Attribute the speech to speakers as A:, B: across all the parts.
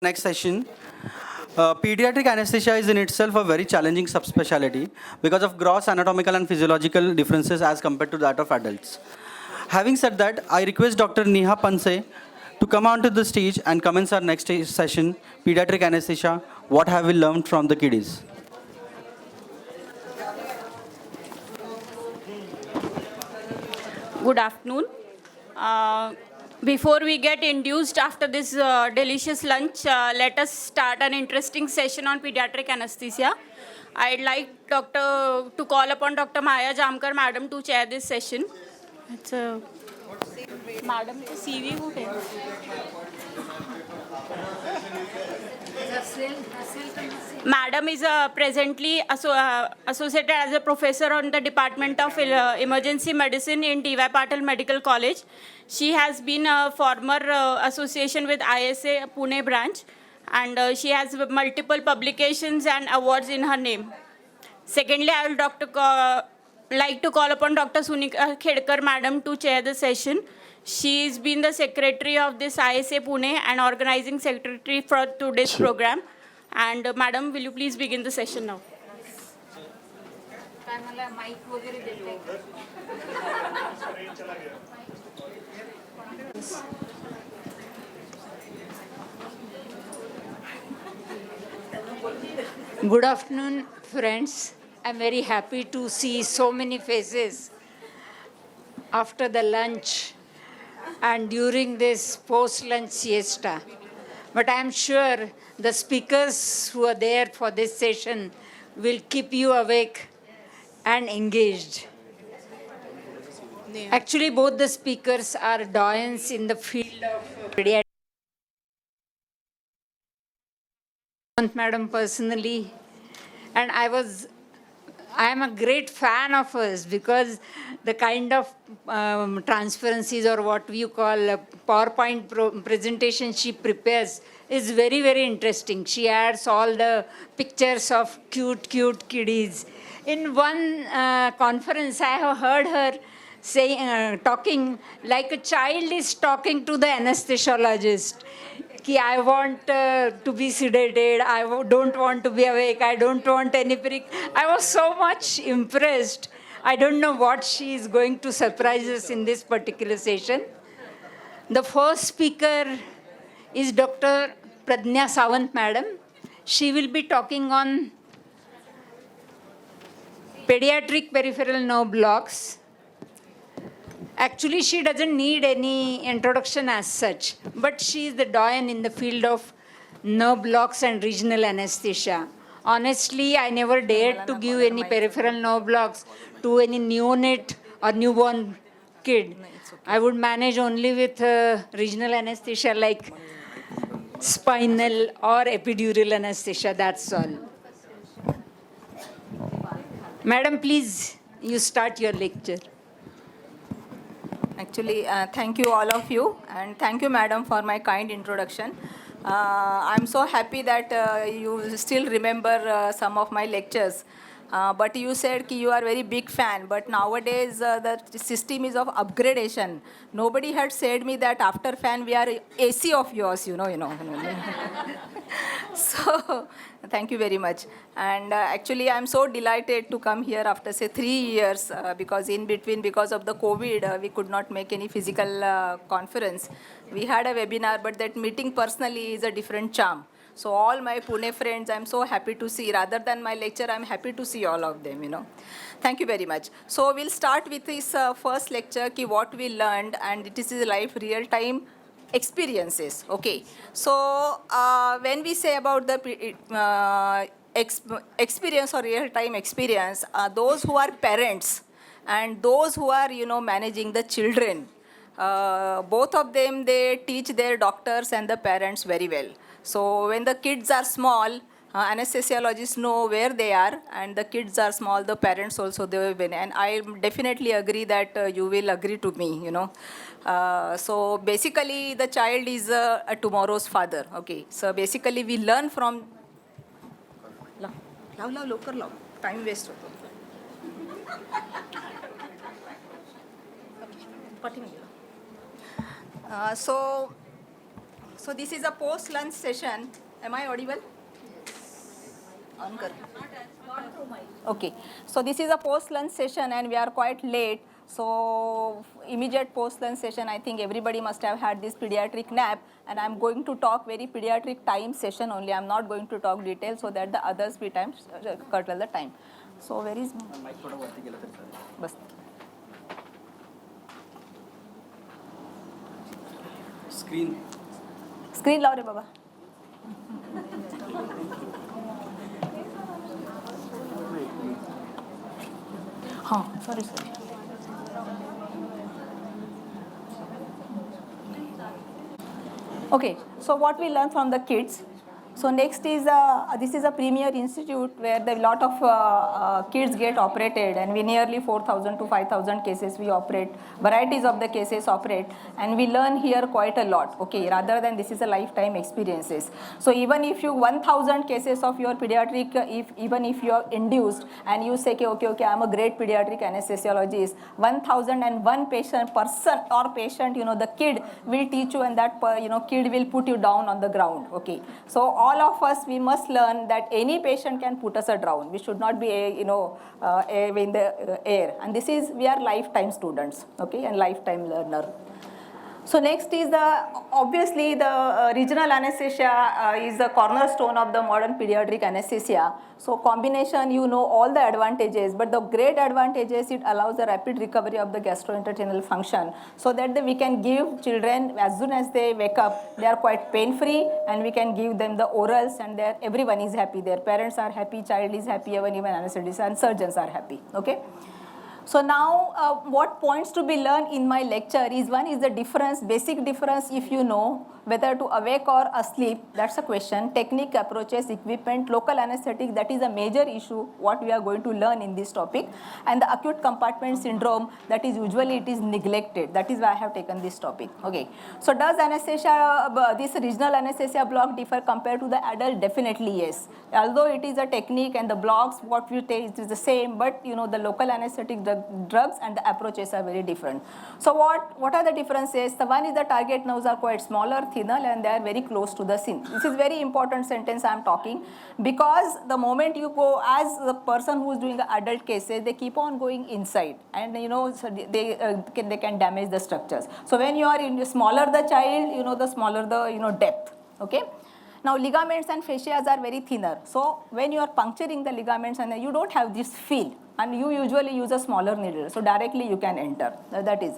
A: Next session. Pediatric anesthesia is in itself a very challenging subspecialty because of gross anatomical and physiological differences as compared to that of adults. Having said that, I request Dr. Neha Panse to come onto the stage and commence our next session, Pediatric Anesthesia, what have we learned from the kiddies.
B: Good afternoon. Uh, Before we get induced after this delicious lunch, let us start an interesting session on pediatric anesthesia. I'd like to call upon Dr. Maya Jamkar, Madam, to chair this session. It's a Madam, CV कुठे आहे? Madam is presently associated as a professor on the Department of Emergency Medicine in D.Y. Patil Medical College. She has been a former association with ISA Pune branch, and she has multiple publications and awards in her name. Secondly, I will like to call upon Dr. Sunika Khedkar, Madam, to chair the session. She's been the secretary of this ISA Pune and organizing secretary for today's program. And Madam, will you please begin the session now?
C: Good afternoon, friends. I'm very happy to see so many faces after the lunch and during this post-lunch siesta. But I'm sure the speakers who are there for this session will keep you awake and engaged. Actually, both the speakers are doyens in the field of pediatrics. Madam, personally, and I am a great fan of hers because the kind of transparencies or what you call a PowerPoint presentation she prepares is very, very interesting. She adds all the pictures of cute kiddies. In one conference, I have heard her talking like a child is talking to the anesthesiologist. I want to be sedated, I don't want to be awake, I don't want any prick. I was so much impressed. I don't know what she is going to surprise us in this particular session. The first speaker is Dr. Pradnya Sawant, Madam. She will be talking on pediatric peripheral nerve blocks. Actually, she doesn't need any introduction as such, but she is the doyen in the field of nerve blocks and regional anesthesia. Honestly, I never dared to give any peripheral nerve blocks to any neonate or newborn kid. I would manage only with regional anesthesia like spinal or epidural anesthesia, that's all. Madam, please, you start your lecture.
D: Actually, thank you all of you, and thank you, Madam, for my kind introduction. I'm so happy that you still remember some of my lectures. But you said that you are a very big fan, but nowadays the system is of upgradation. Nobody had said me that after fan we are AC of yours, you know. So, thank you very much. And actually, I'm so delighted to come here after, say, 3 years, because in between, because of the COVID, we could not make any physical conference. We had a webinar, but that meeting personally is a different charm. So all my Pune friends, I'm so happy to see. Rather than my lecture, I'm happy to see all of them, Thank you very much. So we'll start with this first lecture, what we learned, and it is life real-time experiences. Okay. So when we say about the experience or real-time experience, those who are parents and those who are, managing the children, both of them, they teach their doctors and the parents very well. So when the kids are small, anesthesiologists know where they are, and the kids are small, the parents also, they will win. And I definitely agree that you will agree to me, So basically, the child is a tomorrow's father. Okay. So basically, we learn from. Time waste. So So this is a post-lunch session. Am I audible? On kar. Okay. So this is a post-lunch session and we are quite late. So immediate post-lunch session, I think everybody must have had this pediatric nap, and I'm going to talk very pediatric time session only. I'm not going to talk details so that the others be time curtail the time. So where is my mic? Bas. Screen लाओ रे बाबा. हाँ, sorry. Okay, so what we learn from the kids. So next is this is a premier institute where a lot of kids get operated, and we nearly 4,000 to 5,000 cases we operate, varieties of the cases operate, and we learn here quite a lot. Okay, rather than this is a lifetime experiences. So even if you 1,000 cases of your pediatric, even if you are induced and you say okay, I'm a great pediatric anesthesiologist, 1,001 person or patient, the kid will teach you, and that kid will put you down on the ground. Okay, so all of us, we must learn that any patient can put us down. We should not be in the air, and this is, we are lifetime students, okay, and lifetime learner. So next is obviously the regional anesthesia is the cornerstone of the modern pediatric anesthesia. So combination, all the advantages, but the great advantages, it allows the rapid recovery of the gastrointestinal function, so that we can give children, as soon as they wake up, they are quite pain-free, and we can give them the orals, and everyone is happy. Their parents are happy, child is happy, even anesthetists and surgeons are happy. Okay. So now what points to be learned in my lecture is, one is the difference, basic difference, if you know whether to awake or asleep, that's a question. Technique, approaches, equipment, local anesthetic, that is a major issue what we are going to learn in this topic. And the acute compartment syndrome, that is usually it is neglected. That is why I have taken this topic. Okay. So does anesthesia, this regional anesthesia block differ compared to the adult? Definitely yes. Although it is a technique and the blocks what we take is the same, but the local anesthetic, the drugs and the approaches are very different. So what are the differences? The one is the target nerves are quite smaller, thinner, and they are very close to the scene. This is very important sentence I am talking, because the moment you go, as the person who is doing the adult cases, they keep on going inside, and so they can damage the structures. So when you are in smaller the child, the smaller the depth. Okay. Now ligaments and fascias are very thinner. So when you are puncturing the ligaments, and you don't have this feel, and you usually use a smaller needle, so directly you can enter. That is.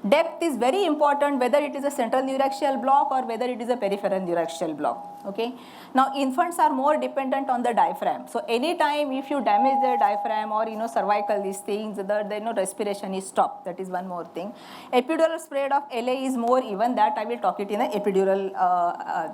D: Depth is very important, whether it is a central neuraxial block or whether it is a peripheral neuraxial block. Okay. Now infants are more dependent on the diaphragm. So anytime if you damage the diaphragm or cervical, these things, the respiration is stopped. That is one more thing. Epidural spread of LA is more even, that I will talk it in the epidural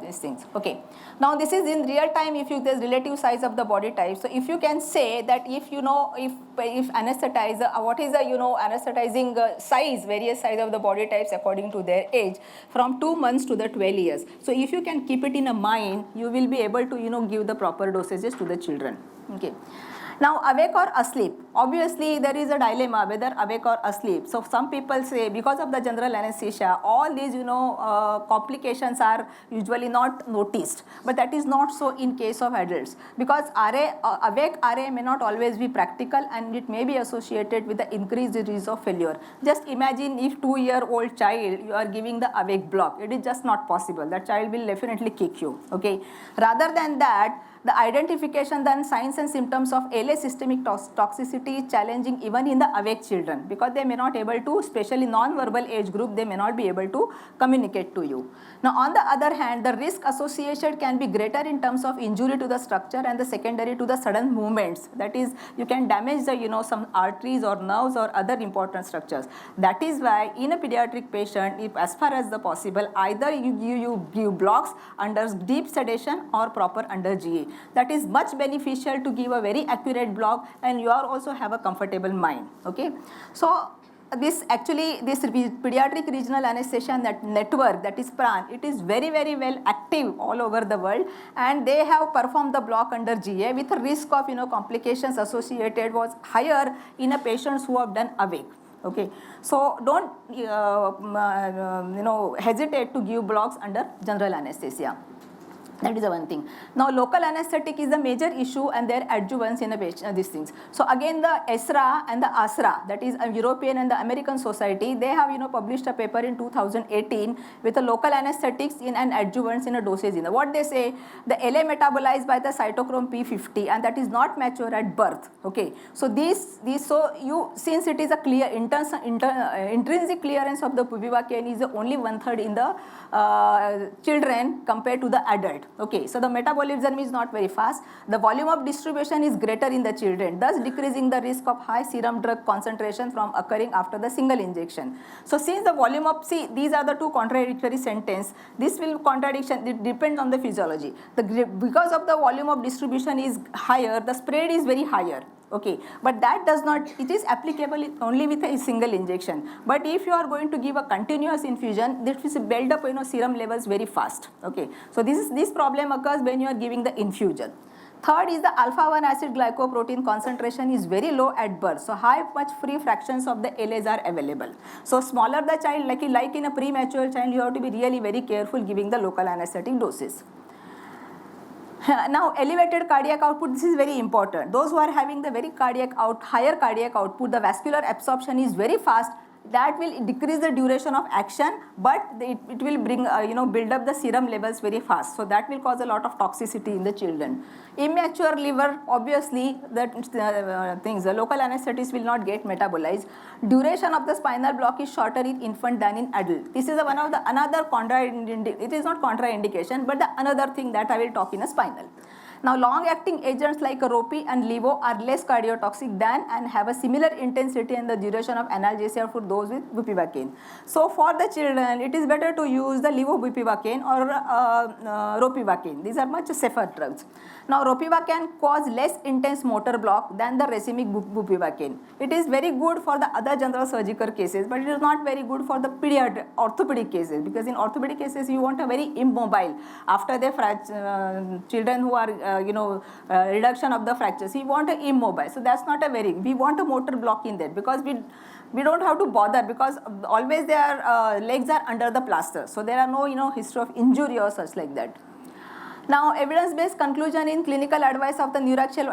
D: these things. Okay. Now this is in real time, if you there's relative size of the body type. So if you can say that if if anesthetizer, what is the anesthetizing size, various size of the body types according to their age, from 2 months to the 12 years. So if you can keep it in a mind, you will be able to give the proper dosages to the children. Okay. Now awake or asleep, obviously there is a dilemma whether awake or asleep. So some people say, because of the general anesthesia, all these complications are usually not noticed, but that is not so in case of adults, because awake RA may not always be practical, and it may be associated with the increased risk of failure. Just imagine if 2-year-old child you are giving the awake block, it is just not possible. That child will definitely kick you. Okay. Rather than that, the identification, then signs and symptoms of LA systemic toxicity is challenging even in the awake children, because they may not able to, especially non-verbal age group, they may not be able to communicate to you. Now on the other hand, the risk associated can be greater in terms of injury to the structure and the secondary to the sudden movements. That is, you can damage the some arteries or nerves or other important structures. That is why in a pediatric patient, if as far as the possible, either you give blocks under deep sedation or proper under GA. That is much beneficial to give a very accurate block, and you are also have a comfortable mind. Okay. So this pediatric regional anesthesia network, that is PRAN, it is very well active all over the world, and they have performed the block under GA with a risk of complications associated was higher in a patients who have done awake. Okay, so don't hesitate to give blocks under general anesthesia. That is the one thing. Now, local anesthetic is a major issue and their adjuvants in the patient, these things. So again, the ESRA and the ASRA, that is a European and the American Society, they have published a paper in 2018 with the local anesthetics in and adjuvants in a dosage. What they say, the LA metabolized by the cytochrome P50 and that is not mature at birth. Okay, so since it is a clear intrinsic clearance of the bupivacaine is only 1/3 in the children compared to the adult. Okay, so the metabolism is not very fast. The volume of distribution is greater in the children, thus decreasing the risk of high serum drug concentration from occurring after the single injection. So since the volume of, these are the two contradictory sentences. This will contradiction, it depends on the physiology. Because of the volume of distribution is higher, the spread is very higher. Okay, but that does not, it is applicable only with a single injection. But if you are going to give a continuous infusion, this will build up serum levels very fast. Okay, so this problem occurs when you are giving the infusion. Third is the alpha-1 acid glycoprotein concentration is very low at birth. So much free fractions of the LAs are available. So smaller the child, like in a premature child, you have to be really very careful giving the local anesthetic doses. Now, elevated cardiac output, this is very important. Those who are having the higher cardiac output, the vascular absorption is very fast. That will decrease the duration of action, but it will bring, build up the serum levels very fast. So that will cause a lot of toxicity in the children. Immature liver, obviously, the local anesthetics will not get metabolized. Duration of the spinal block is shorter in infant than in adult. This is another contraindication. It is not contraindication, but another thing that I will talk in a spinal. Now, long-acting agents like Ropi and Levo are less cardiotoxic than and have a similar intensity and the duration of analgesia for those with bupivacaine. So, for the children, it is better to use the levobupivacaine or ropivacaine. These are much safer drugs. Now, ropivacaine cause less intense motor block than the racemic bupivacaine. It is very good for the other general surgical cases, but it is not very good for the orthopedic cases, because in orthopedic cases you want a very immobile after the children who are reduction of the fractures. We want a immobile. So that's not we want a motor block in there, because we don't have to bother, because always their legs are under the plaster. So there are no history of injury or such like that. Now, evidence-based conclusion in clinical advice of the neuraxial,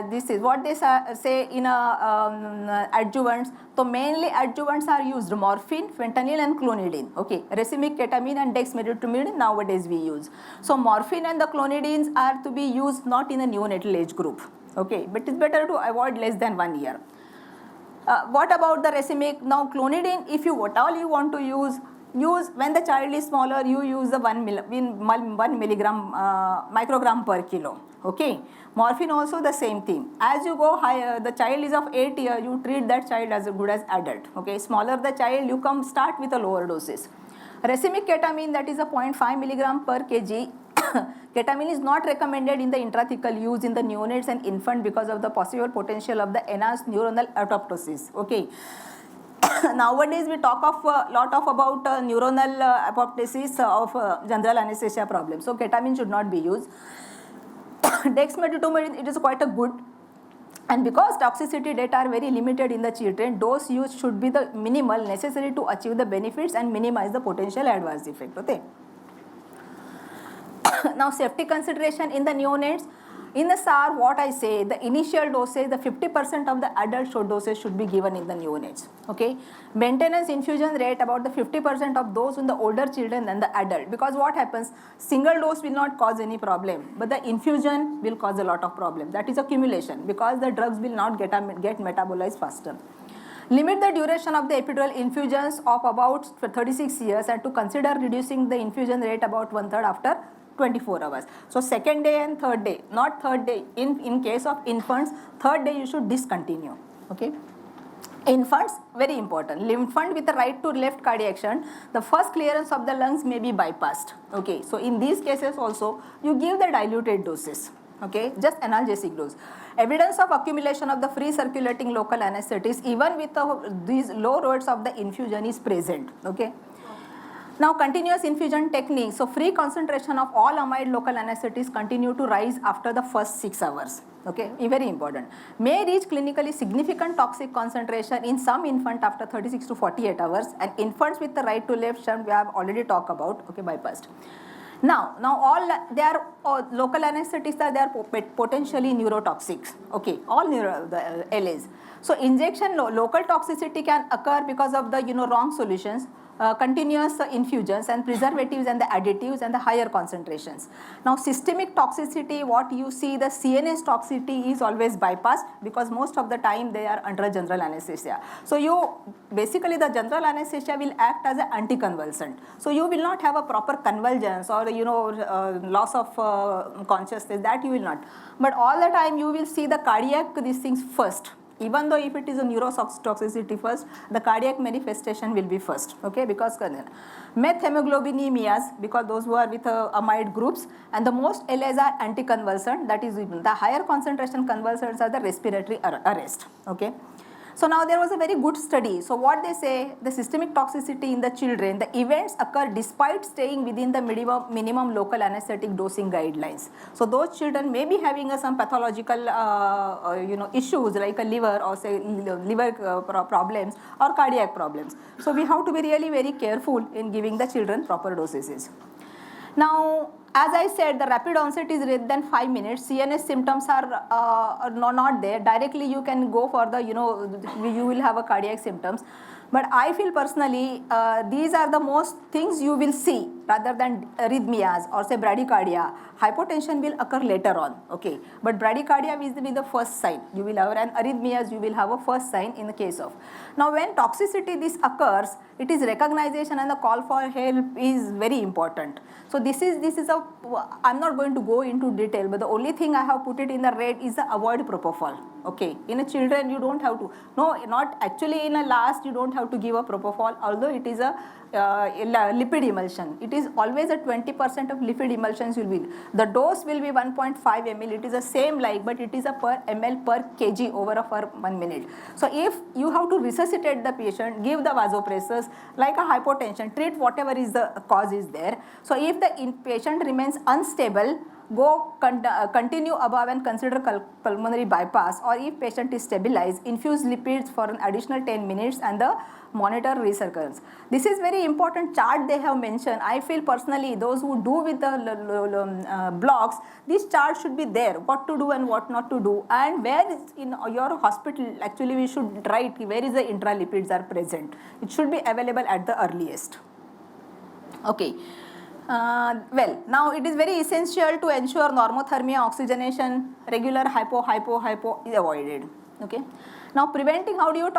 D: this is what they say in adjuvants. So mainly adjuvants are used morphine, fentanyl and clonidine. Okay, racemic ketamine and dexmedetomidine nowadays we use. So morphine and the clonidines are to be used not in a neonatal age group. Okay, but it's better to avoid less than 1 year. What about the racemic? Now clonidine, if you all you want to use when the child is smaller, you use the 1 milligram microgram per kilo. Okay, morphine also the same thing. As you go higher, the child is of 8 years, you treat that child as good as adult. Okay, smaller the child, you start with a lower doses. Racemic ketamine, that is a 0.5 milligram per kg. Ketamine is not recommended in the intrathecal use in the neonates and infant because of the possible potential of the enhanced neuronal apoptosis. Okay. Nowadays we talk about neuronal apoptosis of general anesthesia problem. So ketamine should not be used. Dexmedetomidine, it is quite a good, and because toxicity data are very limited in the children, dose use should be the minimal necessary to achieve the benefits and minimize the potential adverse effect. Okay. Now, safety consideration in the neonates. In the SAR, what I say, the initial dosage, the 50% of the adult dosage should be given in the neonates. Okay, maintenance infusion rate about the 50% of those in the older children than the adult, because what happens, single dose will not cause any problem, but the infusion will cause a lot of problem. That is accumulation, because the drugs will not get metabolized faster. Limit the duration of the epidural infusions of about 36 years and to consider reducing the infusion rate about 1/3 after 24 hours. So second day and third day, not third day. In case of infants, third day you should discontinue. Okay. Infants, very important. Infant with the right to left cardiac shunt, the first clearance of the lungs may be bypassed. Okay. So in these cases also, you give the diluted doses. Okay, just analgesic dose. Evidence of accumulation of the free circulating local anesthetics even with these low rates of the infusion is present. Okay. Now, continuous infusion technique. So free concentration of all amide local anesthetics continue to rise after the first 6 hours. Okay, very important. May reach clinically significant toxic concentration in some infant after 36 to 48 hours, and infants with the right to left shunt we have already talked about, okay, bypassed. Now all they are local anesthetics are they are potentially neurotoxics. Okay, all the LAs. So injection local toxicity can occur because of the wrong solutions, continuous infusions and preservatives and the additives and the higher concentrations. Now systemic toxicity, what you see, the CNS toxicity is always bypassed because most of the time they are under general anesthesia. So you basically the general anesthesia will act as an anticonvulsant. So you will not have a proper convulsions or loss of consciousness, that you will not. But all the time you will see the cardiac these things first. Even though if it is a neurotoxicity first, the cardiac manifestation will be first, okay, because methemoglobinemia, because those who are with amide groups, and the most LAs are anticonvulsant, that is the higher concentration convulsants are the respiratory arrest, okay. So now there was a very good study. So what they say, the systemic toxicity in the children, the events occur despite staying within the minimum local anesthetic dosing guidelines. So those children may be having some pathological issues like a liver or say liver problems or cardiac problems. So we have to be really very careful in giving the children proper dosages. Now, as I said, the rapid onset is less than 5 minutes. CNS symptoms are not there. Directly you can go for the, you will have a cardiac symptoms. But I feel personally, these are the most things you will see rather than arrhythmias or say bradycardia. Hypotension will occur later on, okay. But bradycardia will be the first sign. You will have, and arrhythmias you will have a first sign in the case of. Now when toxicity this occurs, it is recognition and the call for help is very important. So this is a, I'm not going to go into detail, but the only thing I have put it in the red is the avoid propofol. Okay, in a children you don't have to, no, not actually in a last you don't have to give a propofol, although it is a lipid emulsion. It is always a 20% of lipid emulsions will be. The dose will be 1.5 ml. It is the same like, but it is a per ml per kg over a for 1 minute. So if you have to resuscitate the patient, give the vasopressors like a hypotension, treat whatever is the cause is there. So if the patient remains unstable, go continue above and consider pulmonary bypass, or if patient is stabilized, infuse lipids for an additional 10 minutes and the monitor recurrence. This is very important chart they have mentioned. I feel personally those who do with the blocks, this chart should be there, what to do and what not to do, and where in your hospital actually we should write where is the intralipids are present. It should be available at the earliest. Okay. Well, now it is very essential to ensure normothermia, oxygenation, regular hypo is avoided. Okay. Now preventing, how do you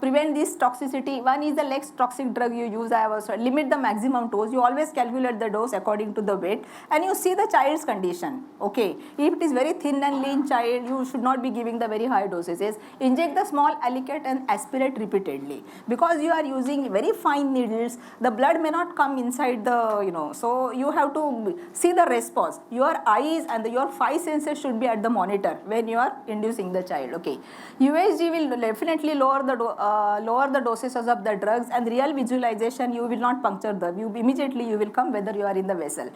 D: prevent this toxicity? One is the less toxic drug you use. I have also limit the maximum dose. You always calculate the dose according to the weight, and you see the child's condition. Okay, if it is very thin and lean child, you should not be giving the very high dosages. Inject the small alicate and aspirate repeatedly, because you are using very fine needles. The blood may not come inside the so you have to see the response. Your eyes and your 5 senses should be at the monitor when you are inducing the child. Okay, USG will definitely lower the dosages of the drugs, and real visualization, you will not puncture the immediately you will come whether you are in the vessel.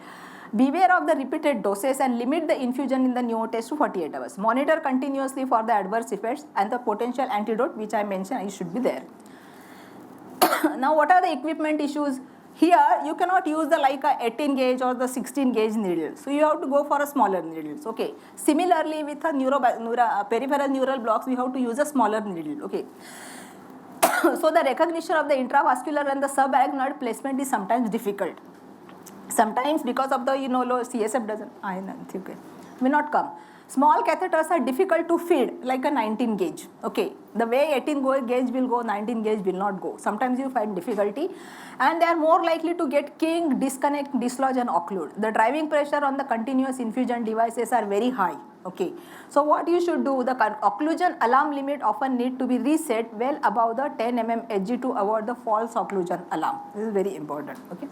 D: Beware of the repeated doses and limit the infusion in the neonates to 48 hours. Monitor continuously for the adverse effects and the potential antidote which I mentioned, it should be there. Now what are the equipment issues? Here you cannot use the like a 18 gauge or the 16 gauge needle. So you have to go for a smaller needles. Okay. Similarly with a peripheral neural blocks, we have to use a smaller needle. Okay. So the recognition of the intravascular and the subarachnoid placement is sometimes difficult. Sometimes because of the low CSF doesn't, okay, may not come. Small catheters are difficult to feed, like a 19 gauge. Okay, the way 18 gauge will go, 19 gauge will not go. Sometimes you find difficulty, and they are more likely to get kink, disconnect, dislodge, and occlude. The driving pressure on the continuous infusion devices are very high. Okay, so what you should do, the occlusion alarm limit often need to be reset well above the 10 mm Hg to avoid the false occlusion alarm. This is very important. Okay.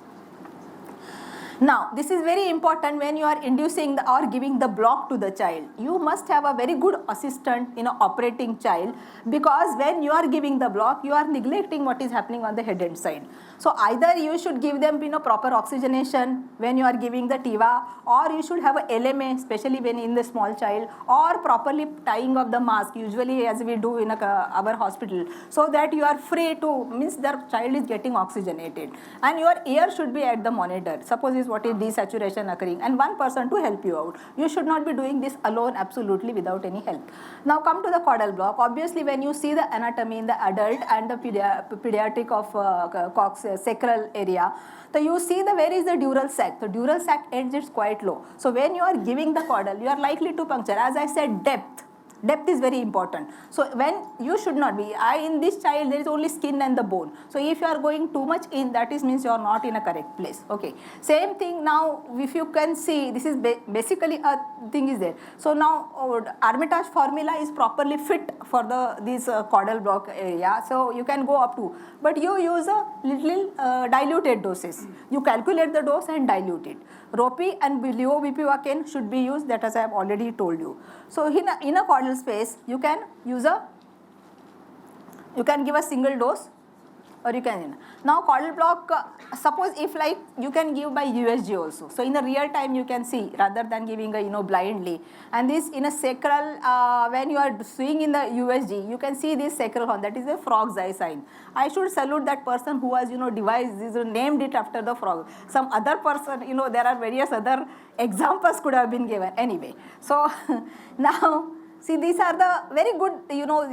D: Now, this is very important when you are inducing or giving the block to the child. You must have a very good assistant in an operating child, because when you are giving the block, you are neglecting what is happening on the head end side. So either you should give them proper oxygenation when you are giving the TIVA, or you should have a LMA, especially when in the small child, or properly tying of the mask, usually as we do in our hospital, so that you are free to, means their child is getting oxygenated, and your ear should be at the monitor. Suppose is what is desaturation occurring, and one person to help you out. You should not be doing this alone, absolutely without any help. Now come to the caudal block. Obviously, when you see the anatomy in the adult and the pediatric of sacral area, so you see where is the dural sac. The dural sac edge is quite low. So when you are giving the caudal, you are likely to puncture. As I said, depth is very important. So when you should not be, in this child there is only skin and the bone. So if you are going too much in, that is means you are not in a correct place. Okay. Same thing now, if you can see, this is basically a thing is there. So now Armitage formula is properly fit for this caudal block area. So you can go up to, but you use a little diluted doses. You calculate the dose and dilute it. Ropi and levobupivacaine should be used, that as I have already told you. So in a caudal space, you can use you can give a single dose, or you can. Now caudal block, suppose if like you can give by USG also. So in a real time you can see, rather than giving blindly. And this in a sacral, when you are seeing in the USG, you can see this sacral horn, that is a frog's eye sign. I should salute that person who has devised this, named it after the frog. Some other person, there are various other examples could have been given. Anyway, so now see, these are the very good,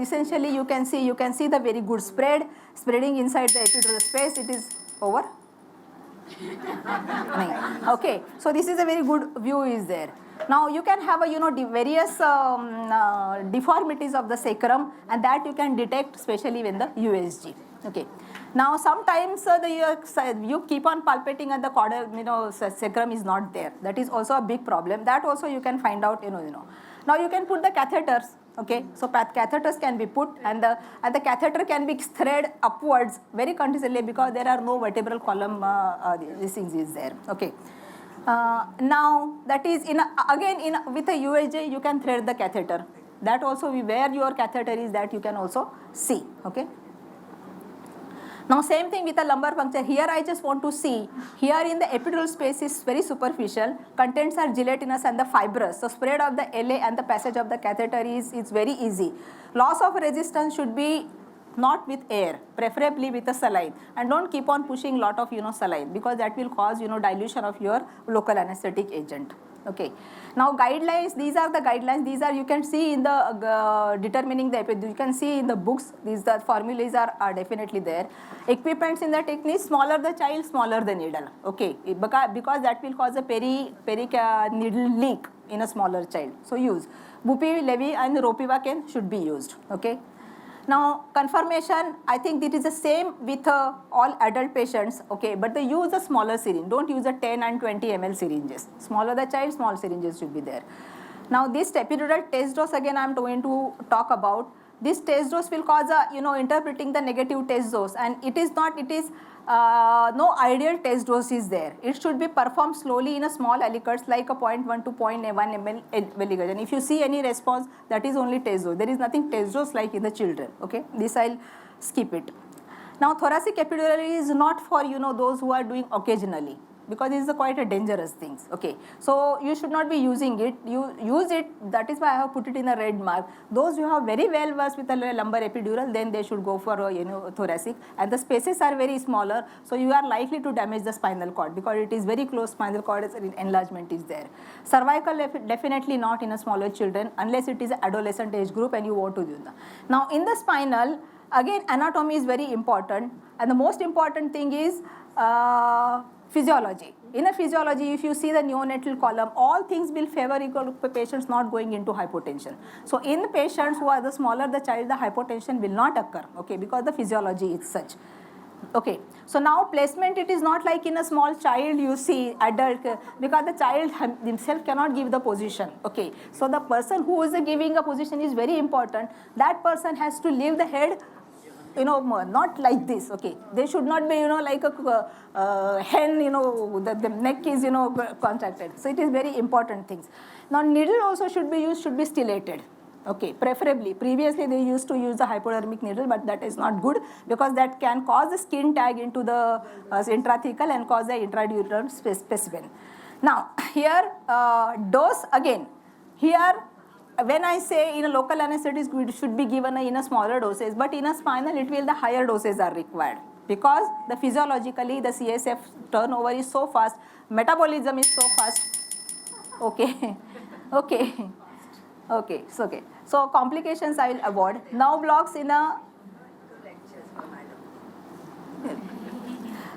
D: essentially you can see the very good spreading inside the epidural space. It is over. Okay, so this is a very good view is there. Now you can have various deformities of the sacrum, and that you can detect especially when the USG. Okay. Now sometimes you keep on palpating and the caudal, sacrum is not there. That is also a big problem. That also you can find out, Now you can put the catheters. Okay, so catheters can be put, and the catheter can be thread upwards very continuously, because there are no vertebral column. This thing is there. Okay. Now that is with a USJ you can thread the catheter. That also where your catheter is, that you can also see. Okay. Now same thing with a lumbar puncture. Here I just want to see, here in the epidural space is very superficial, contents are gelatinous and the fibrous. So spread of the LA and the passage of the catheter is very easy. Loss of resistance should be not with air, preferably with a saline, and don't keep on pushing lot of saline, because that will cause dilution of your local anesthetic agent. Okay. Now guidelines, these are the guidelines. These are, you can see in the determining the epidural, you can see in the books, the formulas are definitely there. Equipments in the technique, smaller the child, smaller the needle. Okay, because that will cause a needle leak in a smaller child. So use Bupi, Levi and Ropivacaine should be used. Okay. Now confirmation, I think it is the same with all adult patients, okay, but they use a smaller syringe. Don't use a 10 and 20 ml syringes. Smaller the child, small syringes should be there. Now this epidural test dose, again I am going to talk about. This test dose will cause interpreting the negative test dose, and it is no ideal test dose is there. It should be performed slowly in a small aliquots like a 0.1 to 0.1 ml veliger. And if you see any response, that is only test dose. There is nothing test dose like in the children. Okay, this I'll skip it. Now thoracic epidural is not for those who are doing occasionally, because this is quite a dangerous thing. Okay, so you should not be using it. You use it, that is why I have put it in a red mark. Those who have very well versed with a lumbar epidural, then they should go for thoracic, and the spaces are very smaller, so you are likely to damage the spinal cord, because it is very close. Spinal cord enlargement is there. Cervical definitely not in a smaller children, unless it is an adolescent age group and you want to do that. Now in the spinal, again anatomy is very important, and the most important thing is physiology. In a physiology, if you see the neonatal column, all things will favor patients not going into hypotension. So in patients who are the smaller the child, the hypotension will not occur, okay, because the physiology is such. Okay, so now placement, it is not like in a small child you see adult, because the child himself cannot give the position. Okay, so the person who is giving a position is very important. That person has to leave the head not like this, okay. They should not be, like a hen, the neck is, contracted. So it is very important things. Now needle also should be used, should be stellated. Okay, preferably. Previously they used to use the hypodermic needle, but that is not good because that can cause the skin tag into the intrathecal and cause the intradural specimen. Now here dose again. Here when I say in a local anesthetic it should be given in a smaller doses, but in a spinal it will the higher doses are required because the physiologically the CSF turnover is so fast, metabolism is so fast. Okay, okay, okay, it's okay. So complications I will avoid. Now blocks in a.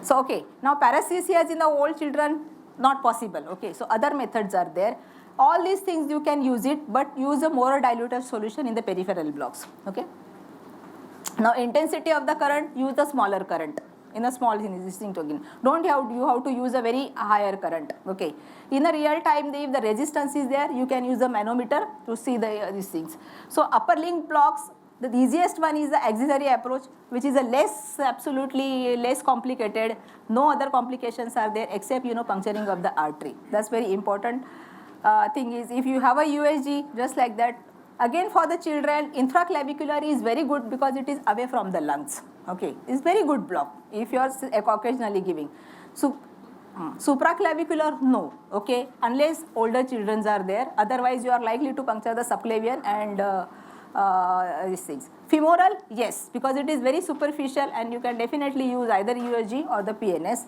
D: So okay, now paresthesias in the old children not possible. Okay, so other methods are there. All these things you can use it, but use a more diluted solution in the peripheral blocks. Okay. Now intensity of the current, use the smaller current in a small existing token. Don't you have to use a very higher current. Okay. In a real time, if the resistance is there, you can use a manometer to see these things. So upper limb blocks, the easiest one is the axillary approach, which is a absolutely less complicated. No other complications are there except puncturing of the artery. That's very important. Thing is, if you have a USG just like that, again for the children, infraclavicular is very good because it is away from the lungs. Okay, it's very good block if you are occasionally giving. So supraclavicular, no. Okay, unless older children are there, otherwise you are likely to puncture the subclavian and these things. Femoral, yes, because it is very superficial and you can definitely use either USG or the PNS.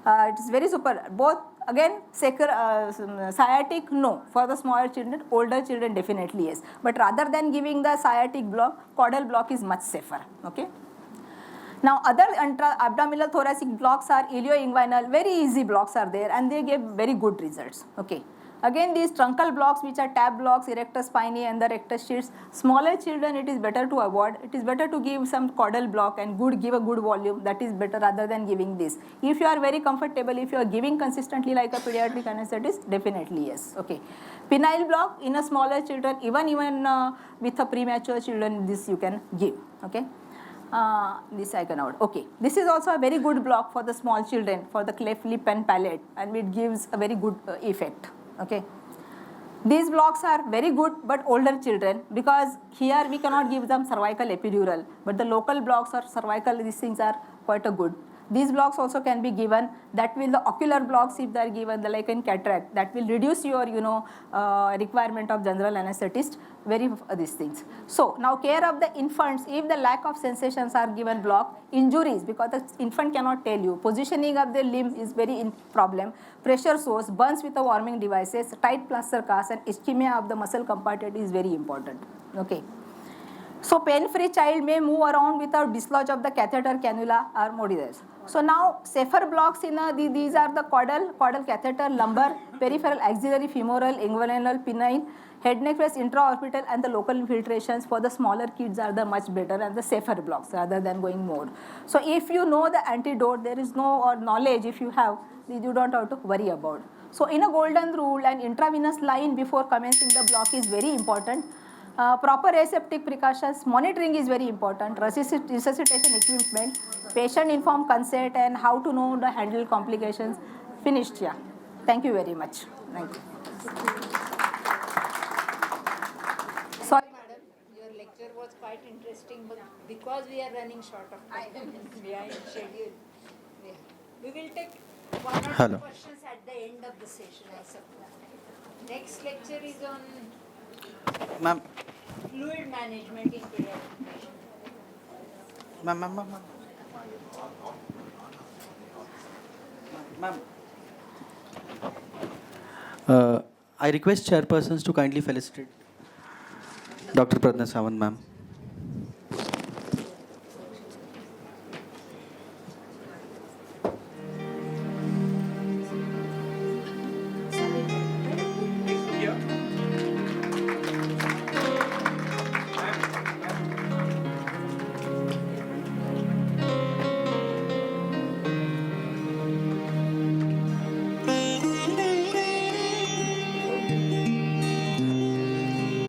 D: It is very super. Both again, sciatic, no. For the smaller children, older children definitely yes. But rather than giving the sciatic block, caudal block is much safer. Okay. Now other abdominal thoracic blocks are ilioinguinal. Very easy blocks are there, and they give very good results. Okay. Again, these truncal blocks, which are tab blocks, erectus spinae and the rectus sheets, smaller children it is better to avoid. It is better to give some caudal block and give a good volume. That is better rather than giving this. If you are very comfortable, if you are giving consistently like a pediatric anesthetist, definitely yes. Okay. Penile block in a smaller children, even with a premature children, this you can give. Okay. This I can avoid. Okay. This is also a very good block for the small children, for the cleft lip and palate, and it gives a very good effect. Okay, these blocks are very good, but older children, because here we cannot give them cervical epidural, but the local blocks or cervical, these things are quite a good. These blocks also can be given. That will the ocular blocks, if they are given, the like in cataract, that will reduce your requirement of general anesthetist. Very these things. So now care of the infants, if the lack of sensations are given block, injuries, because the infant cannot tell you, positioning of the limb is very problem, pressure source, burns with the warming devices, tight plaster cast and ischemia of the muscle compartment is very important. Okay. So pain-free child may move around without dislodge of the catheter, cannula or modulus. So now safer blocks in these are the caudal catheter, lumbar, peripheral, axillary, femoral, inguinal, penile, head neck rest, intraorbital and the local infiltrations for the smaller kids are the much better and the safer blocks rather than going more. So if you know the antidote, there is no or knowledge if you have, you don't have to worry about. So in a golden rule, an intravenous line before commencing the block is very important. Proper aseptic precautions, monitoring is very important, resuscitation equipment, patient informed consent and how to know the handle complications. Finished, yeah. Thank you very much. Thank you. Sorry,
C: Madam, your lecture was quite interesting, but because we are running short of time, behind schedule, we will take one or two questions at the end of the session, I suppose. Next lecture is on
A: Ma'am.
C: fluid management in pediatric patients.
A: Ma'am. I request chairpersons to kindly felicitate Dr. Pradna Sawant, ma'am.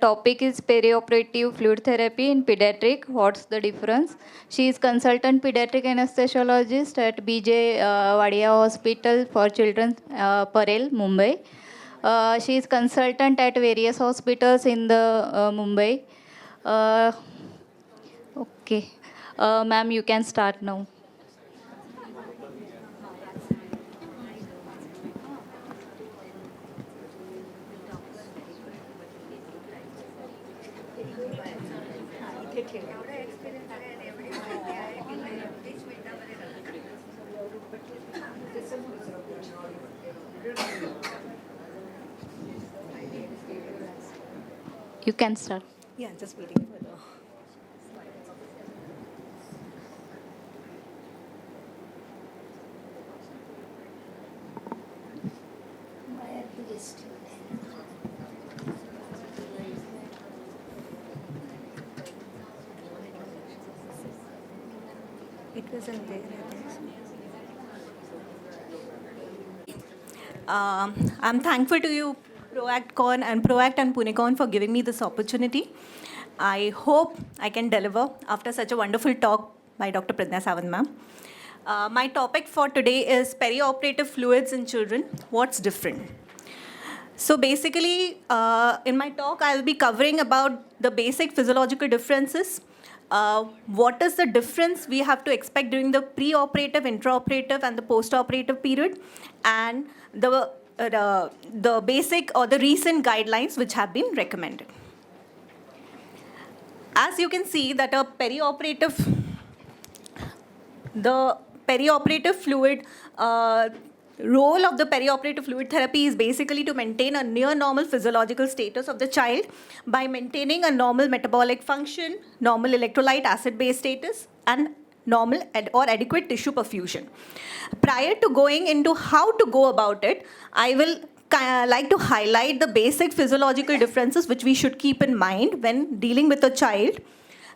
E: Topic is perioperative fluid therapy in pediatric. What's the difference? She is consultant pediatric anesthesiologist at BJ Wadia Hospital for Children, Parel, Mumbai. She is consultant at various hospitals in the Mumbai. Okay. Ma'am, you can start now. You can start.
F: Yeah, just waiting for the. It wasn't there, I think. I'm thankful to you, ProACT and PuneCon for giving me this opportunity. I hope I can deliver after such a wonderful talk by Dr. Pradnya Sawant ma'am. My topic for today is perioperative fluids in children. What's different? So basically, in my talk, I'll be covering about the basic physiological differences. What is the difference we have to expect during the preoperative, intraoperative, and the postoperative period, and the basic or the recent guidelines which have been recommended. As you can see that the perioperative fluid role of the perioperative fluid therapy is basically to maintain a near normal physiological status of the child by maintaining a normal metabolic function, normal electrolyte acid-base status, and normal or adequate tissue perfusion. Prior to going into how to go about it, I will like to highlight the basic physiological differences which we should keep in mind when dealing with a child.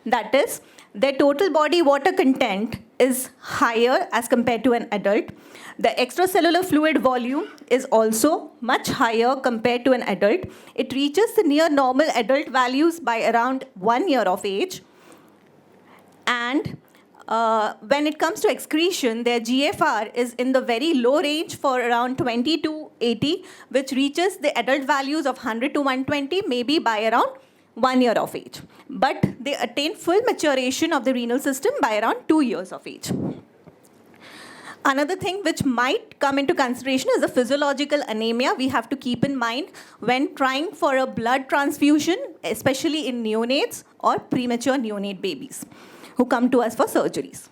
F: That is, their total body water content is higher as compared to an adult. The extracellular fluid volume is also much higher compared to an adult. It reaches the near normal adult values by around 1 year of age. And when it comes to excretion, their GFR is in the very low range for around 20 to 80, which reaches the adult values of 100 to 120, maybe by around 1 year of age. But they attain full maturation of the renal system by around 2 years of age. Another thing which might come into consideration is the physiological anemia we have to keep in mind when trying for a blood transfusion, especially in neonates or premature neonate babies who come to us for surgeries.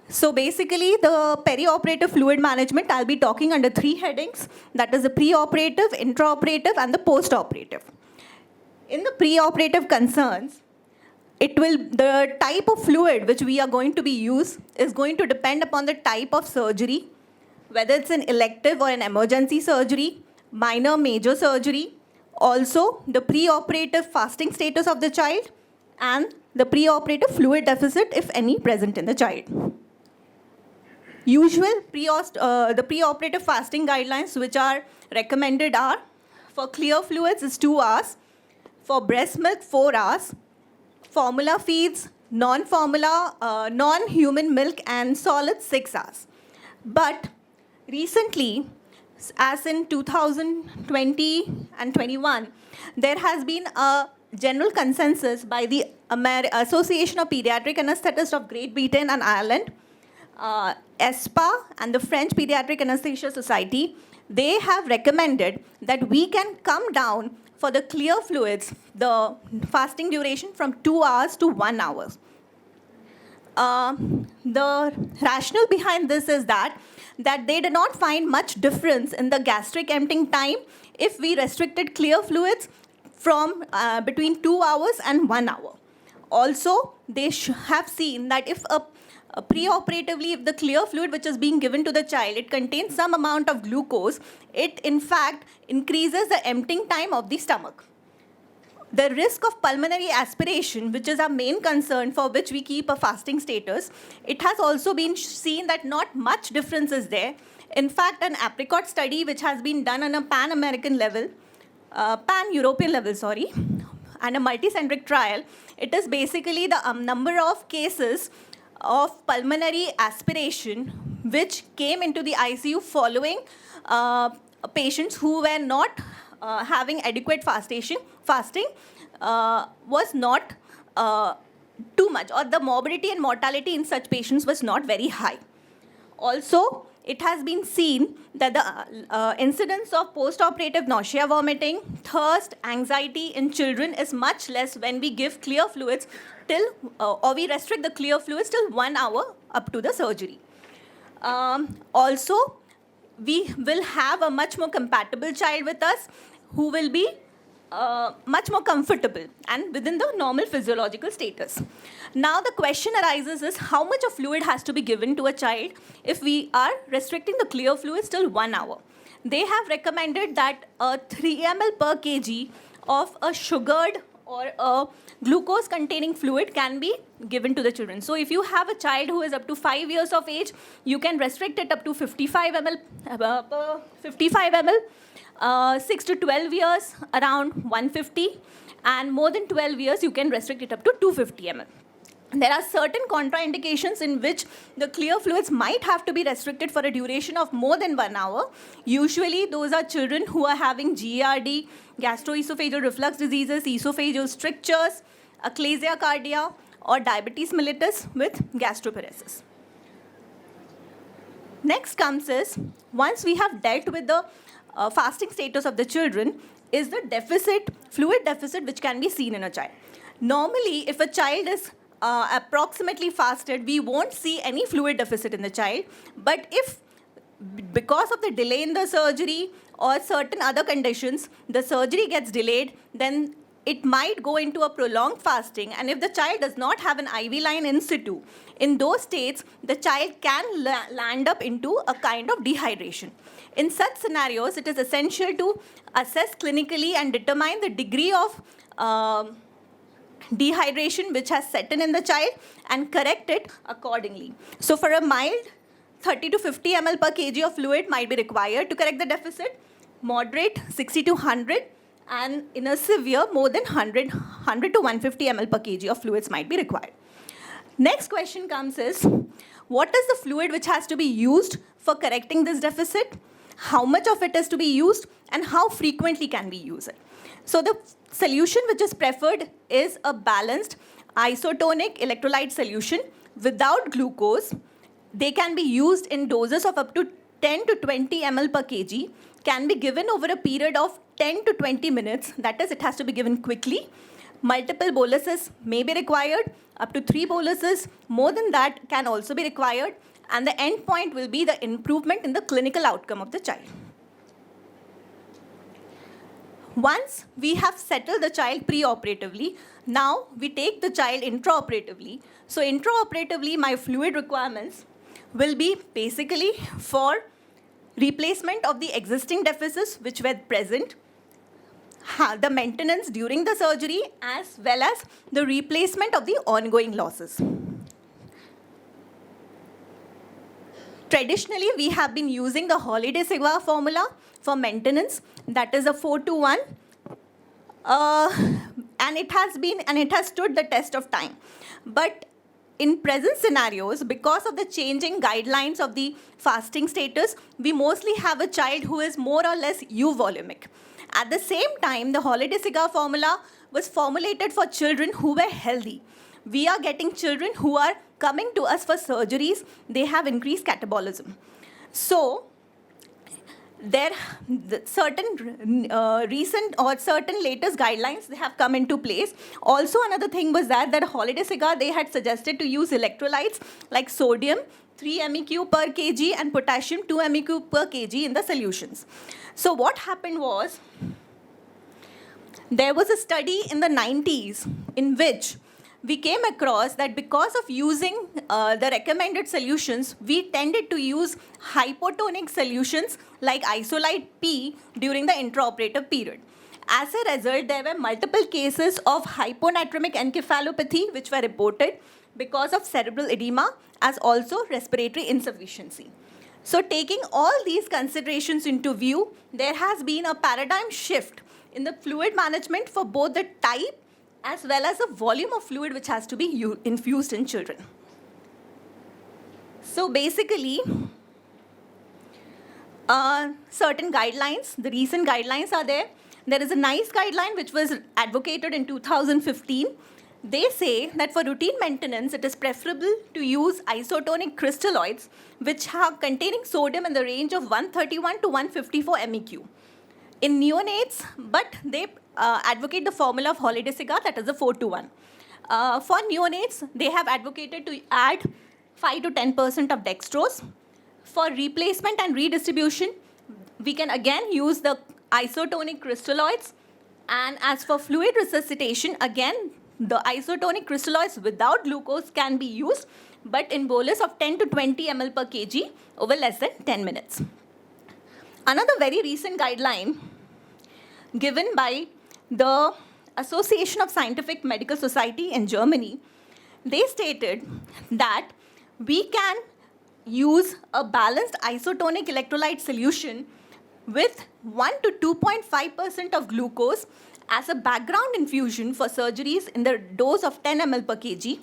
F: So basically, the perioperative fluid management, I'll be talking under 3 headings. That is the preoperative, intraoperative, and the postoperative. In the preoperative concerns, the type of fluid which we are going to be used is going to depend upon the type of surgery, whether it's an elective or an emergency surgery, minor, major surgery, also the preoperative fasting status of the child, and the preoperative fluid deficit, if any, present in the child. The preoperative fasting guidelines which are recommended are, for clear fluids is 2 hours, for breast milk 4 hours, formula feeds, non-formula, non-human milk and solids 6 hours. But recently, as in 2020 and 21, there has been a general consensus by the Association of Pediatric Anesthetists of Great Britain and Ireland, ESPA, and the French Pediatric Anesthesia Society. They have recommended that we can come down for the clear fluids, the fasting duration from 2 hours to 1 hour. The rationale behind this is that they did not find much difference in the gastric emptying time if we restricted clear fluids from between 2 hours and 1 hour. Also, they have seen that if preoperatively, if the clear fluid which is being given to the child, it contains some amount of glucose, it in fact increases the emptying time of the stomach. The risk of pulmonary aspiration, which is our main concern for which we keep a fasting status, it has also been seen that not much difference is there. In fact, an apricot study which has been done on a pan-American level, pan-European level, and a multicentric trial, it is basically the number of cases of pulmonary aspiration which came into the ICU following patients who were not having adequate fasting was not too much, or the morbidity and mortality in such patients was not very high. Also, it has been seen that the incidence of post-operative nausea, vomiting, thirst, anxiety in children is much less when we give clear fluids till, or we restrict the clear fluids till 1 hour up to the surgery. Also, we will have a much more compatible child with us who will be much more comfortable and within the normal physiological status. Now the question arises is how much of fluid has to be given to a child if we are restricting the clear fluids till 1 hour. They have recommended that 3 ml per kg of a sugared or a glucose containing fluid can be given to the children. So if you have a child who is up to 5 years of age, you can restrict it up to 55 ml. 6 to 12 years, around 150, and more than 12 years, you can restrict it up to 250 ml. There are certain contraindications in which the clear fluids might have to be restricted for a duration of more than 1 hour. Usually, those are children who are having GERD, gastroesophageal reflux diseases, esophageal strictures, achalasia cardia, or diabetes mellitus with gastroparesis. Next comes is, once we have dealt with the fasting status of the children, is the fluid deficit which can be seen in a child. Normally, if a child is approximately fasted, we won't see any fluid deficit in the child. But if, because of the delay in the surgery or certain other conditions, the surgery gets delayed, then it might go into a prolonged fasting. And if the child does not have an IV line in situ, in those states, the child can land up into a kind of dehydration. In such scenarios, it is essential to assess clinically and determine the degree of dehydration which has set in the child and correct it accordingly. So for a mild, 30 to 50 ml per kg of fluid might be required to correct the deficit, moderate 60 to 100, and in a severe, more than 100 to 150 ml per kg of fluids might be required. Next question comes is, what is the fluid which has to be used for correcting this deficit? How much of it is to be used, and how frequently can we use it? So the solution which is preferred is a balanced isotonic electrolyte solution without glucose. They can be used in doses of up to 10 to 20 ml per kg, can be given over a period of 10 to 20 minutes. That is, it has to be given quickly. Multiple boluses may be required, up to 3 boluses. More than that can also be required. And the end point will be the improvement in the clinical outcome of the child. Once we have settled the child preoperatively, now we take the child intraoperatively. So intraoperatively, my fluid requirements will be basically for replacement of the existing deficits which were present, the maintenance during the surgery, as well as the replacement of the ongoing losses. Traditionally, we have been using the Holiday-Sigma formula for maintenance, that is a 4-to-1, and it has stood the test of time. But in present scenarios, because of the changing guidelines of the fasting status, we mostly have a child who is more or less euvolumic. At the same time, the Holiday-Sigma formula was formulated for children who were healthy. We are getting children who are coming to us for surgeries. They have increased catabolism. So, certain recent or certain latest guidelines they have come into place. Also, another thing was that Holiday-Sigma, they had suggested to use electrolytes like sodium 3 MEq per kg and potassium 2 MEq per kg in the solutions. So what happened was, there was a study in the 90s in which we came across that because of using the recommended solutions, we tended to use hypotonic solutions like Isolite P during the intraoperative period. As a result, there were multiple cases of hyponatremic encephalopathy which were reported because of cerebral edema, as also respiratory insufficiency. So taking all these considerations into view, there has been a paradigm shift in the fluid management for both the type as well as the volume of fluid which has to be infused in children. So basically, certain guidelines, the recent guidelines are there. There is a NICE guideline which was advocated in 2015. They say that for routine maintenance, it is preferable to use isotonic crystalloids which are containing sodium in the range of 131 to 154 MEQ. In neonates, but they advocate the formula of holiday cigar, that is a 4:1. For neonates, they have advocated to add 5 to 10% of dextrose. For replacement and redistribution, we can again use the isotonic crystalloids. And as for fluid resuscitation, again, the isotonic crystalloids without glucose can be used, but in bolus of 10 to 20 ml per kg over less than 10 minutes. Another very recent guideline given by the Association of Scientific Medical Society in Germany, they stated that we can use a balanced isotonic electrolyte solution with 1 to 2.5% of glucose as a background infusion for surgeries in the dose of 10 ml per kg.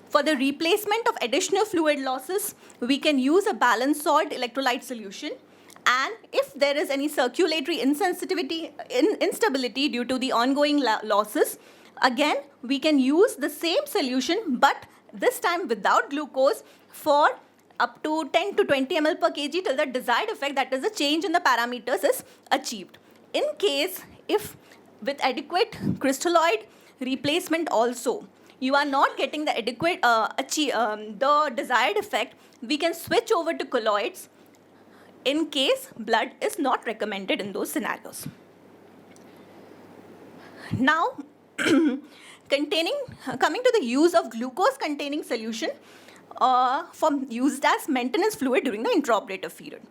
F: For the replacement of additional fluid losses, we can use a balanced salt electrolyte solution. And if there is any circulatory instability due to the ongoing losses, again, we can use the same solution, but this time without glucose for up to 10 to 20 ml per kg till the desired effect, that is a change in the parameters, is achieved. In case if with adequate crystalloid replacement also, you are not getting the adequate the desired effect, we can switch over to colloids in case blood is not recommended in those scenarios. Now, coming to the use of glucose-containing solution used as maintenance fluid during the intraoperative period.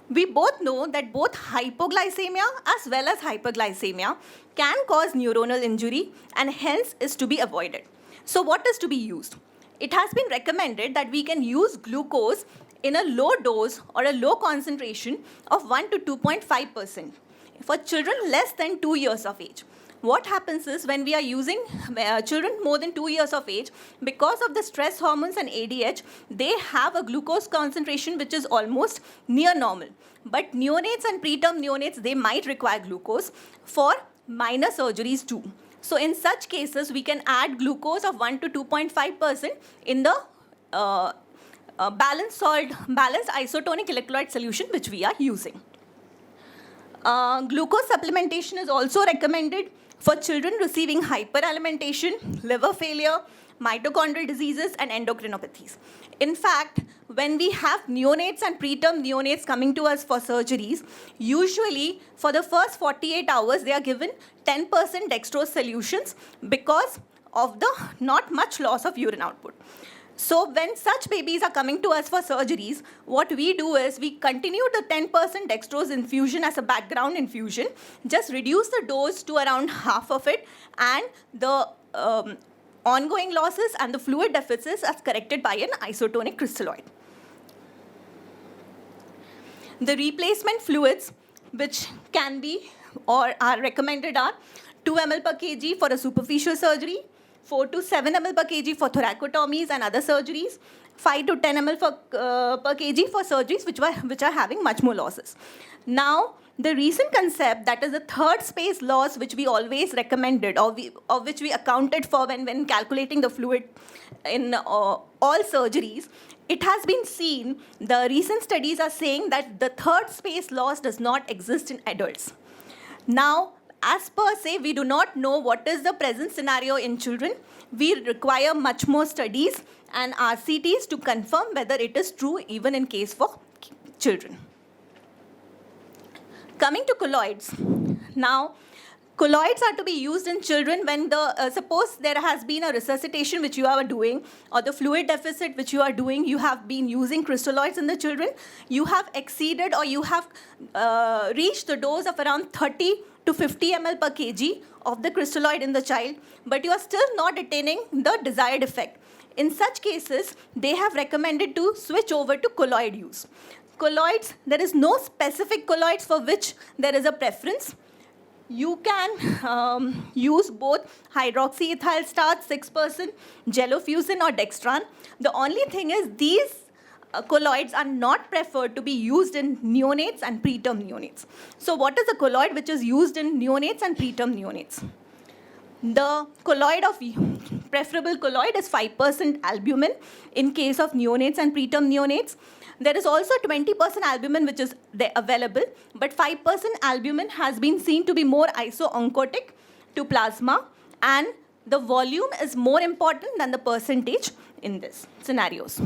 F: We both know that both hypoglycemia as well as hyperglycemia can cause neuronal injury and hence is to be avoided. So what is to be used? It has been recommended that we can use glucose in a low dose or a low concentration of 1 to 2.5% for children less than 2 years of age. What happens is when we are using children more than 2 years of age, because of the stress hormones and ADH, they have a glucose concentration which is almost near normal. But neonates and preterm neonates, they might require glucose for minor surgeries too. So in such cases, we can add glucose of 1 to 2.5% in the balanced isotonic electrolyte solution which we are using. Glucose supplementation is also recommended for children receiving hyperalimentation, liver failure, mitochondrial diseases, and endocrinopathies. In fact, when we have neonates and preterm neonates coming to us for surgeries, usually for the first 48 hours, they are given 10% dextrose solutions because of the not much loss of urine output. So when such babies are coming to us for surgeries, what we do is we continue the 10% dextrose infusion as a background infusion, just reduce the dose to around half of it, and the ongoing losses and the fluid deficits are corrected by an isotonic crystalloid. The replacement fluids which can be or are recommended are 2 ml per kg for a superficial surgery, 4 to 7 ml per kg for thoracotomies and other surgeries, 5 to 10 ml per kg for surgeries which are having much more losses. Now, the recent concept, that is the third space loss, which we always recommended or which we accounted for when calculating the fluid in all surgeries, it has been seen, the recent studies are saying that the third space loss does not exist in adults. Now, as per se, we do not know what is the present scenario in children. We require much more studies and RCTs to confirm whether it is true even in case for children. Coming to colloids. Now, colloids are to be used in children when suppose there has been a resuscitation which you are doing, or the fluid deficit which you are doing, you have been using crystalloids in the children, you have exceeded or you have reached the dose of around 30 to 50 ml per kg of the crystalloid in the child, but you are still not attaining the desired effect. In such cases, they have recommended to switch over to colloid use. Colloids, there is no specific colloids for which there is a preference. You can use both hydroxyethyl starch 6%, gelofuscin or dextran. The only thing is these colloids are not preferred to be used in neonates and preterm neonates. So what is a colloid which is used in neonates and preterm neonates? The colloid of preferable colloid is 5% albumin in case of neonates and preterm neonates. There is also 20% albumin which is available, but 5% albumin has been seen to be more iso-oncotic to plasma, and the volume is more important than the percentage in these scenarios.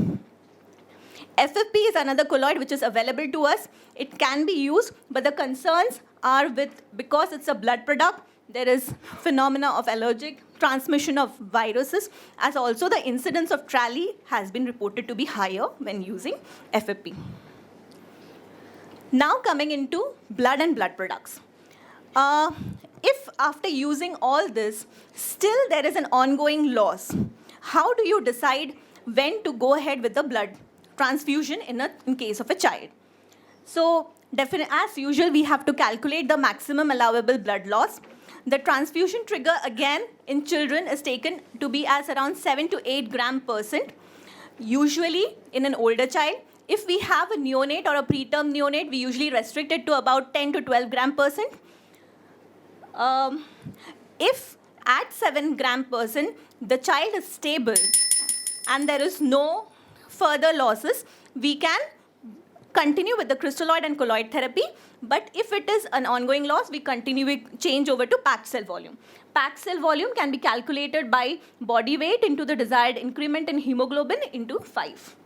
F: FFP is another colloid which is available to us. It can be used, but the concerns are because it's a blood product, there is phenomena of allergic transmission of viruses, as also the incidence of TRALI has been reported to be higher when using FFP. Now coming into blood and blood products. If after using all this, still there is an ongoing loss, how do you decide when to go ahead with the blood transfusion in case of a child? So as usual, we have to calculate the maximum allowable blood loss. The transfusion trigger, again, in children is taken to be as around 7 to 8 gram%. Usually, in an older child, if we have a neonate or a preterm neonate, we usually restrict it to about 10 to 12 gram%. If at 7 gram%, the child is stable and there is no further losses, we can continue with the crystalloid and colloid therapy. But if it is an ongoing loss, we change over to packed cell volume. Packed cell volume can be calculated by body weight into the desired increment in hemoglobin into 5.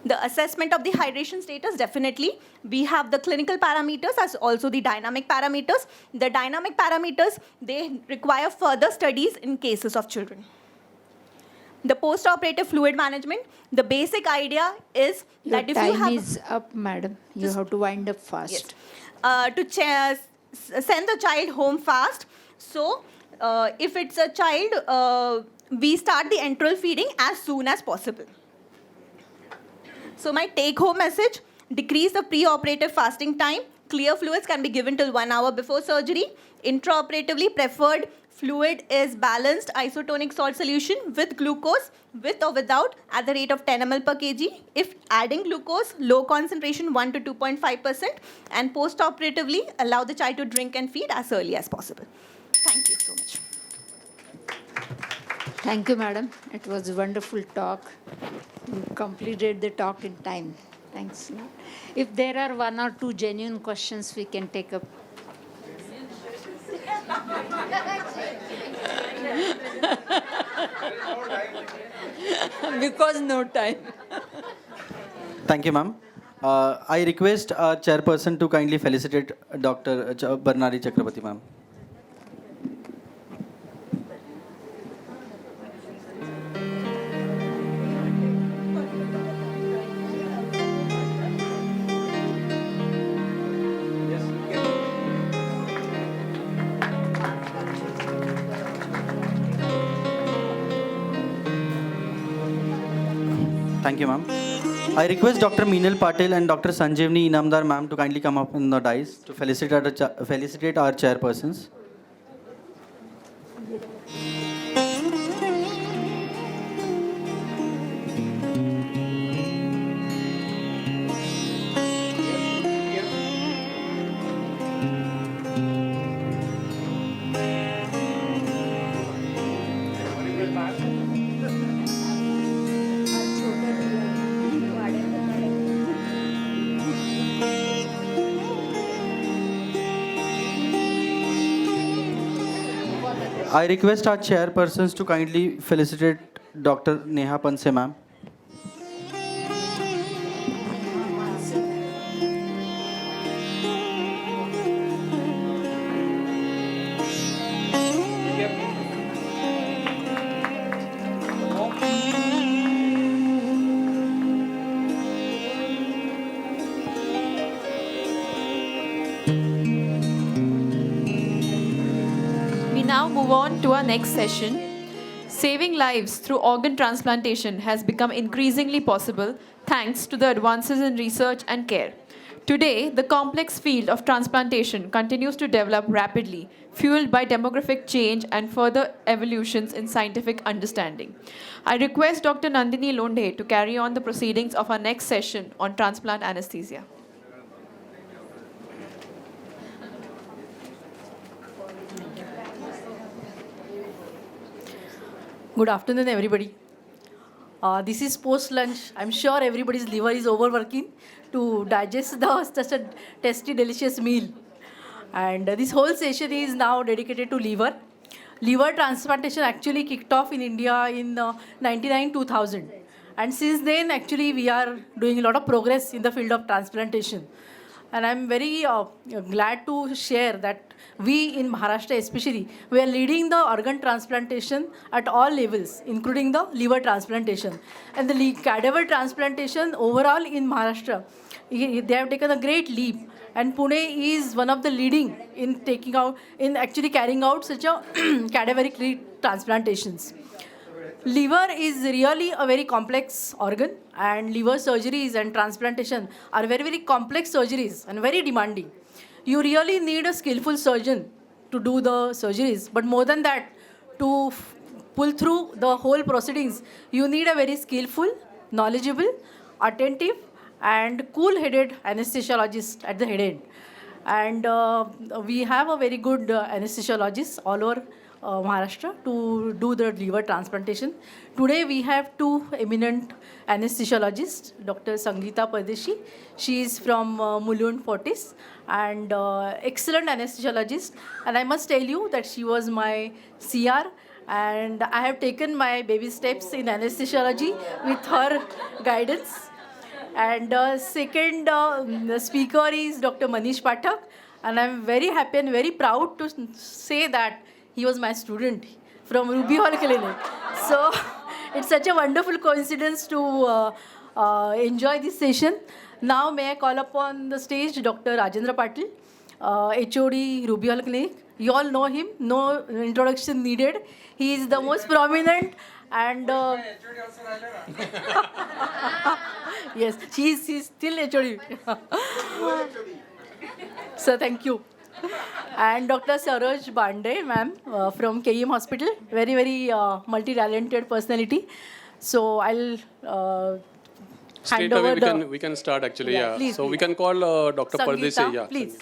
F: The assessment of the hydration status, definitely, we have the clinical parameters as also the dynamic parameters. The dynamic parameters, they require further studies in cases of children. The post-operative fluid management, the basic idea is that if you have...
C: Time is up, madam. You have to wind up fast.
F: Yes. To send the child home fast. So, if it's a child, we start the enteral feeding as soon as possible. So, my take-home message, decrease the pre-operative fasting time. Clear fluids can be given till 1 hour before surgery. Intraoperatively preferred fluid is balanced isotonic salt solution with glucose, with or without, at the rate of 10 ml per kg. If adding glucose, low concentration 1 to 2.5%, and post-operatively allow the child to drink and feed as early as possible. Thank you so much.
C: Thank you, madam. It was a wonderful talk. You completed the talk in time. Thanks. If there are 1 or 2 genuine questions, we can take up. Because no time.
A: Thank you, ma'am. I request our chairperson to kindly felicitate Dr. Barnari Chakrabarti, ma'am. Thank you, ma'am. I request Dr. Meenal Patil and Dr. Sanjeevni Inamdar, ma'am, to kindly come up in the dais to felicitate our chairpersons. I request our chairpersons to kindly felicitate Dr. Neha Panse, ma'am.
G: Now move on to our next session. Saving lives through organ transplantation has become increasingly possible thanks to the advances in research and care. Today, the complex field of transplantation continues to develop rapidly, fueled by demographic change and further evolutions in scientific understanding. I request Dr. Nandini Londe to carry on the proceedings of our next session on transplant anesthesia.
H: Good afternoon, everybody. This is post-lunch. I'm sure everybody's liver is overworking to digest such a tasty, delicious meal. And this whole session is now dedicated to liver. Liver transplantation actually kicked off in India in 99-2000. And since then, actually, we are doing a lot of progress in the field of transplantation. And I'm very glad to share that we in Maharashtra especially, we are leading the organ transplantation at all levels, including the liver transplantation. And the cadaver transplantation overall in Maharashtra, they have taken a great leap. And Pune is one of the leading in actually carrying out such a cadaveric transplantations. Liver is really a very complex organ, and liver surgeries and transplantation are very, very complex surgeries and very demanding. You really need a skillful surgeon to do the surgeries, but more than that, to pull through the whole proceedings, you need a very skillful, knowledgeable, attentive, and cool-headed anesthesiologist at the head end. And we have a very good anesthesiologist all over Maharashtra to do the liver transplantation. Today we have two eminent anesthesiologists, Dr. Sangeeta Pardeshi. She is from Mulund Fortis and excellent anesthesiologist. And I must tell you that she was my CR, and I have taken my baby steps in anesthesiology with her guidance. And second speaker is Dr. Manish Pathak, and I'm very happy and very proud to say that he was my student from Ruby Hall Clinic. So it's such a wonderful coincidence to enjoy this session. Now may I call upon the stage Dr. Rajendra Patil, HOD Ruby Hall Clinic. You all know him, no introduction needed. He is the most prominent and yes, he's still HOD. So thank you. And Dr. Saroj Bande, ma'am, from KEM Hospital, very, very multi-talented personality. So I'll
I: Straight
H: hand over
I: away we can start actually.
H: Yeah,
I: Yeah.
H: please,
I: So we
H: please.
I: can call Dr.
H: Sangeeta,
I: Pardeshi. Yeah.
H: please.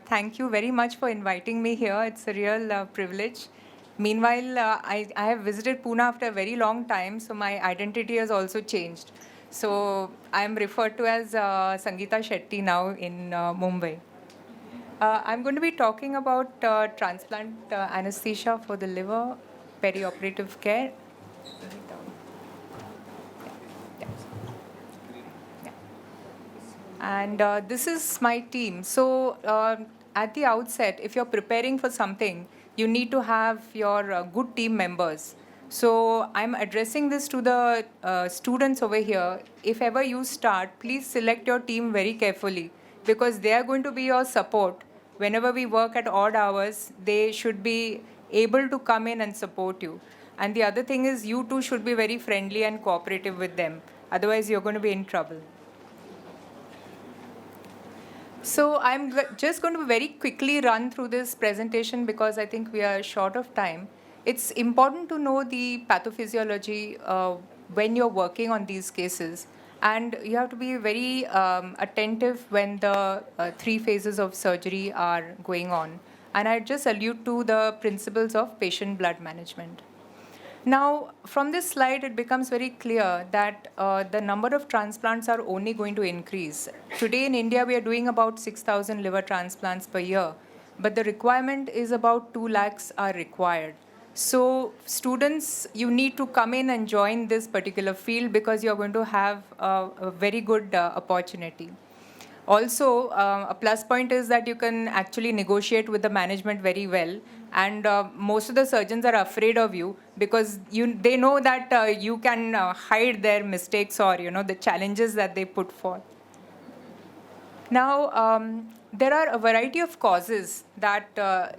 J: Thank you very much for inviting me here. It's a real privilege. Meanwhile, I have visited Pune after a very long time, so my identity has also changed. So I'm referred to as Sangeeta Shetty now in Mumbai. I'm going to be talking about transplant anesthesia for the liver, perioperative care. And this is my team. So at the outset, if you're preparing for something, you need to have your good team members. So I'm addressing this to the students over here. If ever you start, please select your team very carefully, because they are going to be your support. Whenever we work at odd hours, they should be able to come in and support you. And the other thing is, you too should be very friendly and cooperative with them. Otherwise, you're going to be in trouble. So I'm just going to very quickly run through this presentation because I think we are short of time. It's important to know the pathophysiology when you're working on these cases. And you have to be very attentive when the 3 phases of surgery are going on. And I just allude to the principles of patient blood management. Now, from this slide, it becomes very clear that the number of transplants are only going to increase. Today in India, we are doing about 6,000 liver transplants per year, but the requirement is about 2 lakhs are required. So students, you need to come in and join this particular field because you're going to have a very good opportunity. Also, a plus point is that you can actually negotiate with the management very well. And most of the surgeons are afraid of you because they know that you can hide their mistakes or the challenges that they put forth. Now, there are a variety of causes that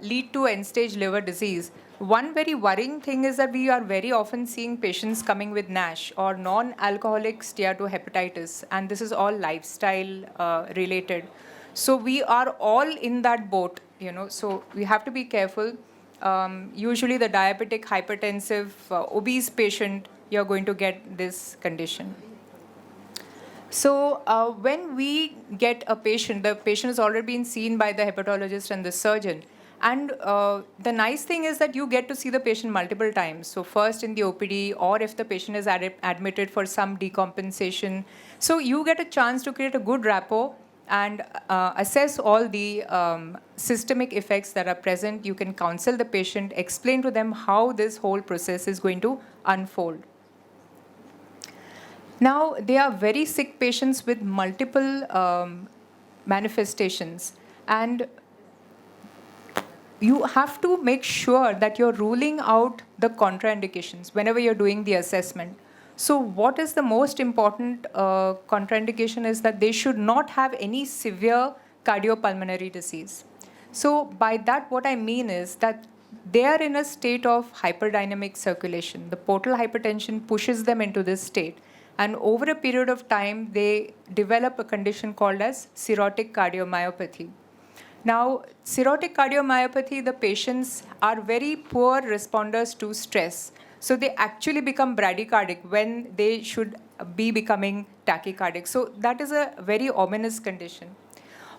J: lead to end-stage liver disease. one very worrying thing is that we are very often seeing patients coming with NASH or non-alcoholic steatohepatitis, and this is all lifestyle related. So we are all in that boat, so we have to be careful. Usually the diabetic, hypertensive, obese patient, you're going to get this condition. So when we get a patient, the patient has already been seen by the hepatologist and the surgeon. And the nice thing is that you get to see the patient multiple times. So first in the OPD, or if the patient is admitted for some decompensation. So you get a chance to create a good rapport and assess all the systemic effects that are present. You can counsel the patient, explain to them how this whole process is going to unfold. Now, they are very sick patients with multiple manifestations, and you have to make sure that you're ruling out the contraindications whenever you're doing the assessment. So what is the most important contraindication is that they should not have any severe cardiopulmonary disease. So by that, what I mean is that they are in a state of hyperdynamic circulation. The portal hypertension pushes them into this state. And over a period of time, they develop a condition called as cirrhotic cardiomyopathy. Now, cirrhotic cardiomyopathy, the patients are very poor responders to stress. So they actually become bradycardic when they should be becoming tachycardic. So that is a very ominous condition.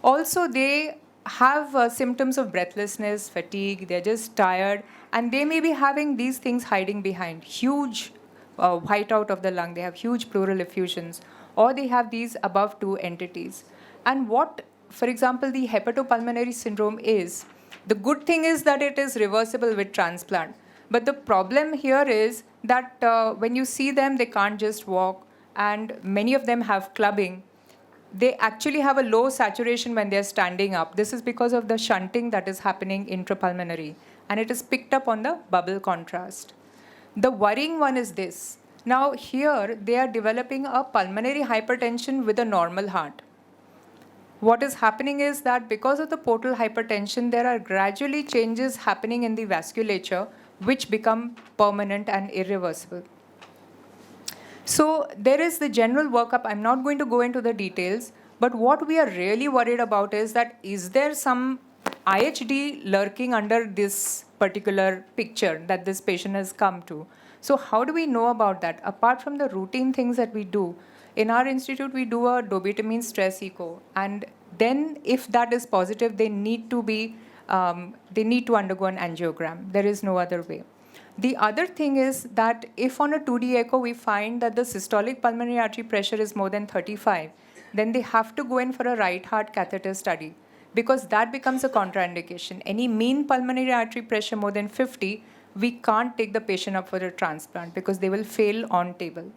J: Also, they have symptoms of breathlessness, fatigue, they're just tired, and they may be having these things hiding behind huge whiteout of the lung, they have huge pleural effusions, or they have these above two entities. And what, for example, the hepatopulmonary syndrome is, the good thing is that it is reversible with transplant. But the problem here is that when you see them, they can't just walk, and many of them have clubbing. They actually have a low saturation when they're standing up. This is because of the shunting that is happening intrapulmonary, and it is picked up on the bubble contrast. The worrying one is this. Now here, they are developing a pulmonary hypertension with a normal heart. What is happening is that because of the portal hypertension, there are gradually changes happening in the vasculature which become permanent and irreversible. So there is the general workup. I'm not going to go into the details, but what we are really worried about is there some IHD lurking under this particular picture that this patient has come to? So how do we know about that? Apart from the routine things that we do, in our institute we do a dobutamine stress echo, and then if that is positive, they need to undergo an angiogram. There is no other way. The other thing is that if on a 2D echo we find that the systolic pulmonary artery pressure is more than 35, then they have to go in for a right heart catheter study, because that becomes a contraindication. Any mean pulmonary artery pressure more than 50, we can't take the patient up for a transplant because they will fail on table.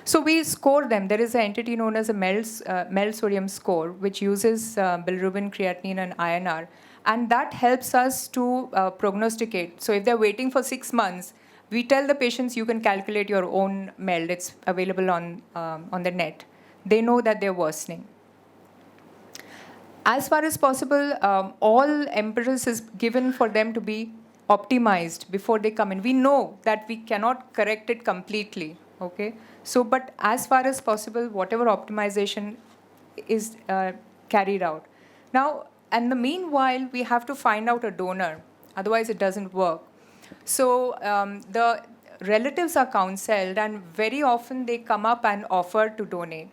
J: So we score them. There is an entity known as a MELD sodium score, which uses bilirubin, creatinine, and INR. And that helps us to prognosticate. So if they're waiting for 6 months, we tell the patients you can calculate your own MELD. It's available on the net. They know that they're worsening. As far as possible, all emphasis is given for them to be optimized before they come in. We know that we cannot correct it completely, okay? So, but as far as possible, whatever optimization is carried out. Now, and the meanwhile, we have to find out a donor, otherwise it doesn't work. So the relatives are counseled, and very often they come up and offer to donate.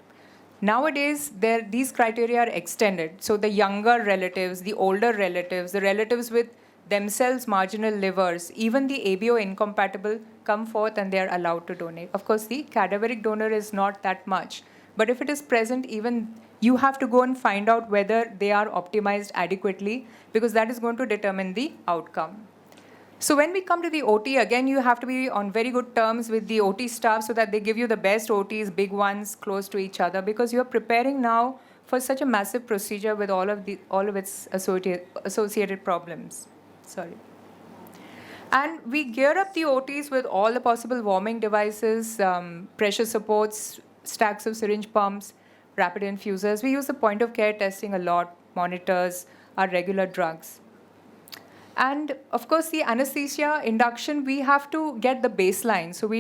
J: Nowadays, these criteria are extended. So the younger relatives, the older relatives, the relatives with themselves marginal livers, even the ABO incompatible come forth and they are allowed to donate. Of course, the cadaveric donor is not that much. But if it is present, even you have to go and find out whether they are optimized adequately, because that is going to determine the outcome. So when we come to the OT, again, you have to be on very good terms with the OT staff so that they give you the best OTs, big ones, close to each other, because you're preparing now for such a massive procedure with all of its associated problems. Sorry. And we gear up the OTs with all the possible warming devices, pressure supports, stacks of syringe pumps, rapid infusers. We use the point of care testing a lot, monitors, our regular drugs. And of course, the anesthesia induction, we have to get the baseline. So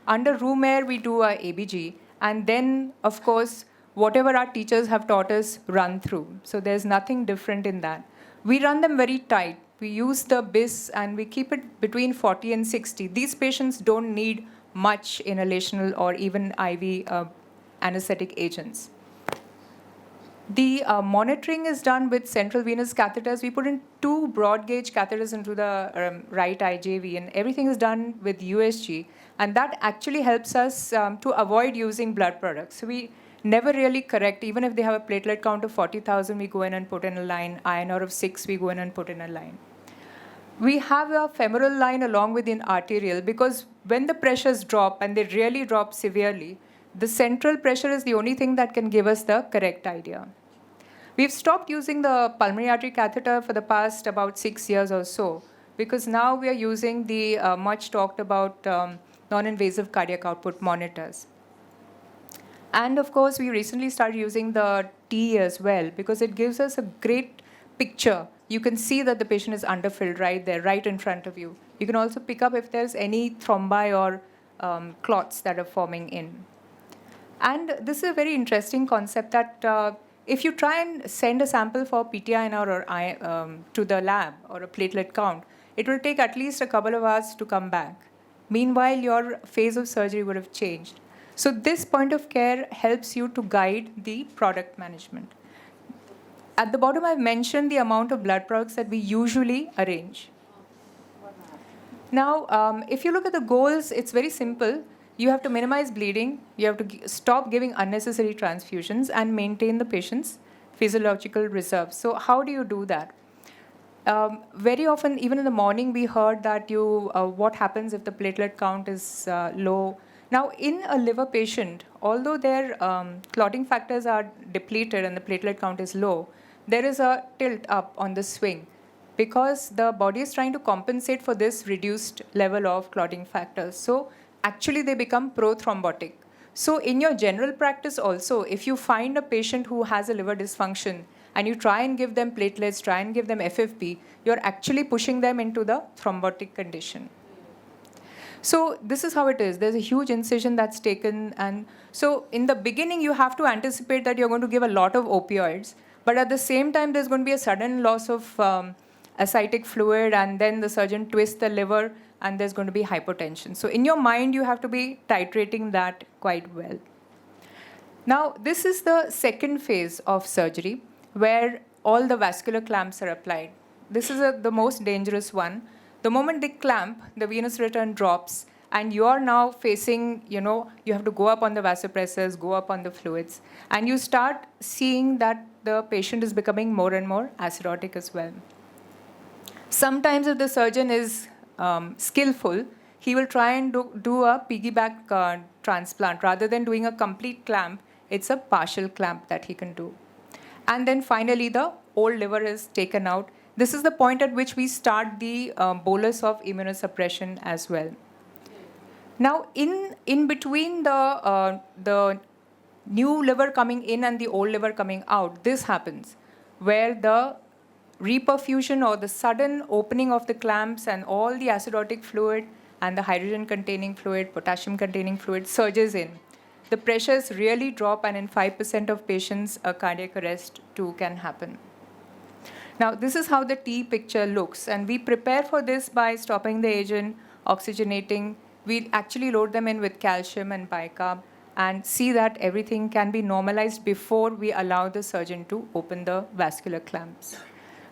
J: under room air, we do a ABG. And then, of course, whatever our teachers have taught us, run through. So there's nothing different in that. We run them very tight. We use the BIS and we keep it between 40 and 60. These patients don't need much inhalational or even IV anesthetic agents. The monitoring is done with central venous catheters. We put in 2 broad gauge catheters into the right IJV, and everything is done with USG. And that actually helps us to avoid using blood products. So we never really correct. Even if they have a platelet count of 40,000, we go in and put in a line. INR of 6, we go in and put in a line. We have a femoral line along with an arterial, because when the pressures drop, and they really drop severely, the central pressure is the only thing that can give us the correct idea. We've stopped using the pulmonary artery catheter for the past about 6 years or so, because now we are using the much talked about non-invasive cardiac output monitors. And of course, we recently started using the T as well, because it gives us a great picture. You can see that the patient is underfilled right there, right in front of you. You can also pick up if there's any thrombi or clots that are forming in. And this is a very interesting concept that if you try and send a sample for PTINR or to the lab or a platelet count, it will take at least a couple of hours to come back. Meanwhile, your phase of surgery would have changed. So this point of care helps you to guide the product management. At the bottom, I've mentioned the amount of blood products that we usually arrange. Now, if you look at the goals, it's very simple. You have to minimize bleeding, you have to stop giving unnecessary transfusions, and maintain the patient's physiological reserves. So how do you do that? Very often, even in the morning, we heard that what happens if the platelet count is low. Now, in a liver patient, although their clotting factors are depleted and the platelet count is low, there is a tilt up on the swing, because the body is trying to compensate for this reduced level of clotting factors. So actually, they become prothrombotic. So in your general practice also, if you find a patient who has a liver dysfunction and you try and give them platelets, try and give them FFP, you're actually pushing them into the thrombotic condition. So this is how it is. There's a huge incision that's taken. And so in the beginning, you have to anticipate that you're going to give a lot of opioids. But at the same time, there's going to be a sudden loss of ascitic fluid, and then the surgeon twists the liver, and there's going to be hypotension. So in your mind, you have to be titrating that quite well. Now, this is the second phase of surgery, where all the vascular clamps are applied. This is the most dangerous one. The moment they clamp, the venous return drops, and you are now facing, you have to go up on the vasopressors, go up on the fluids, and you start seeing that the patient is becoming more and more acidotic as well. Sometimes if the surgeon is skillful, he will try and do a piggyback transplant. Rather than doing a complete clamp, it's a partial clamp that he can do. And then finally, the old liver is taken out. This is the point at which we start the bolus of immunosuppression as well. Now, in between the new liver coming in and the old liver coming out, this happens, where the reperfusion or the sudden opening of the clamps and all the acidotic fluid and the hydrogen-containing fluid, potassium-containing fluid surges in. The pressures really drop, and in 5% of patients, a cardiac arrest too can happen. Now, this is how the T picture looks, and we prepare for this by stopping the agent, oxygenating. We actually load them in with calcium and bicarb and see that everything can be normalized before we allow the surgeon to open the vascular clamps.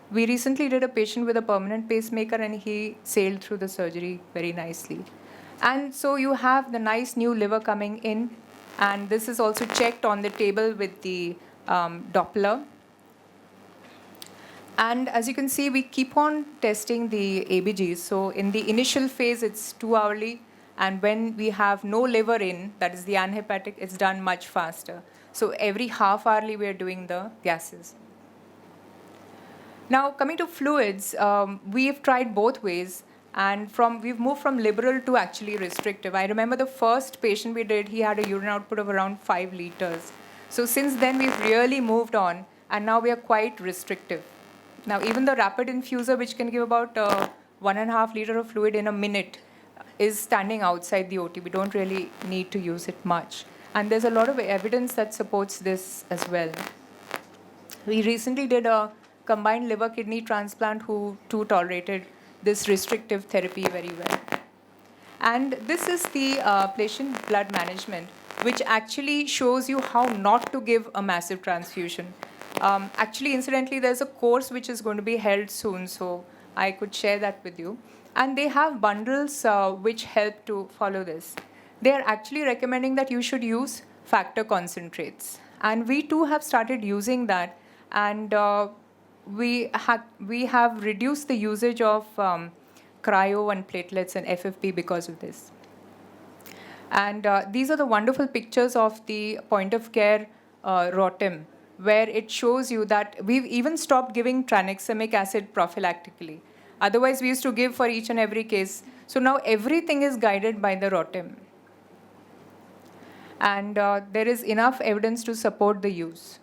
J: We recently did a patient with a permanent pacemaker, and he sailed through the surgery very nicely. And so you have the nice new liver coming in, and this is also checked on the table with the Doppler. And as you can see, we keep on testing the ABGs. So in the initial phase, it's 2 hourly. And when we have no liver in, that is the anhepatic, it's done much faster. So every half hourly, we are doing the gases. Now, coming to fluids, we've tried both ways. And we've moved from liberal to actually restrictive. I remember the first patient we did, he had a urine output of around 5 liters. So since then, we've really moved on. And now we are quite restrictive. Now, even the rapid infuser, which can give about 1.5 liter of fluid in a minute, is standing outside the OT. We don't really need to use it much. And there's a lot of evidence that supports this as well. We recently did a combined liver kidney transplant who too tolerated this restrictive therapy very well. And this is the patient blood management, which actually shows you how not to give a massive transfusion. Actually, incidentally, there's a course which is going to be held soon, so I could share that with you. And they have bundles which help to follow this. They are actually recommending that you should use factor concentrates. And we too have started using that. And we have reduced the usage of cryo and platelets and FFP because of this. And these are the wonderful pictures of the point of care ROTEM, where it shows you that we've even stopped giving tranexamic acid prophylactically. Otherwise, we used to give for each and every case. So now everything is guided by the ROTEM. And there is enough evidence to support the use.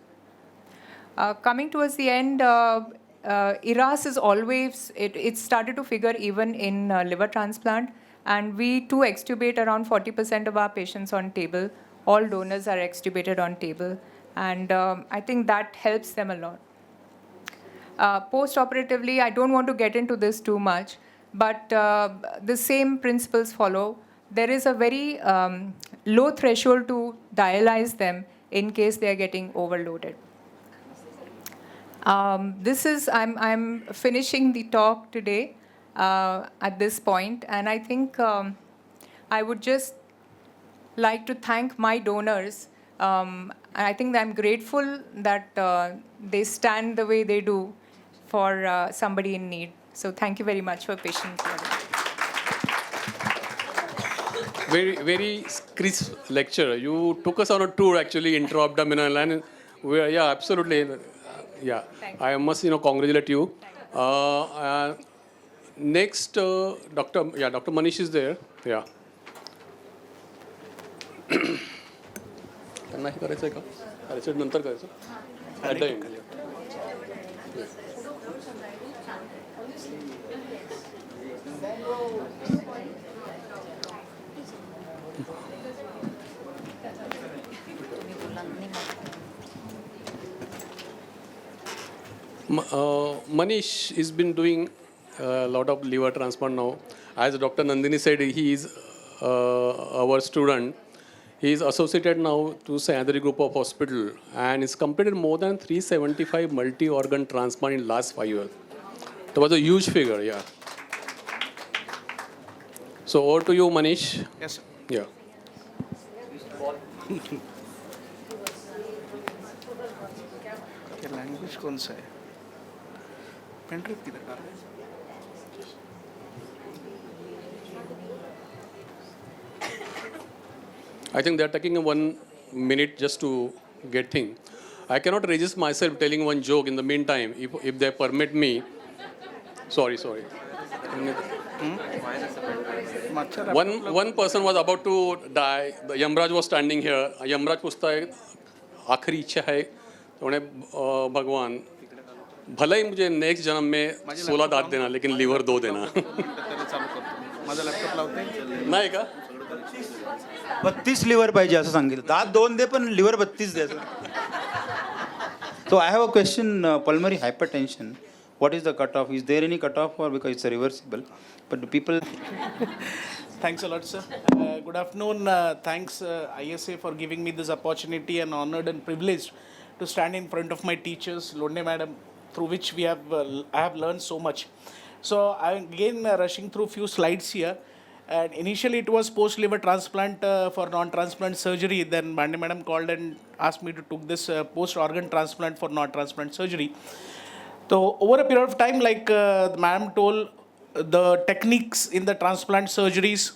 J: Coming towards the end, ERAS is always, it started to figure even in liver transplant. And we too extubate around 40% of our patients on table. All donors are extubated on table. And I think that helps them a lot. Post-operatively, I don't want to get into this too much, but the same principles follow. There is a very low threshold to dialyze them in case they are getting overloaded. I'm finishing the talk today at this point, and I think I would just like to thank my donors. I think I'm grateful that they stand the way they do for somebody in need. So thank you very much for patience.
I: Very, very crisp lecture. You took us on a tour, actually, intra-abdominal, and yeah, absolutely. Yeah, I must, congratulate you. Next, Dr. Manish is there. Yeah. त्यांना हे करायचं आहे का? Reset नंतर करायचं? At the end. Manish has been doing a lot of liver transplant now. As Dr. Nandini said, he is our student. He is associated now to Sahyadri Group of Hospital and has completed more than 375 multi-organ transplant in last 5 years. That was a huge figure, yeah. So over to you, Manish.
K: Yes, sir.
I: Yeah.
K: क्या language कौन सा है? Pen drive किधर डाल रहे हैं?
I: I think they're taking 1 minute just to get thing. I cannot resist myself telling one joke in the meantime, if they permit me. Sorry. One person was about to die. The Yamraj was standing here. Yamraj पूछता है आखिरी इच्छा है तो उन्हें भगवान भले ही मुझे नेक्स्ट जन्म में 16 दांत देना लेकिन लिवर 2 देना नाही का
L: 32 लिव्हर पाहिजे असं सांगितलं दात 2 दे पण लिव्हर 32 दे So I have a question, pulmonary hypertension. What is the cutoff? Is there any cutoff or because it's reversible? But the people...
K: Thanks a lot, sir. Good afternoon. Thanks, ISA, for giving me this opportunity and honored and privileged to stand in front of my teachers, Londe Madam, through which I have learned so much. So I'm again rushing through few slides here. And initially it was post-liver transplant for non-transplant surgery. Then Mande Madam called and asked me to take this post-organ transplant for non-transplant surgery. So over a period of time, like the Madam told, the techniques in the transplant surgeries,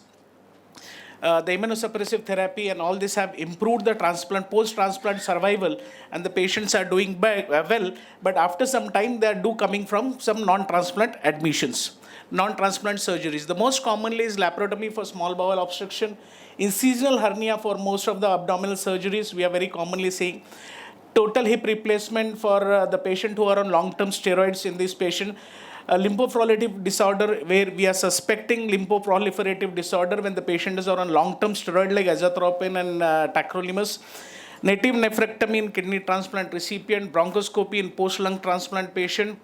K: the immunosuppressive therapy and all this have improved the post-transplant survival, and the patients are doing well. But after some time, they are coming from some non-transplant admissions. Non-transplant surgeries. The most commonly is laparotomy for small bowel obstruction, incisional hernia for most of the abdominal surgeries, we are very commonly seeing. total hip replacement for the patient who are on long-term steroids in this patient. Lymphoproliferative disorder, where we are suspecting lymphoproliferative disorder when the patient is on long-term steroid like azathioprine and tacrolimus. Native nephrectomy in kidney transplant recipient, bronchoscopy in post-lung transplant patient,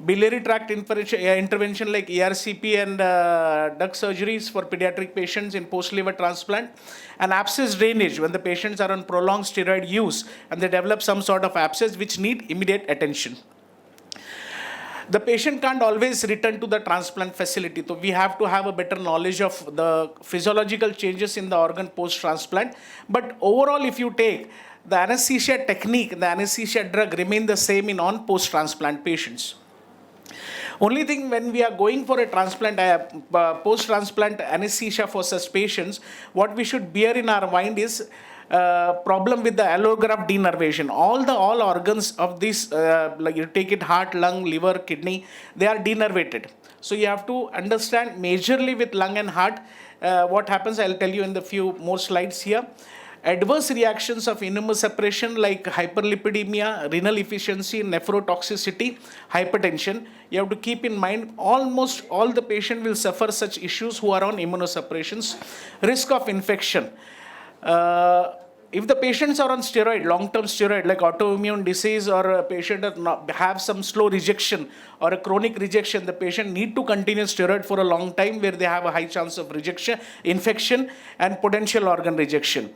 K: biliary tract intervention like ERCP and duct surgeries for pediatric patients in post-liver transplant, and abscess drainage when the patients are on prolonged steroid use and they develop some sort of abscess which need immediate attention. The patient can't always return to the transplant facility, so we have to have a better knowledge of the physiological changes in the organ post-transplant. But overall, if you take the anesthesia technique, the anesthesia drug remain the same in on post-transplant patients. Only thing when we are going for a transplant, post-transplant anesthesia for such patients, what we should bear in our mind is problem with the allograft denervation. All organs of this, like you take it heart, lung, liver, kidney, they are denervated. So you have to understand majorly with lung and heart what happens. I'll tell you in the few more slides here. Adverse reactions of immunosuppression like hyperlipidemia, renal efficiency, nephrotoxicity, hypertension. You have to keep in mind almost all the patient will suffer such issues who are on immunosuppressions. Risk of infection. If the patients are on steroid, long-term steroid like autoimmune disease, or a patient have some slow rejection or a chronic rejection, the patient need to continue steroid for a long time where they have a high chance of rejection, infection and potential organ rejection.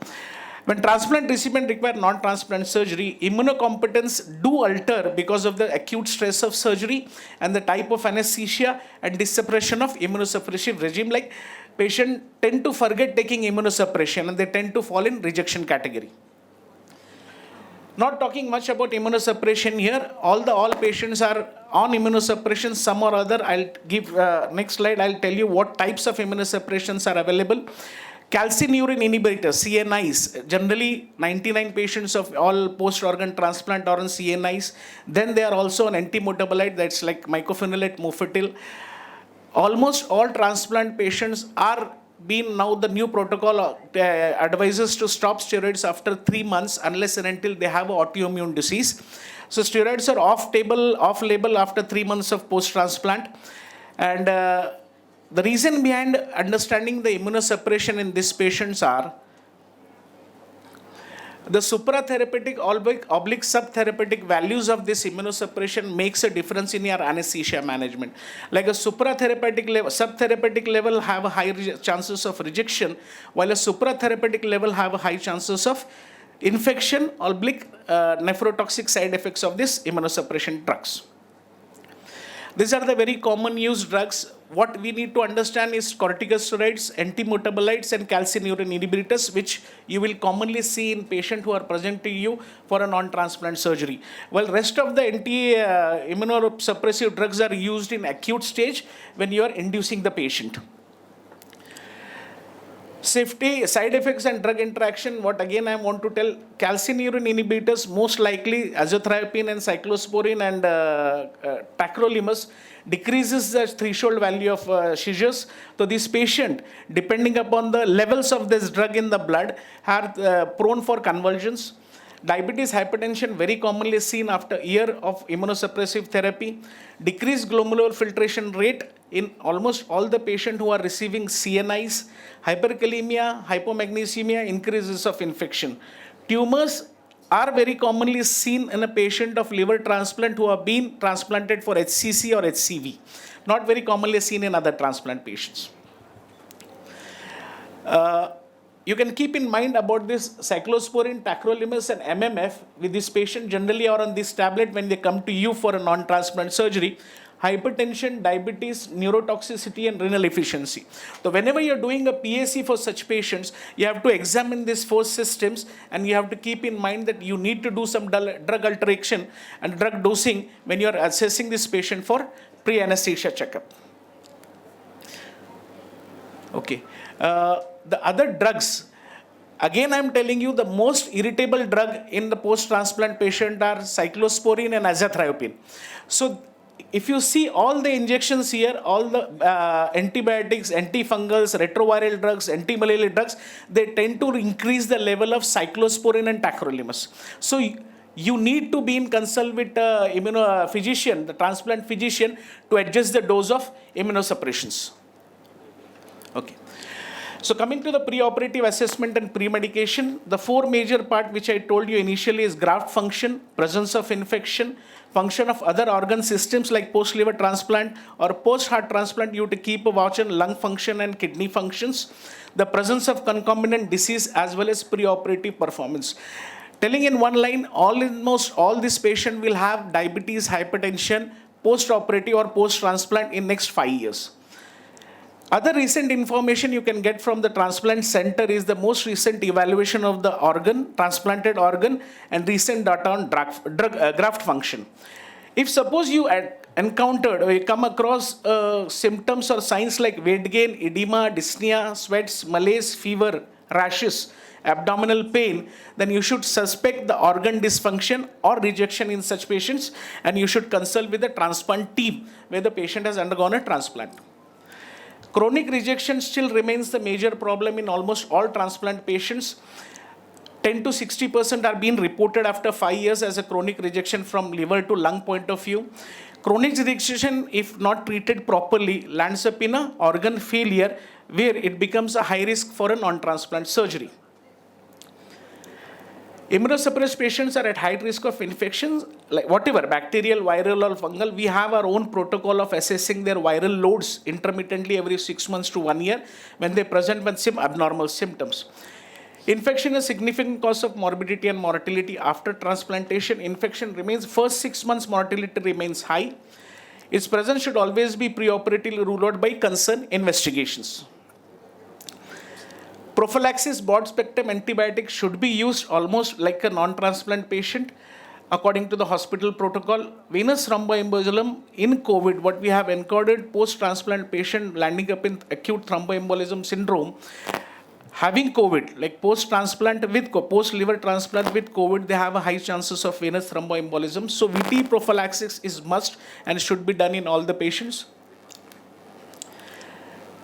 K: When transplant recipient require non-transplant surgery, immunocompetence do alter because of the acute stress of surgery and the type of anesthesia and dissuppression of immunosuppressive regime. Like patient tend to forget taking immunosuppression and they tend to fall in rejection category. Not talking much about immunosuppression here. All patients are on immunosuppression, some or other. I'll give next slide. I'll tell you what types of immunosuppressions are available. Calcineurin inhibitors, CNIs. Generally, 99 patients of all post-organ transplant are on CNIs. Then they are also on antimetabolite, that's like mycophenolate, mofetil. Almost all transplant patients are being now the new protocol advises to stop steroids after 3 months unless and until they have an autoimmune disease. So steroids are off-label after 3 months of post-transplant. And the reason behind understanding the immunosuppression in these patients are the supratherapeutic oblique subtherapeutic values of this immunosuppression makes a difference in your anesthesia management. Like a supratherapeutic level, subtherapeutic level have a higher chances of rejection, while a supratherapeutic level have a high chances of infection, oblique nephrotoxic side effects of this immunosuppression drugs. These are the very common used drugs. What we need to understand is corticosteroids, antimetabolites, and calcineurin inhibitors, which you will commonly see in patients who are present to you for a non-transplant surgery. While rest of the immunosuppressive drugs are used in acute stage when you are inducing the patient. Safety, side effects and drug interaction, what again I want to tell, calcineurin inhibitors, most likely azathioprine and cyclosporine and tacrolimus, decreases the threshold value of seizures. So this patient, depending upon the levels of this drug in the blood, are prone for convulsions. Diabetes, hypertension, very commonly seen after a year of immunosuppressive therapy. Decreased glomerular filtration rate in almost all the patients who are receiving CNIs. Hyperkalemia, hypomagnesemia, increases of infection. Tumors are very commonly seen in a patient of liver transplant who have been transplanted for HCC or HCV. Not very commonly seen in other transplant patients. You can keep in mind about this cyclosporine, tacrolimus and MMF with this patient generally are on this tablet when they come to you for a non-transplant surgery. Hypertension, diabetes, neurotoxicity and renal efficiency. So whenever you're doing a PAC for such patients, you have to examine these 4 systems and you have to keep in mind that you need to do some drug alteration and drug dosing when you're assessing this patient for pre-anesthesia checkup. Okay. The other drugs, again I'm telling you the most irritable drug in the post-transplant patient are cyclosporine and azathioprine. So if you see all the injections here, all the antibiotics, antifungals, retroviral drugs, antimalarial drugs, they tend to increase the level of cyclosporine and tacrolimus. So you need to be in consult with physician, the transplant physician, to adjust the dose of immunosuppressions. Okay. So coming to the preoperative assessment and pre-medication, the four major part which I told you initially is graft function, presence of infection, function of other organ systems like post-liver transplant or post-heart transplant. You have to keep a watch on lung function and kidney functions, the presence of concomitant disease as well as preoperative performance. Telling in one line, almost all this patient will have diabetes, hypertension, post-operative or post-transplant in next 5 years. Other recent information you can get from the transplant center is the most recent evaluation of the organ, transplanted organ, and recent data on graft function. If suppose you encountered or you come across symptoms or signs like weight gain, edema, dyspnea, sweats, malaise, fever, rashes, abdominal pain, then you should suspect the organ dysfunction or rejection in such patients, and you should consult with the transplant team where the patient has undergone a transplant. Chronic rejection still remains the major problem in almost all transplant patients. 10 to 60% are being reported after 5 years as a chronic rejection from liver to lung point of view. Chronic rejection, if not treated properly, lands up in an organ failure where it becomes a high risk for a non-transplant surgery. Immunosuppressed patients are at high risk of infections, like whatever, bacterial, viral or fungal. We have our own protocol of assessing their viral loads intermittently every 6 months to 1 year when they present with some abnormal symptoms. Infection is a significant cause of morbidity and mortality after transplantation. Infection remains, first 6 months mortality remains high. Its presence should always be preoperatively ruled out by concern investigations. Prophylaxis, broad spectrum antibiotics should be used almost like a non-transplant patient according to the hospital protocol. Venous thromboembolism in COVID, what we have encountered post-transplant patient landing up in acute thromboembolism syndrome, having COVID, like post-transplant with post-liver transplant with COVID, they have a high chances of venous thromboembolism. So VT prophylaxis is must and should be done in all the patients.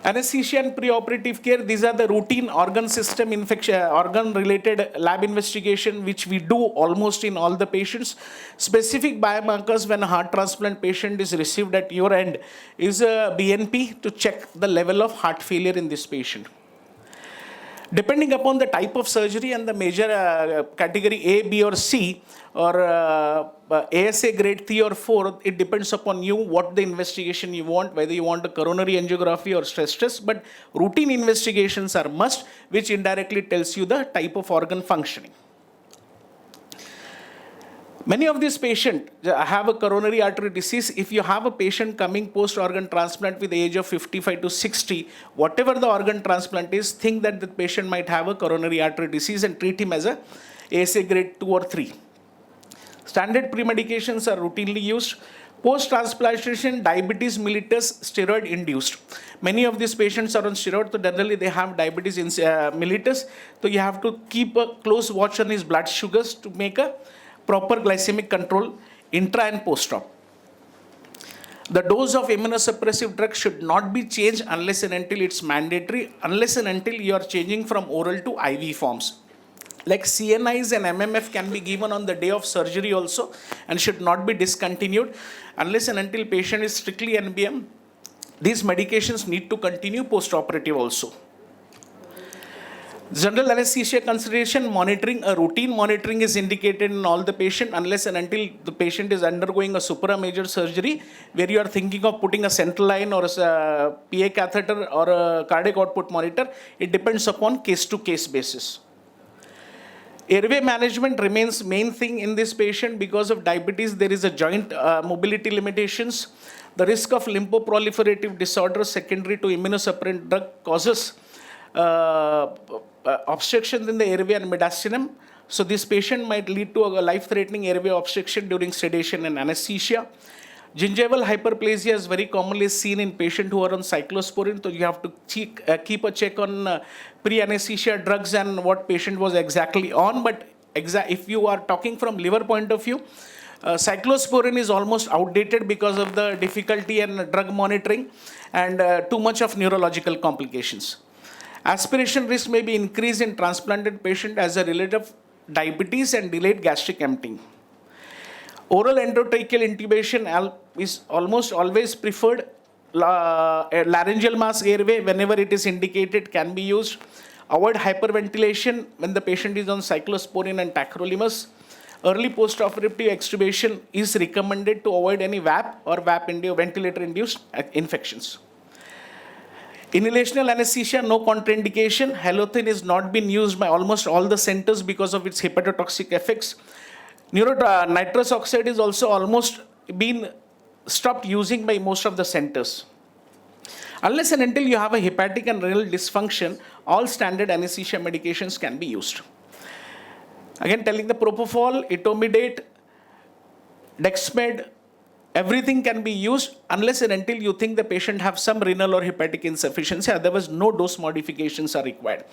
K: Anesthesia and preoperative care, these are the routine organ system infection, organ-related lab investigation, which we do almost in all the patients. Specific biomarkers when a heart transplant patient is received at your end is a BNP to check the level of heart failure in this patient. Depending upon the type of surgery and the major category A, B or C or ASA grade 3 or 4, it depends upon you what the investigation you want, whether you want a coronary angiography or stress test, but routine investigations are must, which indirectly tells you the type of organ functioning. Many of these patients have a coronary artery disease. If you have a patient coming post-organ transplant with the age of 55 to 60, whatever the organ transplant is, think that the patient might have a coronary artery disease and treat him as a ASA grade 2 or 3. Standard pre-medications are routinely used. Post-transplantation, diabetes mellitus, steroid induced. Many of these patients are on steroid, so generally they have diabetes mellitus. So you have to keep a close watch on his blood sugars to make a proper glycemic control intra and post-op. The dose of immunosuppressive drugs should not be changed unless and until it's mandatory, unless and until you are changing from oral to IV forms. Like CNIs and MMF can be given on the day of surgery also and should not be discontinued unless and until patient is strictly NBM. These medications need to continue post-operative also. General anesthesia consideration, monitoring, a routine monitoring is indicated in all the patient unless and until the patient is undergoing a supra-major surgery where you are thinking of putting a central line or a PA catheter or a cardiac output monitor. It depends upon case-to-case basis. Airway management remains main thing in this patient. Because of diabetes, there is a joint mobility limitations. The risk of lymphoproliferative disorder secondary to immunosuppressant drug causes obstructions in the airway and mediastinum. So this patient might lead to a life-threatening airway obstruction during sedation and anesthesia. Gingival hyperplasia is very commonly seen in patients who are on cyclosporin. So you have to keep a check on pre-anesthesia drugs and what patient was exactly on. But if you are talking from liver point of view, cyclosporin is almost outdated because of the difficulty in drug monitoring and too much of neurological complications. Aspiration risk may be increased in transplanted patient as a result of diabetes and delayed gastric emptying. Oral endotracheal intubation is almost always preferred. Laryngeal mask airway, whenever it is indicated, can be used. Avoid hyperventilation when the patient is on cyclosporin and tacrolimus. Early postoperative extubation is recommended to avoid any VAP or ventilator-induced infections. Inhalational anesthesia, no contraindication. Halothane is not been used by almost all the centers because of its hepatotoxic effects. Nitrous oxide is also almost been stopped using by most of the centers. Unless and until you have a hepatic and renal dysfunction, all standard anesthesia medications can be used. Again, telling the propofol, etomidate, dexmed, everything can be used unless and until you think the patient have some renal or hepatic insufficiency. Otherwise, no dose modifications are required.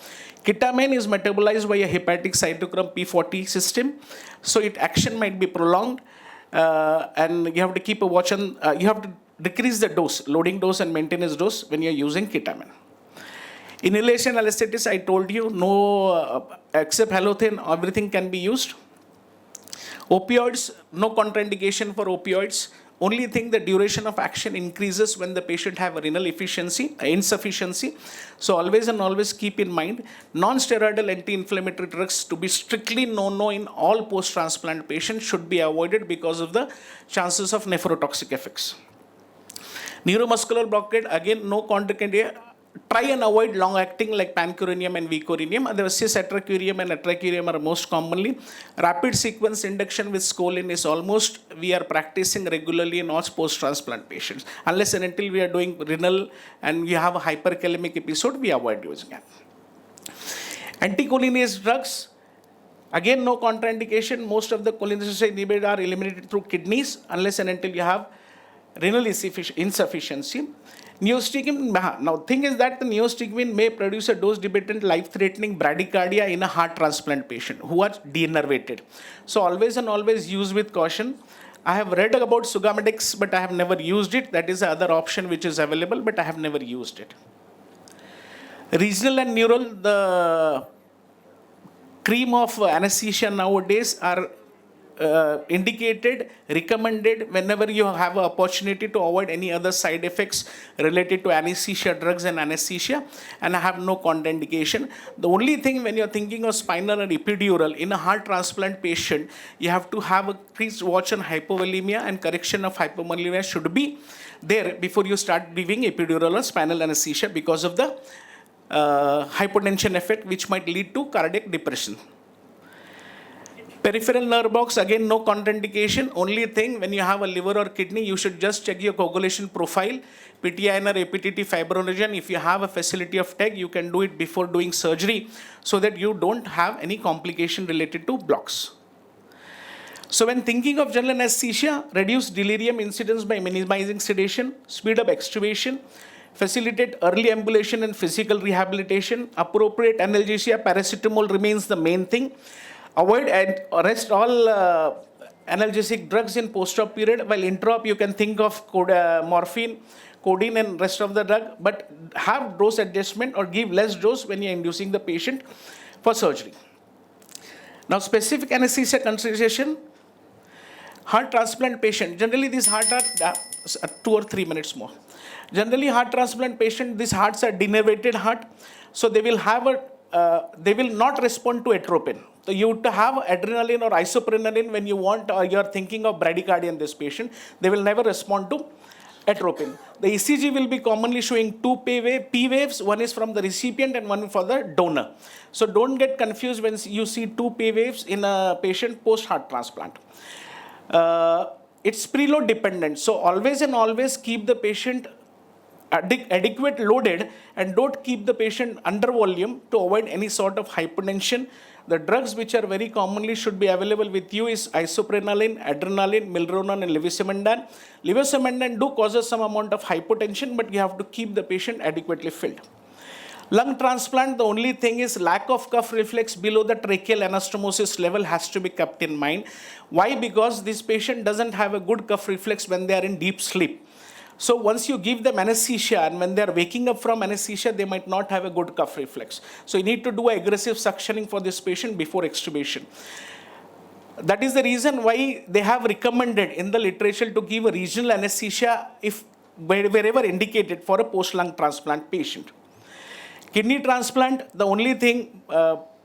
K: Ketamine is metabolized by a hepatic cytochrome P40 system, so its action might be prolonged, and you have to keep a watch on. You have to decrease the dose, loading dose and maintenance dose when you are using ketamine. Inhalation anesthetics, I told you, no, except halothane, everything can be used. Opioids, no contraindication for opioids. Only thing, the duration of action increases when the patient have a renal insufficiency. So always and always keep in mind, non-steroidal anti-inflammatory drugs to be strictly no-no in all post-transplant patients should be avoided because of the chances of nephrotoxic effects. Neuromuscular blockade, again, no contraindication. Try and avoid long-acting like pancuronium and vicurinium. Otherwise, cis-atracurium and atracurium are most commonly. Rapid sequence induction with scoline is almost we are practicing regularly in all post-transplant patients. Unless and until we are doing renal and we have a hyperkalemic episode, we avoid using it. Anticholinergic drugs, again, no contraindication. Most of the cholinesterase inhibitors are eliminated through kidneys unless and until you have renal insufficiency. Neostigmine, now thing is that the neostigmine may produce a dose-dependent life-threatening bradycardia in a heart transplant patient who are denervated. So always and always use with caution. I have read about Sugammadex, but I have never used it. That is the other option which is available, but I have never used it. Regional and neural, the cream of anesthesia nowadays are indicated, recommended whenever you have an opportunity to avoid any other side effects related to anesthesia drugs and anesthesia, and I have no contraindication. The only thing when you're thinking of spinal and epidural in a heart transplant patient, you have to have a please watch on hypovolemia, and correction of hypovolemia should be there before you start giving epidural or spinal anesthesia because of the hypotension effect which might lead to cardiac depression. Peripheral nerve blocks, again, no contraindication. Only thing, when you have a liver or kidney, you should just check your coagulation profile, PTIN or APTT fibrinogen. If you have a facility of TEG, you can do it before doing surgery so that you don't have any complication related to blocks. So when thinking of general anesthesia, reduce delirium incidence by minimizing sedation, speed up extubation, facilitate early ambulation and physical rehabilitation, appropriate analgesia, paracetamol remains the main thing. Avoid and rest all analgesic drugs in post-op period. While intra-op, you can think of morphine, codeine and rest of the drug, but have dose adjustment or give less dose when you're inducing the patient for surgery. Now, specific anesthesia consideration, heart transplant patient. Generally, these heart are 2 or 3 minutes more. Generally, heart transplant patient, these hearts are denervated heart, so they will have they will not respond to atropine. So you have to have adrenaline or isoprenaline when you want you are thinking of bradycardia in this patient. They will never respond to atropine. The ECG will be commonly showing two P waves. One is from the recipient and one for the donor. So don't get confused when you see two P waves in a patient post-heart transplant. It's preload dependent. So always and always keep the patient adequate loaded and don't keep the patient under volume to avoid any sort of hypotension. The drugs which are very commonly should be available with you is isoprenaline, adrenaline, milrinone and levosimendan. Levosimendan do causes some amount of hypotension, but you have to keep the patient adequately filled. Lung transplant, the only thing is lack of cuff reflex below the tracheal anastomosis level has to be kept in mind. Why? Because this patient doesn't have a good cuff reflex when they are in deep sleep. So once you give them anesthesia and when they are waking up from anesthesia, they might not have a good cuff reflex. So you need to do aggressive suctioning for this patient before extubation. That is the reason why they have recommended in the literature to give a regional anesthesia if wherever indicated for a post-lung transplant patient. Kidney transplant, the only thing,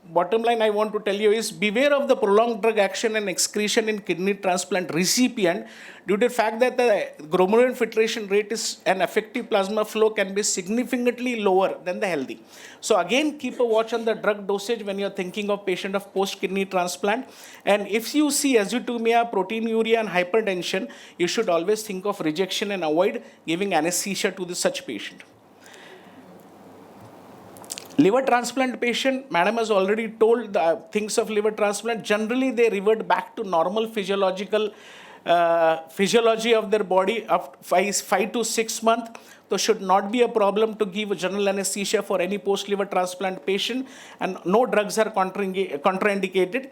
K: bottom line I want to tell you is beware of the prolonged drug action and excretion in kidney transplant recipient due to the fact that the glomerular filtration rate is an effective plasma flow can be significantly lower than the healthy. So again, keep a watch on the drug dosage when you're thinking of patient of post-kidney transplant. And if you see azotemia, proteinuria and hypertension, you should always think of rejection and avoid giving anesthesia to such patient. Liver transplant patient, madam has already told the things of liver transplant. Generally, they revert back to normal physiology of their body after 5 to 6 months. So should not be a problem to give general anesthesia for any post-liver transplant patient, and no drugs are contraindicated,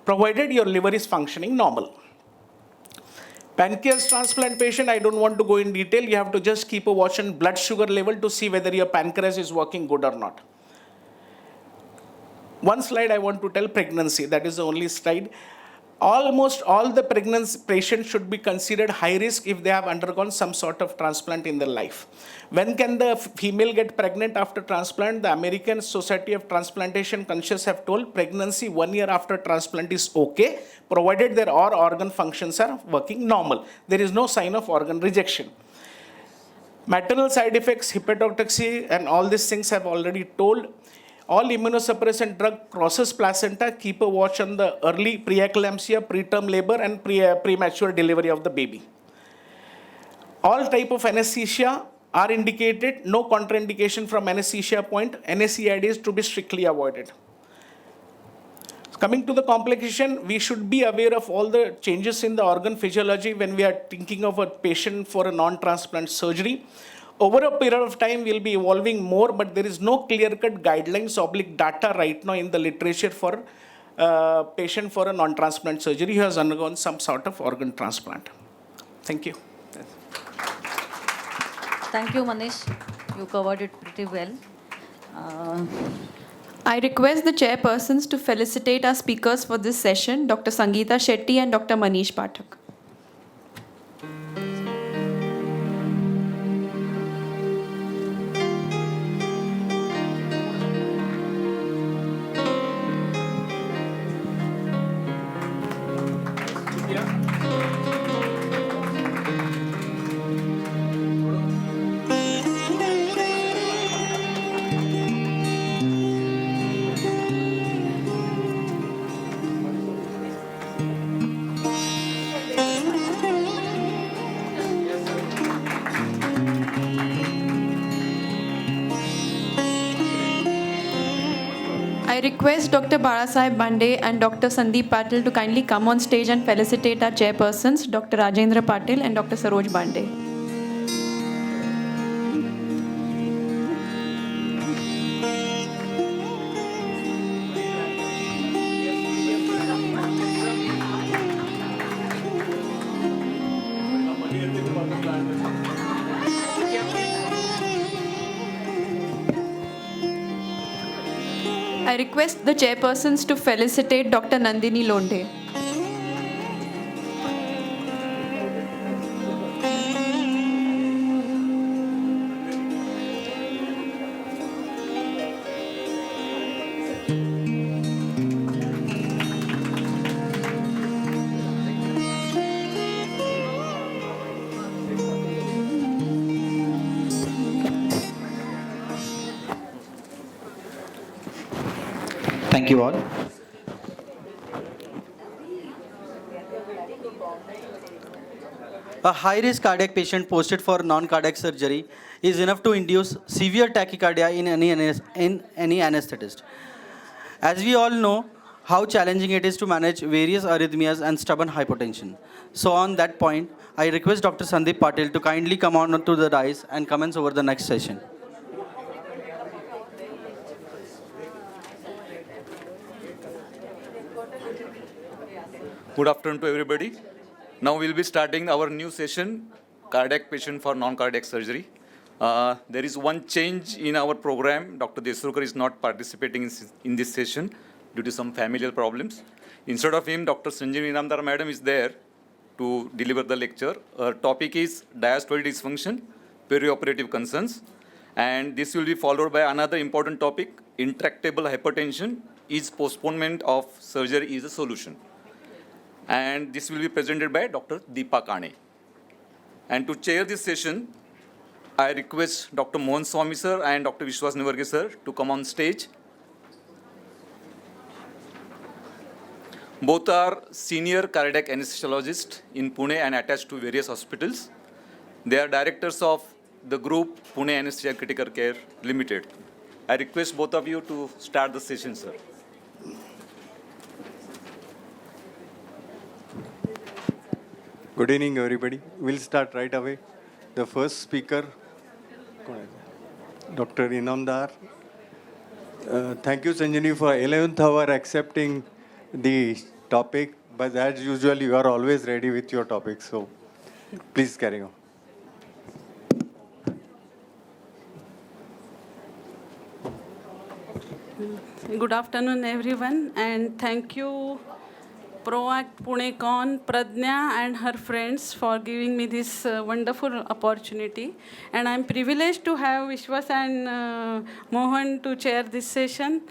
K: provided your liver is functioning normal. Pancreas transplant patient, I don't want to go in detail. You have to just keep a watch on blood sugar level to see whether your pancreas is working good or not. One slide I want to tell pregnancy. That is the only slide. Almost all the pregnancy patients should be considered high risk if they have undergone some sort of transplant in their life. When can the female get pregnant after transplant? The American Society of Transplantation Conscious have told pregnancy 1 year after transplant is okay, provided their all organ functions are working normal. There is no sign of organ rejection. Maternal side effects, hepatotoxicity, and all these things have already told. All immunosuppressant drug crosses placenta. Keep a watch on the early preeclampsia, preterm labor, and premature delivery of the baby. All type of anesthesia are indicated. No contraindication from anesthesia point. NSAID is to be strictly avoided. Coming to the complication, we should be aware of all the changes in the organ physiology when we are thinking of a patient for a non-transplant surgery. Over a period of time, we'll be evolving more, but there is no clear-cut guidelines or data right now in the literature for a patient for a non-transplant surgery who has undergone some sort of organ transplant. Thank you.
M: Thank you, Manish. You covered it pretty well.
G: I request the chairpersons to felicitate our speakers for this session, Dr. Sangeeta Shetty and Dr. Manish Pathak. I request Dr. Barasaheb Bande and Dr. Sandeep Patil to kindly come on stage and felicitate our chairpersons, Dr. Rajendra Patil and Dr. Saroj Bande. I request the chairpersons to felicitate Dr. Nandini Londe.
A: Thank you all. A high-risk cardiac patient posted for non-cardiac surgery is enough to induce severe tachycardia in any anesthetist. As we all know how challenging it is to manage various arrhythmias and stubborn hypotension. So on that point, I request Dr. Sandeep Patil to kindly come on to the dais and commence over the next session.
N: Good afternoon to everybody. Now we'll be starting our new session, cardiac patient for non-cardiac surgery. There is one change in our program. Dr. Desrukar is not participating in this session due to some familial problems. Instead of him, Dr. Sanjeevi Inamdar Madam is there to deliver the lecture. Her topic is diastolic dysfunction, perioperative concerns. And this will be followed by another important topic, intractable hypertension, is postponement of surgery is a solution. And this will be presented by Dr. Deepa Kane. And to chair this session, I request Dr. Mohan Swami sir and Dr. Vishwas Nivarge sir to come on stage. Both are senior cardiac anesthesiologists in Pune and attached to various hospitals. They are directors of the group Pune Anesthesia Critical Care Limited. I request both of you to start the session, sir.
O: Good evening, everybody. We'll start right away. The first speaker, Dr. Inamdar. Thank you, Sanjani, for 11th hour accepting the topic. But as usual, you are always ready with your topic. So please carry on.
P: Good afternoon, everyone, and thank you, PROACT, PuneCon, Pradnya, and her friends for giving me this wonderful opportunity. And I'm privileged to have Vishwas and Mohan to chair this session.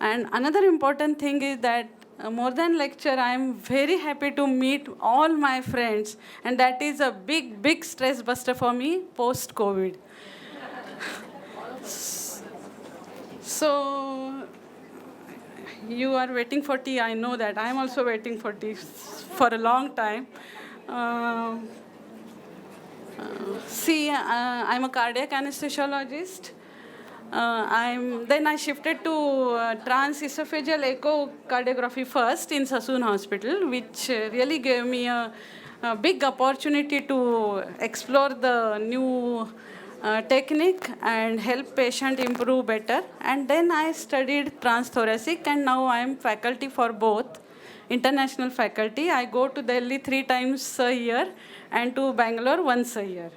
P: And another important thing is that more than lecture, I'm very happy to meet all my friends, and that is a big, big stress buster for me post-COVID. So, you are waiting for tea, I know that. I'm also waiting for tea for a long time. I'm a cardiac anesthesiologist. Then I shifted to transesophageal echocardiography first in Sassoon Hospital, which really gave me a big opportunity to explore the new technique and help patient improve better. And then I studied transthoracic, and now I am faculty for both, international faculty. I go to Delhi 3 times a year and to Bangalore once a year.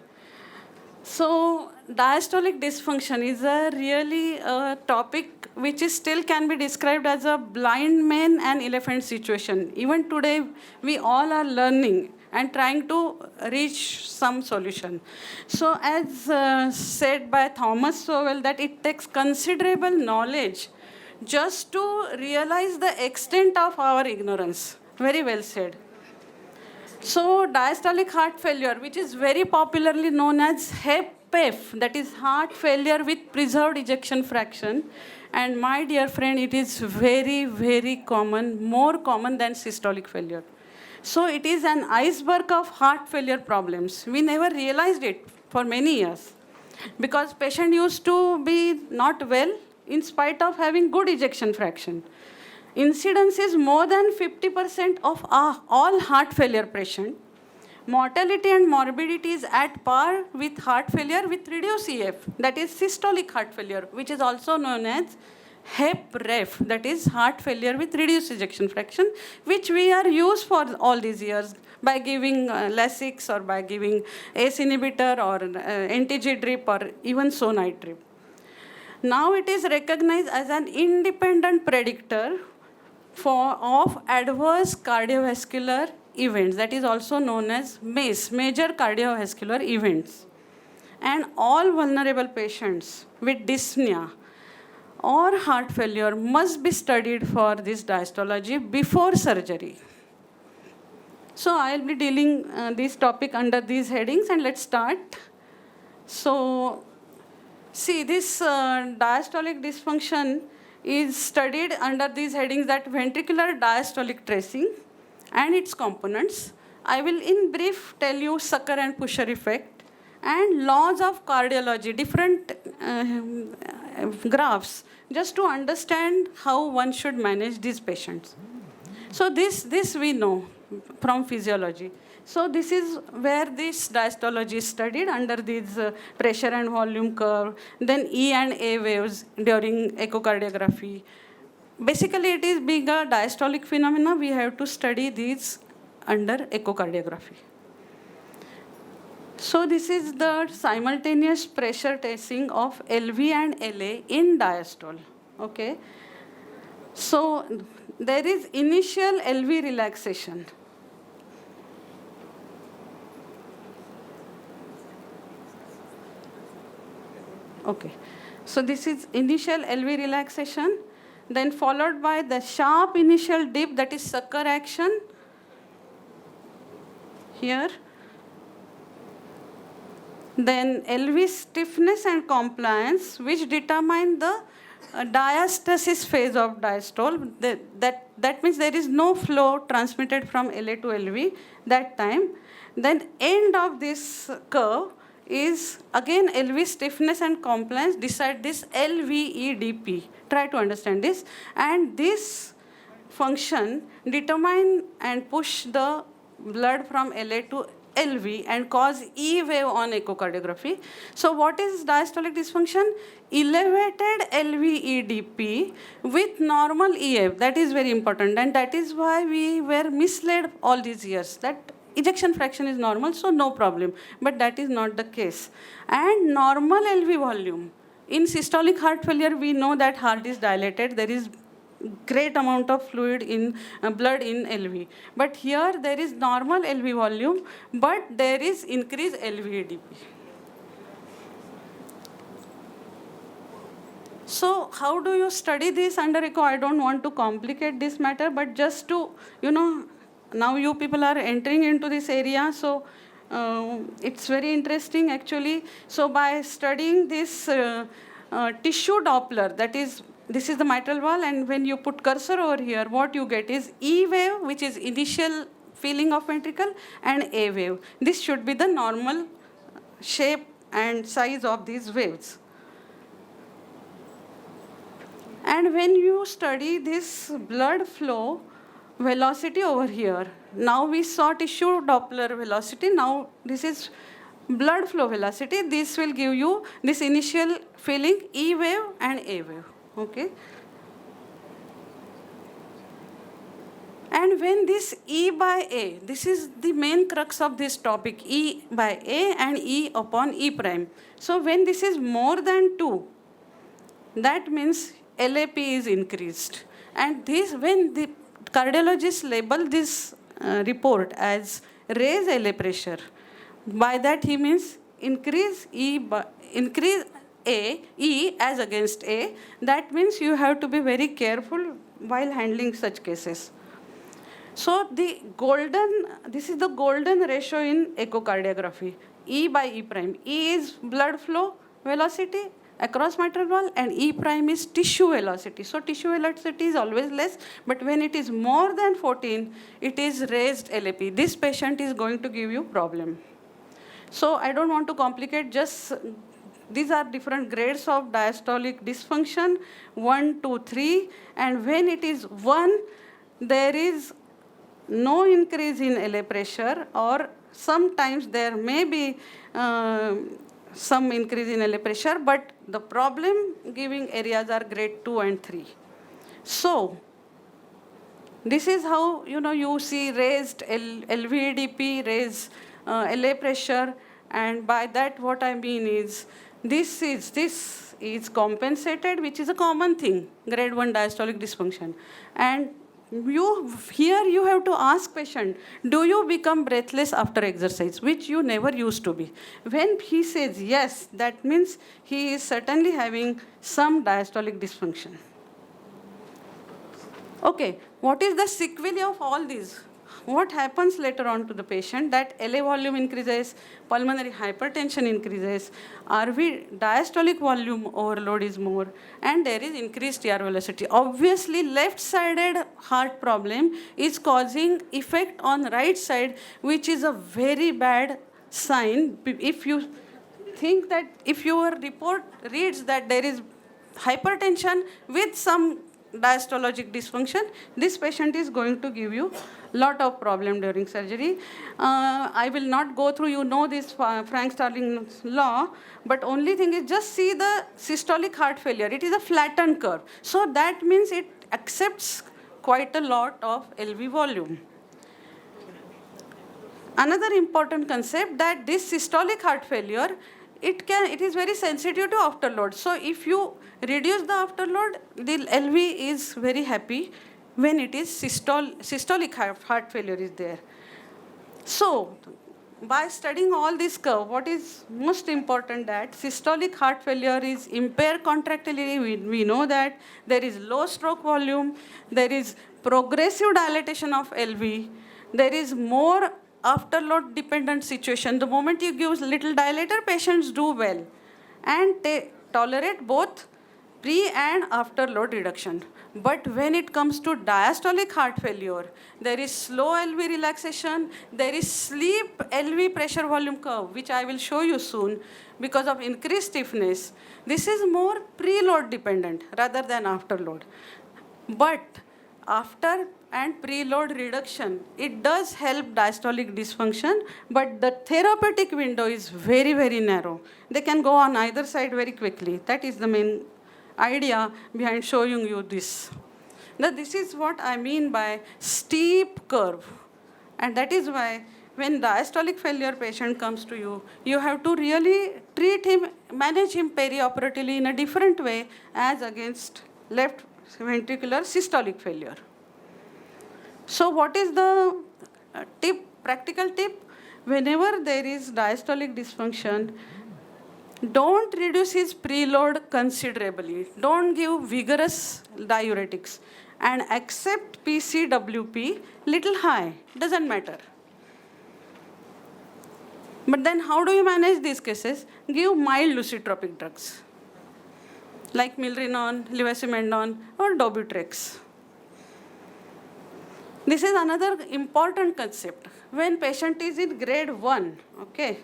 P: So diastolic dysfunction is a really topic which is still can be described as a blind man and elephant situation. Even today, we all are learning and trying to reach some solution. So as said by Thomas so well, that it takes considerable knowledge just to realize the extent of our ignorance. Very well said. So diastolic heart failure, which is very popularly known as HEPF, that is heart failure with preserved ejection fraction. And my dear friend, it is very, very common, more common than systolic failure. So it is an iceberg of heart failure problems. We never realized it for many years because patient used to be not well in spite of having good ejection fraction. Incidence is more than 50% of all heart failure patients. Mortality and morbidity is at par with heart failure with reduced EF, that is systolic heart failure, which is also known as HEP-REF, that is heart failure with reduced ejection fraction, which we are used for all these years by giving Lasix or by giving ACE inhibitor or NTG drip or even Sonite drip. Now it is recognized as an independent predictor of adverse cardiovascular events, that is also known as MACE, major cardiovascular events. And all vulnerable patients with dyspnea or heart failure must be studied for this diastology before surgery. So I'll be dealing this topic under these headings, and let's start. So see, this diastolic dysfunction is studied under these headings, that ventricular diastolic tracing and its components. I will in brief tell you sucker and pusher effect and laws of cardiology, different graphs, just to understand how one should manage these patients. So this we know from physiology. So this is where this diastology is studied under these pressure and volume curve, then E and A waves during echocardiography. Basically, it is being a diastolic phenomena, we have to study these under echocardiography. So this is the simultaneous pressure testing of LV and LA in diastole. Okay. So there is initial LV relaxation. Okay, so this is initial LV relaxation, then followed by the sharp initial dip, that is sucker action here. Then LV stiffness and compliance, which determine the diastasis phase of diastole. That means there is no flow transmitted from LA to LV that time. Then end of this curve is again LV stiffness and compliance, decide this LVEDP. Try to understand this. And this function determine and push the blood from LA to LV and cause E wave on echocardiography. So what is diastolic dysfunction? Elevated LVEDP with normal EF. That is very important, and that is why we were misled all these years. That ejection fraction is normal, so no problem. But that is not the case. And normal LV volume. In systolic heart failure, we know that heart is dilated. There is great amount of fluid in blood in LV. But here there is normal LV volume, but there is increased LVEDP. So how do you study this under echo? I don't want to complicate this matter, but just to, now you people are entering into this area, so it's very interesting actually. So by studying this tissue Doppler, that is, this is the mitral valve, and when you put cursor over here, what you get is E wave, which is initial filling of ventricle, and A wave. This should be the normal shape and size of these waves. And when you study this blood flow velocity over here, now we saw tissue Doppler velocity, now this is blood flow velocity. This will give you this initial filling E wave and A wave. Okay. And when this E by A, this is the main crux of this topic, E by A and E upon E prime. So when this is more than 2, that means LAP is increased. And this, when the cardiologist label this report as raise LA pressure, by that he means increase E as against A. That means you have to be very careful while handling such cases. So this is the golden ratio in echocardiography, E by E prime. E is blood flow velocity across mitral valve, and E prime is tissue velocity. So tissue velocity is always less, but when it is more than 14, it is raised LAP. This patient is going to give you problem. So I don't want to complicate, just these are different grades of diastolic dysfunction, 1, 2, 3, and when it is 1, there is no increase in LA pressure, or sometimes there may be some increase in LA pressure, but the problem giving areas are grade 2 and 3. So this is how you see raised LVEDP, raised LA pressure, and by that what I mean is this is compensated, which is a common thing, grade 1 diastolic dysfunction. And here you have to ask patient, do you become breathless after exercise, which you never used to be. When he says yes, that means he is certainly having some diastolic dysfunction. Okay, what is the sequelae of all these? What happens later on to the patient? That LA volume increases, pulmonary hypertension increases, RV diastolic volume overload is more, and there is increased TR velocity. Obviously, left-sided heart problem is causing effect on right side, which is a very bad sign. If you think that, if your report reads that there is hypertension with some diastolic dysfunction, this patient is going to give you lot of problem during surgery. I will not go through, this Frank-Starling's law, but only thing is just see the systolic heart failure. It is a flattened curve. So that means it accepts quite a lot of LV volume. Another important concept, that this systolic heart failure it is very sensitive to afterload. So if you reduce the afterload, the LV is very happy when it is systolic heart failure is there. So by studying all this curve, what is most important that systolic heart failure is impaired contractility. We know that there is low stroke volume, there is progressive dilatation of LV, there is more afterload dependent situation. The moment you give little dilator, patients do well and they tolerate both pre and after load reduction. But when it comes to diastolic heart failure, there is slow LV relaxation, there is sleep LV pressure volume curve, which I will show you soon because of increased stiffness. This is more preload dependent rather than afterload. But after and preload reduction, it does help diastolic dysfunction, but the therapeutic window is very, very narrow. They can go on either side very quickly. That is the main idea behind showing you this. Now, this is what I mean by steep curve. And that is why when diastolic failure patient comes to you, you have to really treat him, manage him perioperatively in a different way as against left ventricular systolic failure. So what is the practical tip? Whenever there is diastolic dysfunction, don't reduce his preload considerably. Don't give vigorous diuretics. And accept PCWP little high. Doesn't matter. But then how do you manage these cases? Give mild lucitropic drugs like milrinone, levacimendone, or Dobutrex. This is another important concept. When patient is in grade 1, okay,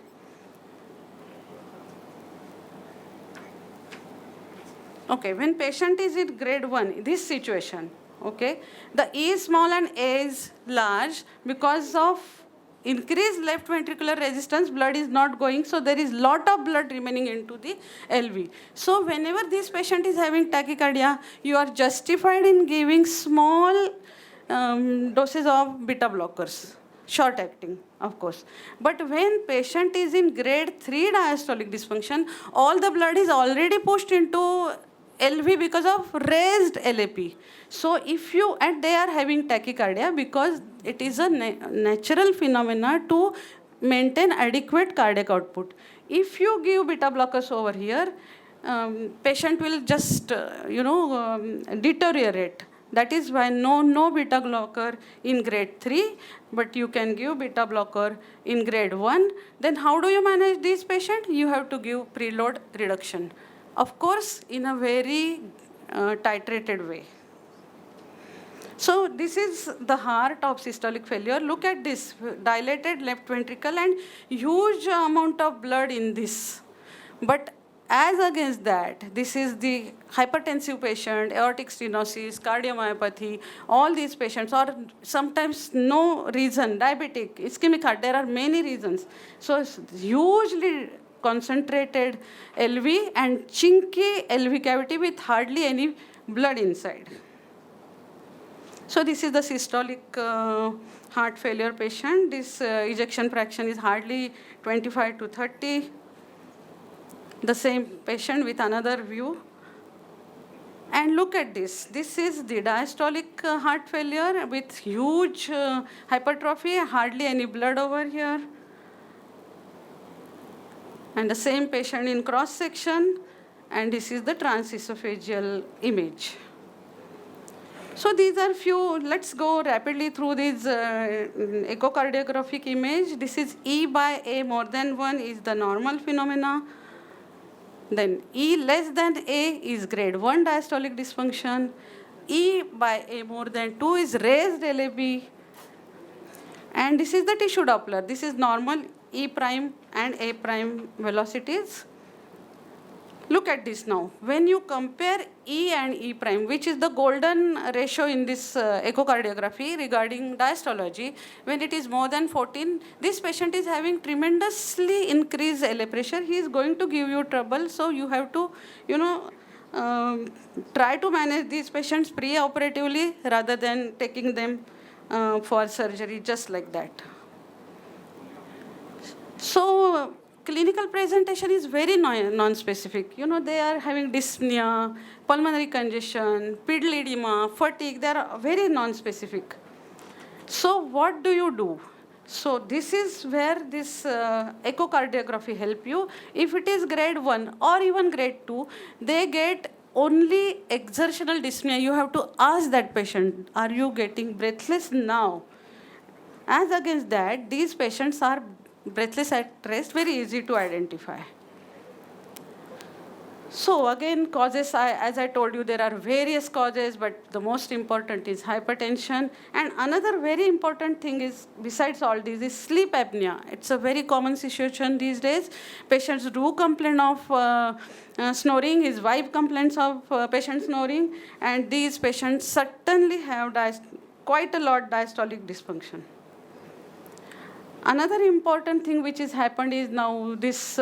P: when patient is in grade 1, this situation, okay, the E is small and A is large because of increased left ventricular resistance, blood is not going, so there is lot of blood remaining into the LV. So whenever this patient is having tachycardia, you are justified in giving small doses of beta blockers, short acting, of course. But when patient is in grade 3 diastolic dysfunction, all the blood is already pushed into LV because of raised LAP. So if you, and they are having tachycardia because it is a natural phenomena to maintain adequate cardiac output. If you give beta blockers over here, patient will just, deteriorate. That is why no beta blocker in grade 3, but you can give beta blocker in grade 1. Then how do you manage this patient? You have to give preload reduction. Of course, in a very titrated way. So this is the heart of systolic failure. Look at this, dilated left ventricle and huge amount of blood in this. But as against that, this is the hypertensive patient, aortic stenosis, cardiomyopathy, all these patients, or sometimes no reason, diabetic, ischemic heart, there are many reasons. So it's hugely concentrated LV and chinky LV cavity with hardly any blood inside. So this is the systolic heart failure patient. This ejection fraction is hardly 25 to 30. The same patient with another view. And look at this. This is the diastolic heart failure with huge hypertrophy, hardly any blood over here. And the same patient in cross section, and this is the transesophageal image. So these are few, let's go rapidly through these echocardiographic image. This is E by A more than 1 is the normal phenomena. Then E less than A is grade 1 diastolic dysfunction. E by A more than 2 is raised LAB. And this is the tissue Doppler. This is normal E prime and A prime velocities. Look at this now. When you compare E and E prime, which is the golden ratio in this echocardiography regarding diastology, when it is more than 14, this patient is having tremendously increased LA pressure. He is going to give you trouble. So you have to, try to manage these patients pre-operatively rather than taking them for surgery just like that. So clinical presentation is very non-specific. You know, they are having dyspnea, pulmonary congestion, pedal edema, fatigue. They are very non-specific. So what do you do? So this is where this echocardiography help you. If it is grade 1 or even grade 2, they get only exertional dyspnea. You have to ask that patient, are you getting breathless now? As against that, these patients are breathless at rest, very easy to identify. So again, causes, as I told you, there are various causes, but the most important is hypertension. And another very important thing is, besides all these, is sleep apnea. It's a very common situation these days. Patients do complain of snoring. His wife complains of patient snoring. And these patients certainly have quite a lot diastolic dysfunction. Another important thing which has happened is now this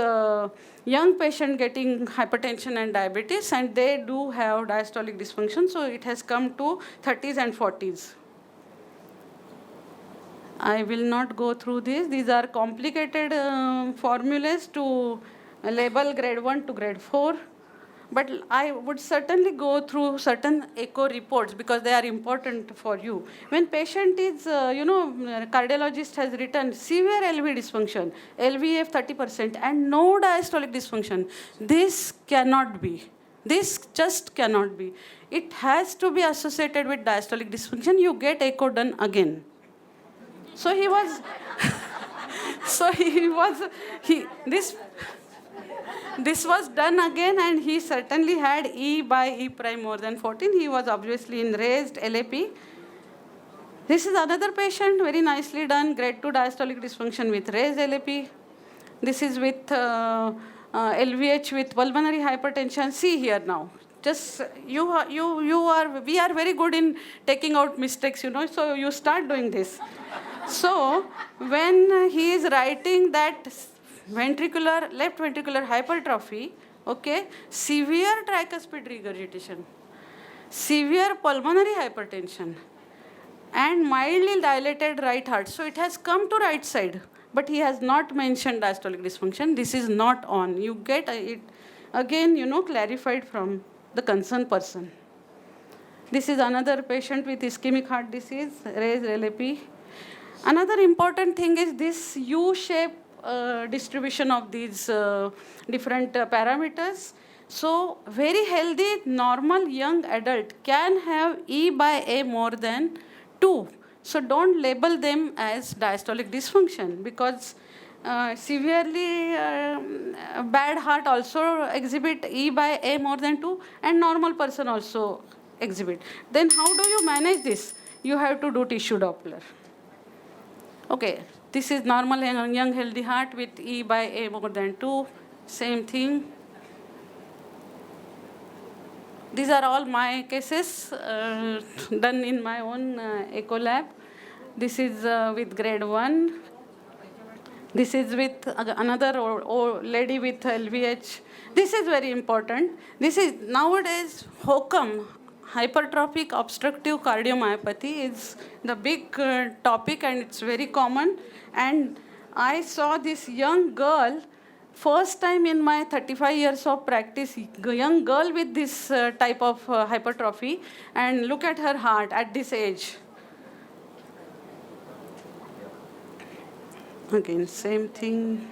P: young patient getting hypertension and diabetes, and they do have diastolic dysfunction, so it has come to 30s and 40s. I will not go through this. These are complicated formulas to label grade 1 to grade 4. But I would certainly go through certain echo reports because they are important for you. When patient is, cardiologist has written severe LV dysfunction, LVF 30%, and no diastolic dysfunction, this cannot be. This just cannot be. It has to be associated with diastolic dysfunction. You get echo done again. So he was, this was done again, and he certainly had E by E prime more than 14. He was obviously in raised LAP. This is another patient, very nicely done, grade 2 diastolic dysfunction with raised LAP. This is with LVH with pulmonary hypertension. See here now. Just we are very good in taking out mistakes, so you start doing this. So when he is writing that left ventricular hypertrophy, okay, severe tricuspid regurgitation, severe pulmonary hypertension, and mildly dilated right heart. So it has come to right side, but he has not mentioned diastolic dysfunction. This is not on. You get it again, clarified from the concerned person. This is another patient with ischemic heart disease, raised LAP. Another important thing is this U-shape distribution of these different parameters. So very healthy, normal young adult can have E by A more than 2. So don't label them as diastolic dysfunction because severely bad heart also exhibit E by A more than 2, and normal person also exhibit. Then how do you manage this? You have to do tissue Doppler. Okay, this is normal young healthy heart with E by A more than 2, same thing. These are all my cases done in my own echo lab. This is with grade 1. This is with another lady with LVH. This is very important. This is nowadays HOCM, hypertrophic obstructive cardiomyopathy, is the big topic, and it's very common. And I saw this young girl, first time in my 35 years of practice, young girl with this type of hypertrophy, and look at her heart at this age. Again, same thing,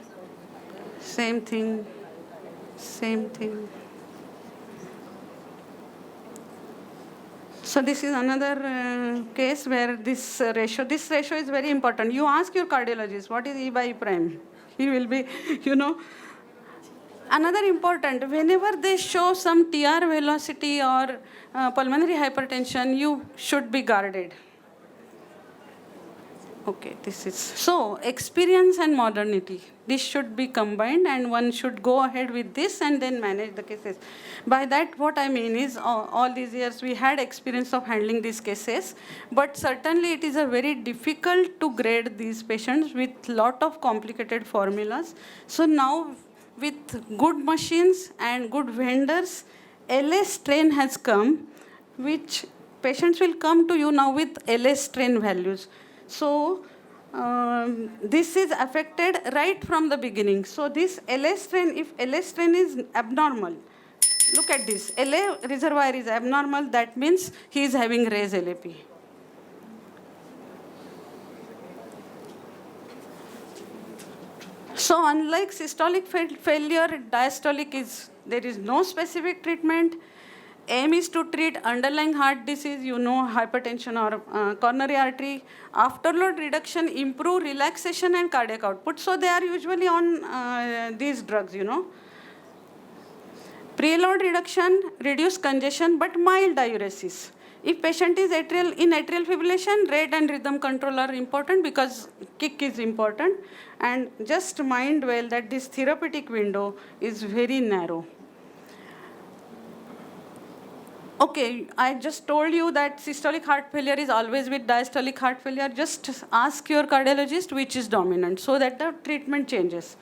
P: same thing, same thing. So this is another case where this ratio is very important. You ask your cardiologist, what is E by E prime? He will be, Another important, whenever they show some TR velocity or pulmonary hypertension, you should be guarded. Okay, this is, so experience and modernity, this should be combined, and one should go ahead with this and then manage the cases. By that, what I mean is, all these years we had experience of handling these cases, but certainly it is a very difficult to grade these patients with lot of complicated formulas. So now, with good machines and good vendors, LS strain has come, which patients will come to you now with LS strain values. So this is affected right from the beginning. So this LA strain, if LA strain is abnormal, look at this, LA reservoir is abnormal, that means he is having raised LAP. So unlike systolic failure, diastolic there is no specific treatment. Aim is to treat underlying heart disease, hypertension or coronary artery. Afterload reduction, improve relaxation and cardiac output. So they are usually on these drugs, Preload reduction, reduce congestion, but mild diuresis. If patient is in atrial fibrillation, rate and rhythm control are important because kick is important. And just mind well that this therapeutic window is very narrow. Okay, I just told you that systolic heart failure is always with diastolic heart failure. Just ask your cardiologist which is dominant so that the treatment changes.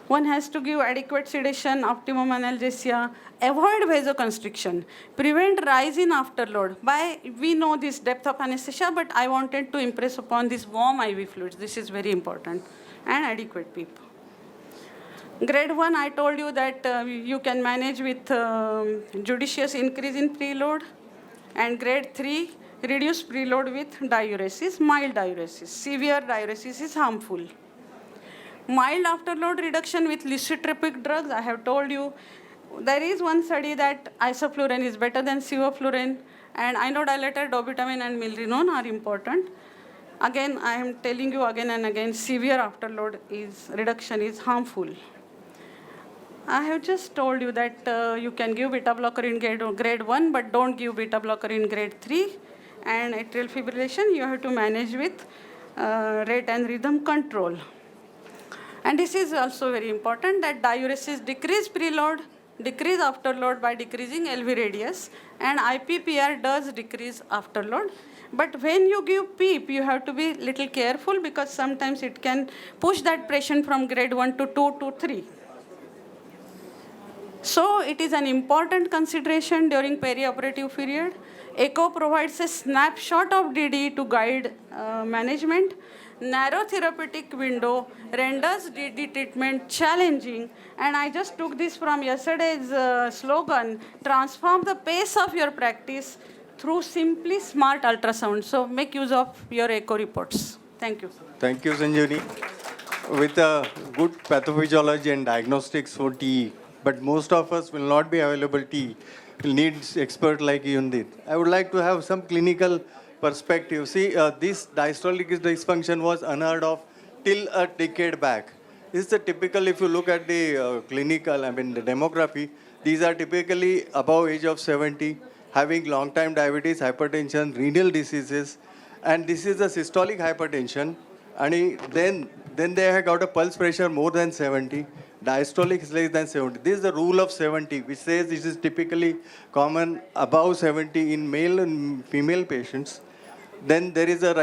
P: One has to give adequate sedation, optimum analgesia, avoid vasoconstriction, prevent rise in afterload. We know this depth of anesthesia, but I wanted to impress upon this warm IV fluids. This is very important, and adequate PEEP. Grade 1, I told you that you can manage with judicious increase in preload, and grade 3, reduce preload with diuresis, mild diuresis. Severe diuresis is harmful. Mild afterload reduction with lisinopril drugs, I have told you. There is one study that isoflurane is better than sevoflurane, and inodilator, dobutamine, and milrinone are important. Again, I am telling you again and again, severe afterload reduction is harmful. I have just told you that you can give beta blocker in grade 1, but don't give beta blocker in grade 3. And atrial fibrillation, you have to manage with rate and rhythm control. And this is also very important that diuresis decrease preload, decrease afterload by decreasing LV radius, and IPPR does decrease afterload. But when you give PEEP, you have to be little careful because sometimes it can push that patient from grade 1 to 2 to 3. So it is an important consideration during perioperative period. Echo provides a snapshot of DD to guide management. Narrow therapeutic window renders DD treatment challenging. And I just took this from yesterday's slogan, transform the pace of your practice through simply smart ultrasound. So make use of your echo reports. Thank you.
O: Thank you, Sanjeevani. With a good pathophysiology and diagnostics for TE, but most of us will not be available TE. We'll need expert like you did. I would like to have some clinical perspective. See, this diastolic dysfunction was unheard of till a decade back. This is the typical, if you look at the clinical, the demography, these are typically above age of 70, having long-time diabetes, hypertension, renal diseases, and this is a systolic hypertension, and then they have got a pulse pressure more than 70, diastolic is less than 70. This is the rule of 70, which says this is typically common above 70 in male and female patients. Then there is a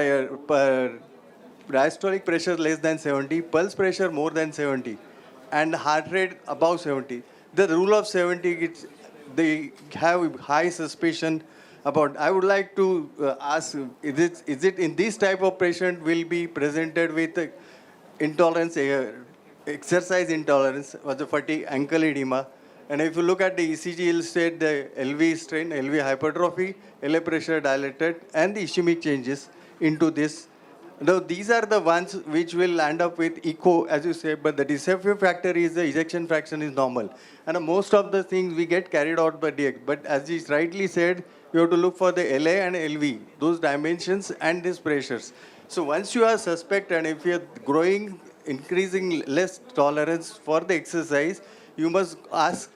O: diastolic pressure less than 70, pulse pressure more than 70, and heart rate above 70. The rule of 70, they have high suspicion about. I would like to ask, is it in this type of patient will be presented with intolerance, exercise intolerance, or the fatigue, ankle edema? And if you look at the ECG, you'll state the LV strain, LV hypertrophy, LA pressure dilated, and the ischemic changes into this. Now, these are the ones which will end up with echo, as you say, but the deceptive factor is the ejection fraction is normal. And most of the things we get carried out by DX. But as he rightly said, you have to look for the LA and LV, those dimensions and these pressures. So once you are suspect and if you are growing, increasing less tolerance for the exercise, you must ask,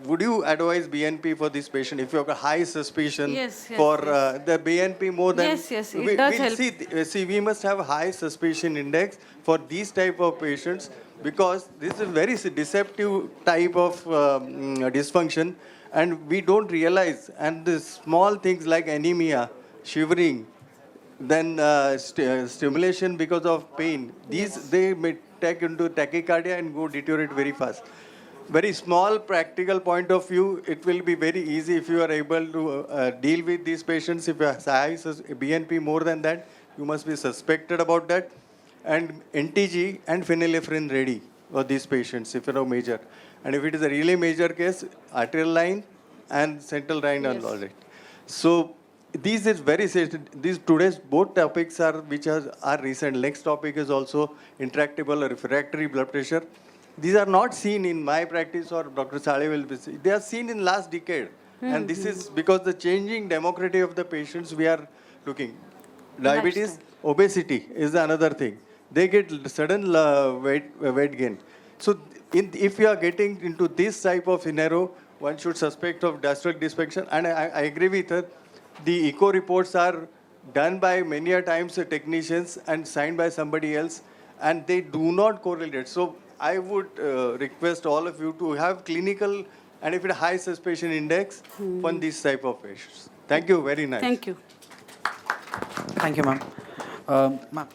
O: would you advise BNP for this patient if you have a high suspicion for the BNP more than...
P: Yes, it does help.
O: See, we must have a high suspicion index for these type of patients because this is a very deceptive type of dysfunction and we don't realize. And the small things like anemia, shivering, then stimulation because of pain, they may take into tachycardia and go deteriorate very fast. Very small practical point of view, it will be very easy if you are able to deal with these patients. If you have high BNP more than that, you must be suspected about that. and NTG and phenylephrine ready for these patients if you're major. And if it is a really major case, arterial line and central line and all that. So these is very these today's both topics are are recent. Next topic is also intractable or refractory blood pressure. These are not seen in my practice or Dr. Sale will be. They are seen in last decade. And this is because the changing demography of the patients we are looking. Diabetes, obesity is another thing. They get sudden weight gain. So if you are getting into this type of scenario, one should suspect of gastric dysfunction. And I agree with her. The echo reports are done by many a times technicians and signed by somebody else, and they do not correlate. So I would request all of you to have clinical and if it high suspicion index for this type of patients. Thank you very much.
P: Thank you.
A: Thank you, ma'am. Ma'am,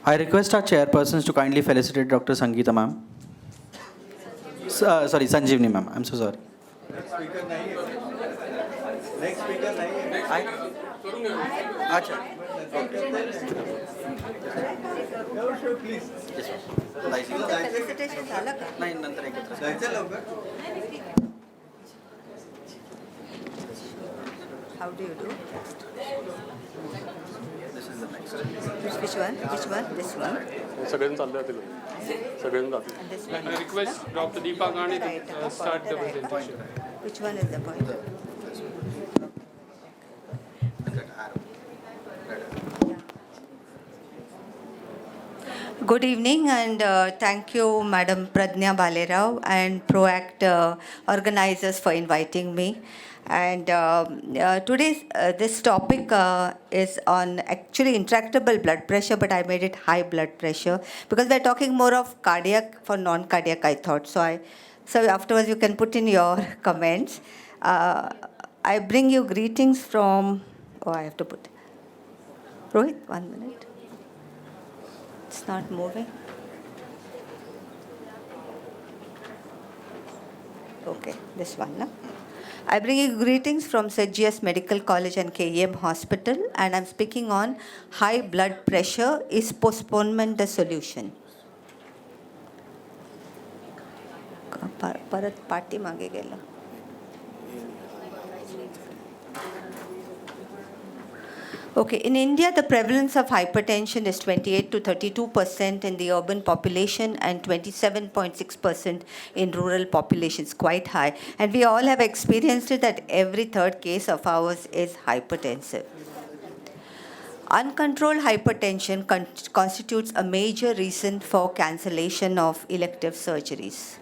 A: I request our chairpersons to kindly felicitate Dr. Sangeeta, ma'am. Sorry, Sanjeevani, ma'am. I'm so sorry.
O: Next speaker
A: Acha.
O: Please.
A: नाही नंतर एकत्र.
Q: How do you do?
A: This is the next.
Q: Which one? Which one? This one?
I: सगळ्यांनी चालले जातील सगळ्यांनी जातील.
Q: And this one?
I: Request doctor Deepa Gane start the
Q: Right
I: presentation.
Q: Which one is the pointer? Good evening and thank you, Madam Pradnya Balerao and PROACT organizers for inviting me. And today's this topic is on actually intractable blood pressure, but I made it high blood pressure because we're talking more of cardiac for non-cardiac, I thought. So afterwards you can put in your comments. I bring you greetings from, I have to put, Rohit, 1 minute. It's not moving. Okay, this one, no? I bring you greetings from St. Medical College and KEM Hospital, and I'm speaking on high blood pressure. Is postponement the solution? परत पाठी मागे गेलं. Okay, in India, the prevalence of hypertension is 28 to 32% in the urban population and 27.6% in rural populations, quite high. And we all have experienced it that every third case of ours is hypertensive. Uncontrolled hypertension constitutes a major reason for cancellation of elective surgeries.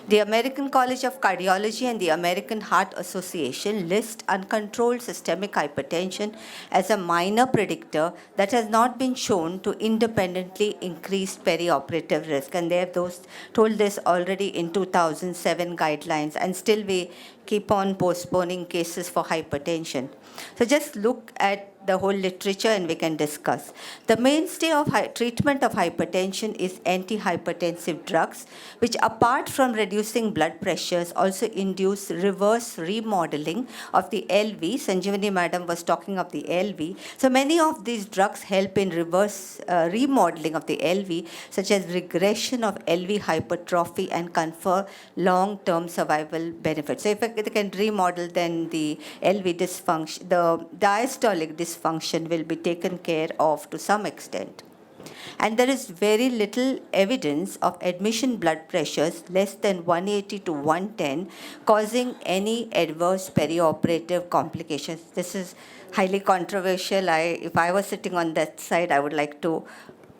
Q: The American College of Cardiology and the American Heart Association list uncontrolled systemic hypertension as a minor predictor that has not been shown to independently increase perioperative risk. And they have told this already in 2007 guidelines, and still we keep on postponing cases for hypertension. So just look at the whole literature and we can discuss. The mainstay of treatment of hypertension is antihypertensive drugs, which apart from reducing blood pressures also induce reverse remodeling of the LV. Sanjeevani madam was talking of the LV. So many of these drugs help in reverse remodeling of the LV, such as regression of LV hypertrophy, and confer long-term survival benefits. So if they can remodel, then the LV dysfunction, the diastolic dysfunction will be taken care of to some extent. And there is very little evidence of admission blood pressures less than 180 to 110 causing any adverse perioperative complications. This is highly controversial. If I was sitting on that side, I would like to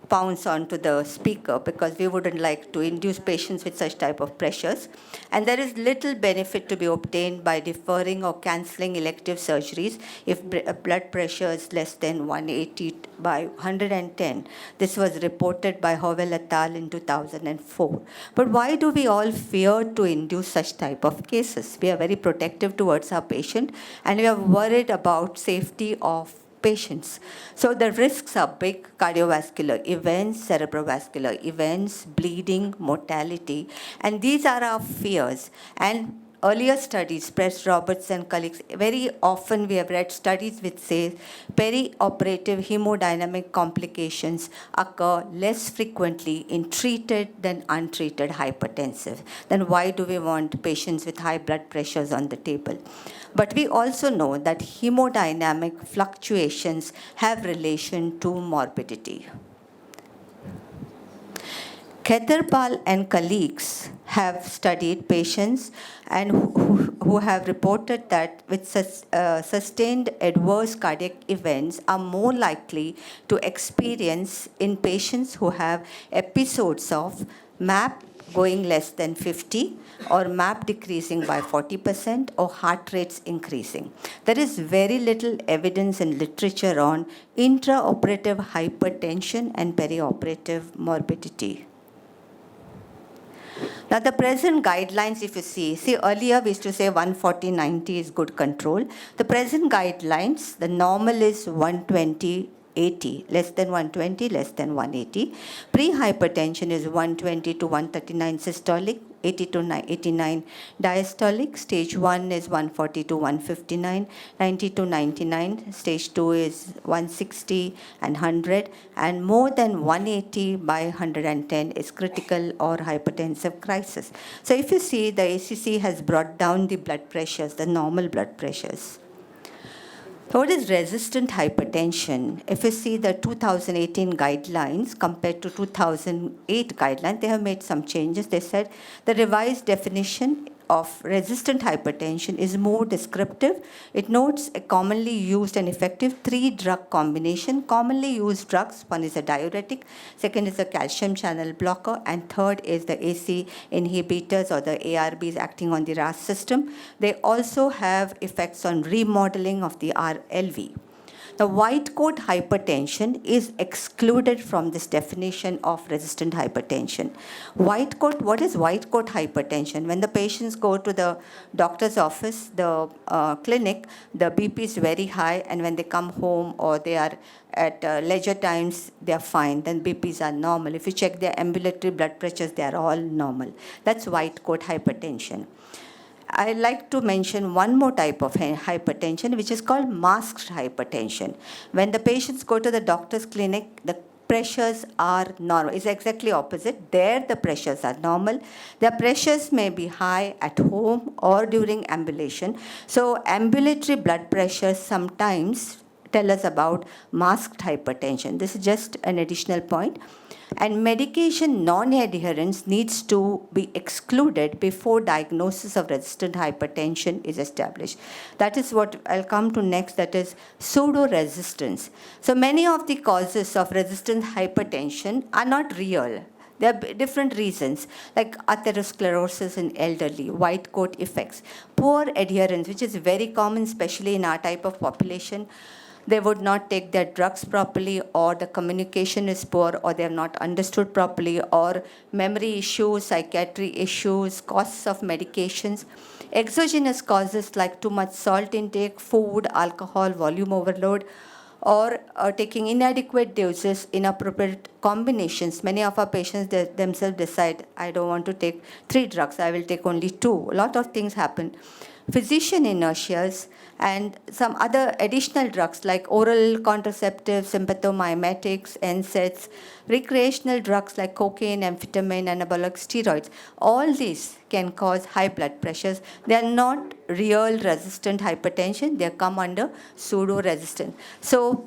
Q: pounce onto the speaker because we wouldn't like to induce patients with such type of pressures. And there is little benefit to be obtained by deferring or cancelling elective surgeries if blood pressure is less than 180 by 110. This was reported by Howell et al. In 2004. But why do we all fear to induce such type of cases? We are very protective towards our patient and we are worried about safety of patients. So the risks are big: cardiovascular events, cerebrovascular events, bleeding, mortality, and these are our fears. And earlier studies, Press Roberts and colleagues, very often we have read studies which say perioperative hemodynamic complications occur less frequently in treated than untreated hypertensive. Then why do we want patients with high blood pressures on the table? But we also know that hemodynamic fluctuations have relation to morbidity. Khetarpal and colleagues have studied patients and who have reported that with sustained adverse cardiac events are more likely to experience in patients who have episodes of MAP going less than 50 or MAP decreasing by 40% or heart rates increasing. There is very little evidence in literature on intraoperative hypertension and perioperative morbidity. Now, the present guidelines, if you see earlier we used to say 140/90 is good control. The present guidelines, the normal is 120/80, less than 120, less than 180. Pre-hypertension is 120 to 139 systolic, 80 to 89 diastolic. Stage 1 is 140 to 159, 90 to 99. Stage 2 is 160 and 100. And more than 180 by 110 is critical or hypertensive crisis. So if you see, the ACC has brought down the blood pressures, the normal blood pressures. So what is resistant hypertension? If you see the 2018 guidelines compared to 2008 guidelines, they have made some changes. They said the revised definition of resistant hypertension is more descriptive. It notes a commonly used and effective 3-drug combination. Commonly used drugs, one is a diuretic, second is a calcium channel blocker, and third is the AC inhibitors or the ARBs acting on the RAS system. They also have effects on remodeling of the RLV. The white coat hypertension is excluded from this definition of resistant hypertension. White coat, what is white coat hypertension? When the patients go to the doctor's office, the clinic, the BP is very high, and when they come home or they are at leisure times, they are fine, then BPs are normal. If you check their ambulatory blood pressures, they are all normal. That's white coat hypertension. I'd like to mention one more type of hypertension, which is called masked hypertension. When the patients go to the doctor's clinic, the pressures are normal. It's exactly opposite. There, the pressures are normal. Their pressures may be high at home or during ambulation. So ambulatory blood pressures sometimes tell us about masked hypertension. This is just an additional point. And medication non-adherence needs to be excluded before diagnosis of resistant hypertension is established. That is what I'll come to next, that is pseudo-resistance. So many of the causes of resistant hypertension are not real. There are different reasons, like atherosclerosis in elderly, white coat effects, poor adherence, which is very common, especially in our type of population. They would not take their drugs properly, or the communication is poor, or they have not understood properly, or memory issues, psychiatry issues, costs of medications. Exogenous causes like too much salt intake, food, alcohol, volume overload, or taking inadequate doses, inappropriate combinations. Many of our patients themselves decide, I don't want to take 3 drugs, I will take only 2. A lot of things happen. Physician inertias and some other additional drugs like oral contraceptives, sympathomimetics, NSAIDs, recreational drugs like cocaine, amphetamine, anabolic steroids. All these can cause high blood pressures. They are not real resistant hypertension. They come under pseudo-resistant. So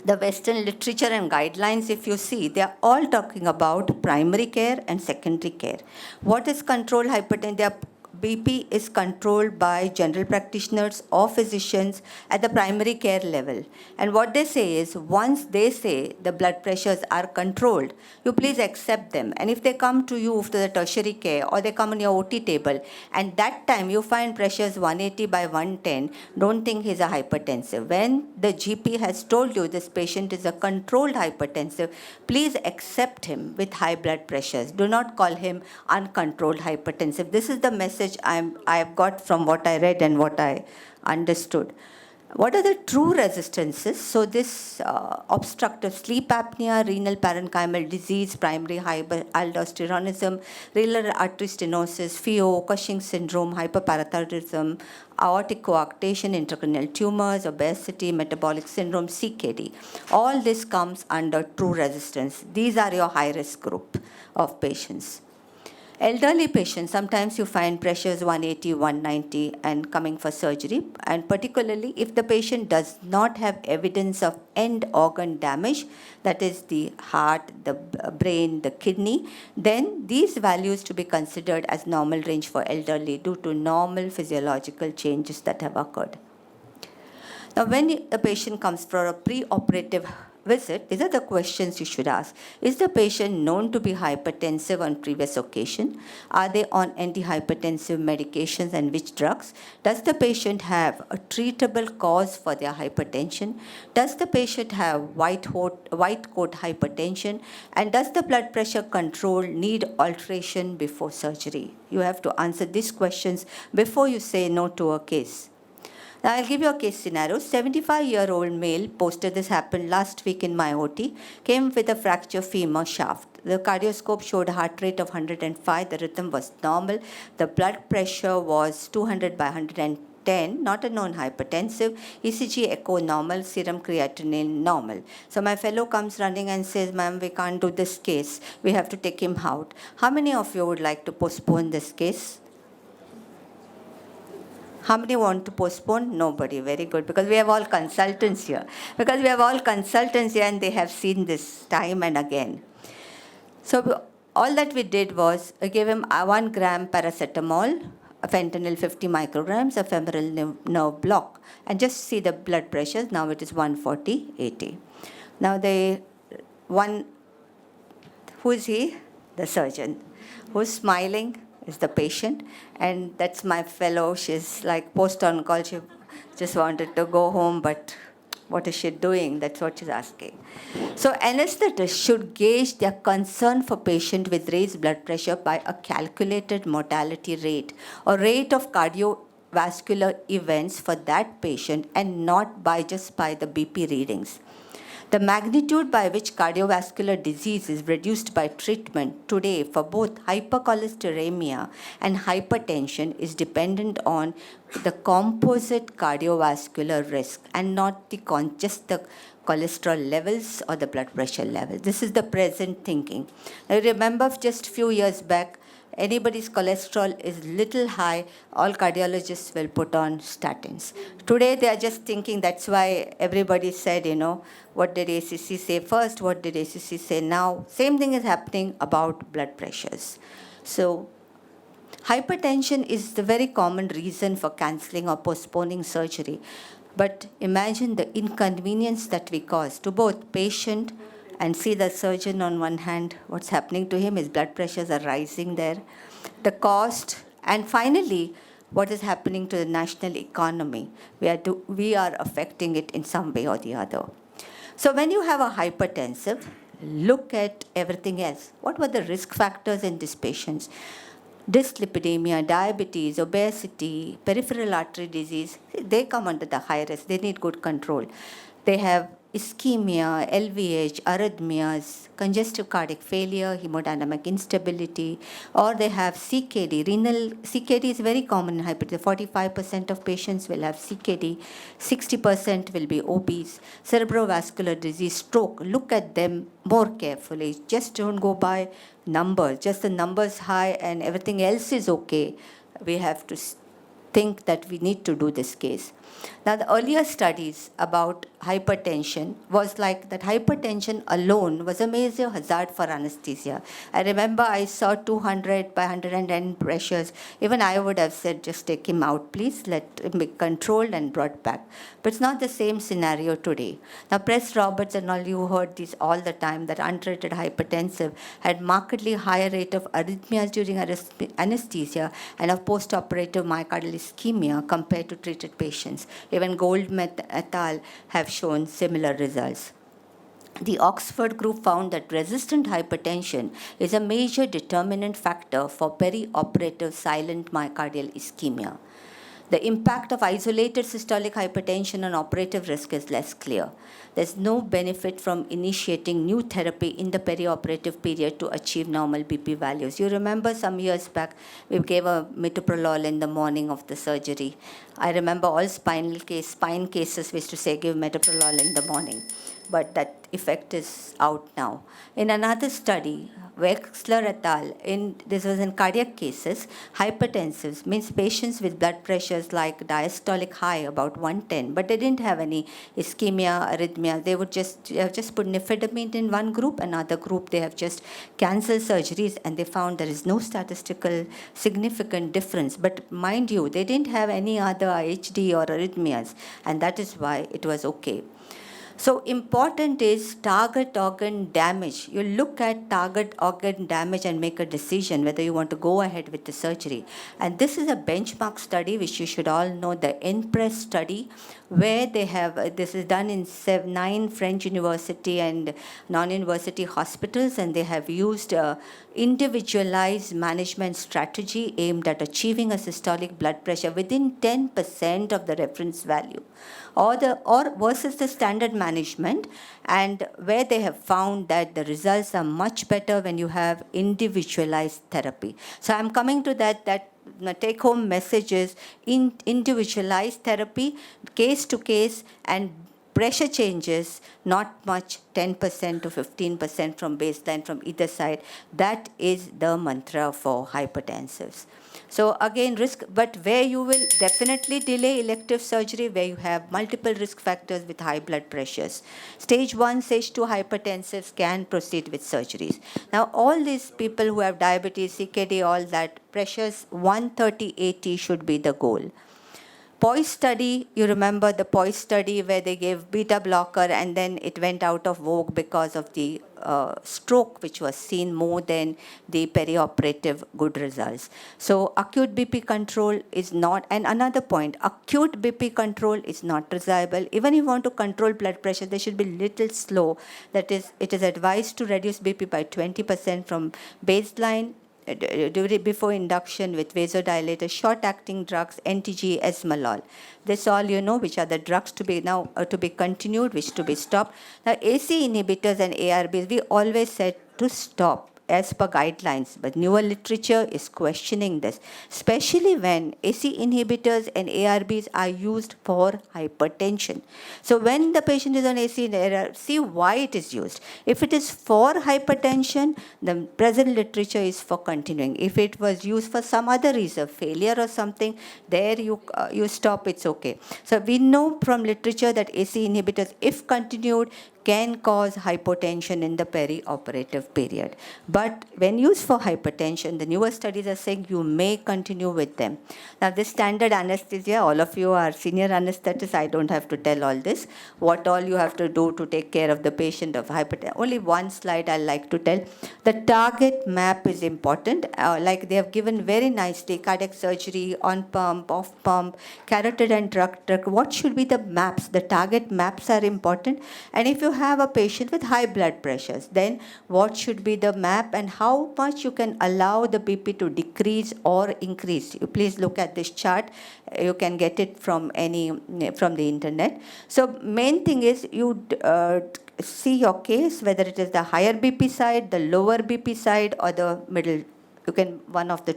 Q: the Western literature and guidelines, if you see, they are all talking about primary care and secondary care. What is controlled hypertension? BP is controlled by general practitioners or physicians at the primary care level. And what they say is, once they say the blood pressures are controlled, you please accept them. And if they come to you to the tertiary care, or they come on your OT table, and that time you find pressures 180 by 110, don't think he's a hypertensive. When the GP has told you this patient is a controlled hypertensive, please accept him with high blood pressures. Do not call him uncontrolled hypertensive. This is the message I've got from what I read and what I understood. What are the true resistances? So this obstructive sleep apnea, renal parenchymal disease, primary hyperaldosteronism, renal artery stenosis, FEO, Cushing syndrome, hyperparathyroidism, aortic coarctation, intracranial tumors, obesity, metabolic syndrome, CKD. All this comes under true resistance. These are your high-risk group of patients. Elderly patients, sometimes you find pressures 180, 190 and coming for surgery. And particularly if the patient does not have evidence of end organ damage, that is the heart, the brain, the kidney, then these values to be considered as normal range for elderly due to normal physiological changes that have occurred. Now, when the patient comes for a pre-operative visit, these are the questions you should ask. Is the patient known to be hypertensive on previous occasion? Are they on antihypertensive medications and which drugs? Does the patient have a treatable cause for their hypertension? Does the patient have white coat hypertension? And does the blood pressure control need alteration before surgery? You have to answer these questions before you say no to a case. Now, I'll give you a case scenario. 75-year-old male, posted this happened last week in my OT, came with a fracture femur shaft. The cardioscope showed a heart rate of 105. The rhythm was normal. The blood pressure was 200 by 110, not a known hypertensive. ECG echo normal, serum creatinine normal. So my fellow comes running and says, ma'am, we can't do this case. We have to take him out. How many of you would like to postpone this case? How many want to postpone? Nobody. Very good. Because we have all consultants here. And they have seen this time and again. So all that we did was gave him 1 gram paracetamol, a fentanyl 50 micrograms, a femoral nerve block, and just see the blood pressures. Now it is 140, 80. Now who is he? The surgeon. Who's smiling? Is the patient, and that's my fellow. She's like post-on call. She just wanted to go home, but what is she doing? That's what she's asking. So anesthetists should gauge their concern for patient with raised blood pressure by a calculated mortality rate or rate of cardiovascular events for that patient and not just by the BP readings. The magnitude by which cardiovascular disease is reduced by treatment today for both hypercholesterolemia and hypertension is dependent on the composite cardiovascular risk and not just the cholesterol levels or the blood pressure levels. This is the present thinking. I remember just a few years back, anybody's cholesterol is little high, all cardiologists will put on statins. Today they are just thinking, that's why everybody said, what did ACC say first, what did ACC say now? Same thing is happening about blood pressures. So hypertension is the very common reason for cancelling or postponing surgery. But imagine the inconvenience that we cause to both patient and see the surgeon on one hand, what's happening to him, his blood pressures are rising there, the cost, and finally, what is happening to the national economy. We are affecting it in some way or the other. So when you have a hypertensive, look at everything else. What were the risk factors in these patients? Dyslipidemia, diabetes, obesity, peripheral artery disease, they come under the high risk. They need good control. They have ischemia, LVH, arrhythmias, congestive cardiac failure, hemodynamic instability, or they have CKD. CKD is very common in hypertension. 45% of patients will have CKD, 60% will be obese. Cerebrovascular disease, stroke, look at them more carefully. Just don't go by numbers. Just the numbers high and everything else is okay. We have to think that we need to do this case. Now, the earlier studies about hypertension was like that hypertension alone was a major hazard for anesthesia. I remember I saw 200 by 110 pressures. Even I would have said, just take him out, please. Let him be controlled and brought back. But it's not the same scenario today. Now, Press Roberts and all, you heard this all the time, that untreated hypertensive had markedly higher rate of arrhythmias during anesthesia and of postoperative myocardial ischemia compared to treated patients. Even Goldman et al. Have shown similar results. The Oxford group found that resistant hypertension is a major determinant factor for perioperative silent myocardial ischemia. The impact of isolated systolic hypertension on operative risk is less clear. There's no benefit from initiating new therapy in the perioperative period to achieve normal BP values. You remember some years back, we gave a metoprolol in the morning of the surgery. I remember all spine cases, we used to say give metoprolol in the morning. But that effect is out now. In another study, Wexler et al., this was in cardiac cases, hypertensives, means patients with blood pressures like diastolic high, about 110, but they didn't have any ischemia, arrhythmia. They would have just put nifedipine in one group, another group they have just canceled surgeries, and they found there is no statistical significant difference. But mind you, they didn't have any other IHD or arrhythmias, and that is why it was okay. So important is target organ damage. You look at target organ damage and make a decision whether you want to go ahead with the surgery. And this is a benchmark study which you should all know, the NPRESS study, where they have, this is done in 9 French university and non-university hospitals, and they have used individualized management strategy aimed at achieving a systolic blood pressure within 10% of the reference value, or versus the standard management, and where they have found that the results are much better when you have individualized therapy. So I'm coming to that the take-home message is individualized therapy, case to case, and pressure changes, not much, 10% to 15% from baseline from either side. That is the mantra for hypertensives. So again, risk, but where you will definitely delay elective surgery, where you have multiple risk factors with high blood pressures. Stage 1, stage 2 hypertensives can proceed with surgeries. Now, all these people who have diabetes, CKD, all that, pressures 130/80 should be the goal. POISE study, you remember the POISE study where they gave beta blocker and then it went out of vogue because of the stroke, which was seen more than the perioperative good results. So acute BP control is not, and another point, acute BP control is not desirable. Even if you want to control blood pressure, they should be little slow. That is, it is advised to reduce BP by 20% from baseline before induction with vasodilator, short-acting drugs, NTG, esmolol. This all you know, which are the drugs to be now to be continued, which to be stopped. Now, AC inhibitors and ARBs, we always said to stop as per guidelines, but newer literature is questioning this, especially when AC inhibitors and ARBs are used for hypertension. So when the patient is on AC inhibitor, see why it is used. If it is for hypertension, the present literature is for continuing. If it was used for some other reason, failure or something, there you stop, it's okay. So we know from literature that AC inhibitors, if continued, can cause hypotension in the perioperative period. But when used for hypertension, the newer studies are saying you may continue with them. Now, this standard anesthesia, all of you are senior anesthetists, I don't have to tell all this. What all you have to do to take care of the patient of hypertension. Only one slide I like to tell. The target map is important. Like they have given very nicely, cardiac surgery, on pump, off pump, carotid and drug. What should be the maps? The target maps are important. And if you have a patient with high blood pressures, then what should be the map and how much you can allow the BP to decrease or increase. You please look at this chart. You can get it from the internet. So main thing is you see your case, whether it is the higher BP side, the lower BP side, or the middle. You can one of the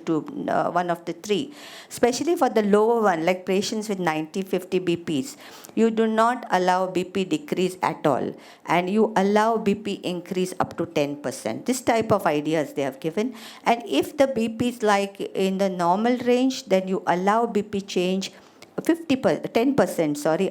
Q: three. Especially for the lower one, like patients with 90-50 BPs, you do not allow BP decrease at all, and you allow BP increase up to 10%. This type of ideas they have given. And if the BP is like in the normal range, then you allow BP change 10%,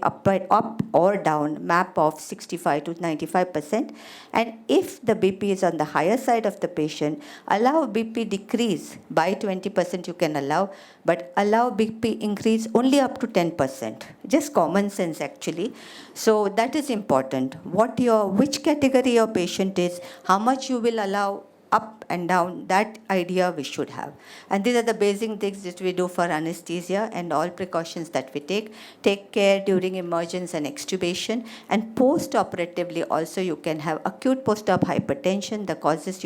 Q: up or down, map of 65 to 95%. And if the BP is on the higher side of the patient, allow BP decrease by 20% you can allow, but allow BP increase only up to 10%. Just common sense actually. So that is important. Which category your patient is, how much you will allow up and down, that idea we should have. And these are the basic things that we do for anesthesia and all precautions that we take. Take care during emergence and extubation. And post-operatively also you can have acute post-op hypertension. The causes,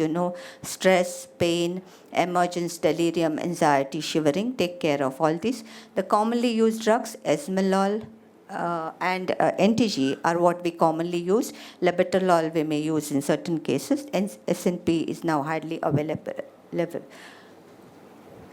Q: stress, pain, emergence, delirium, anxiety, shivering. Take care of all these. The commonly used drugs, esmolol, and NTG are what we commonly use. Labetalol we may use in certain cases, and SNP is now hardly available.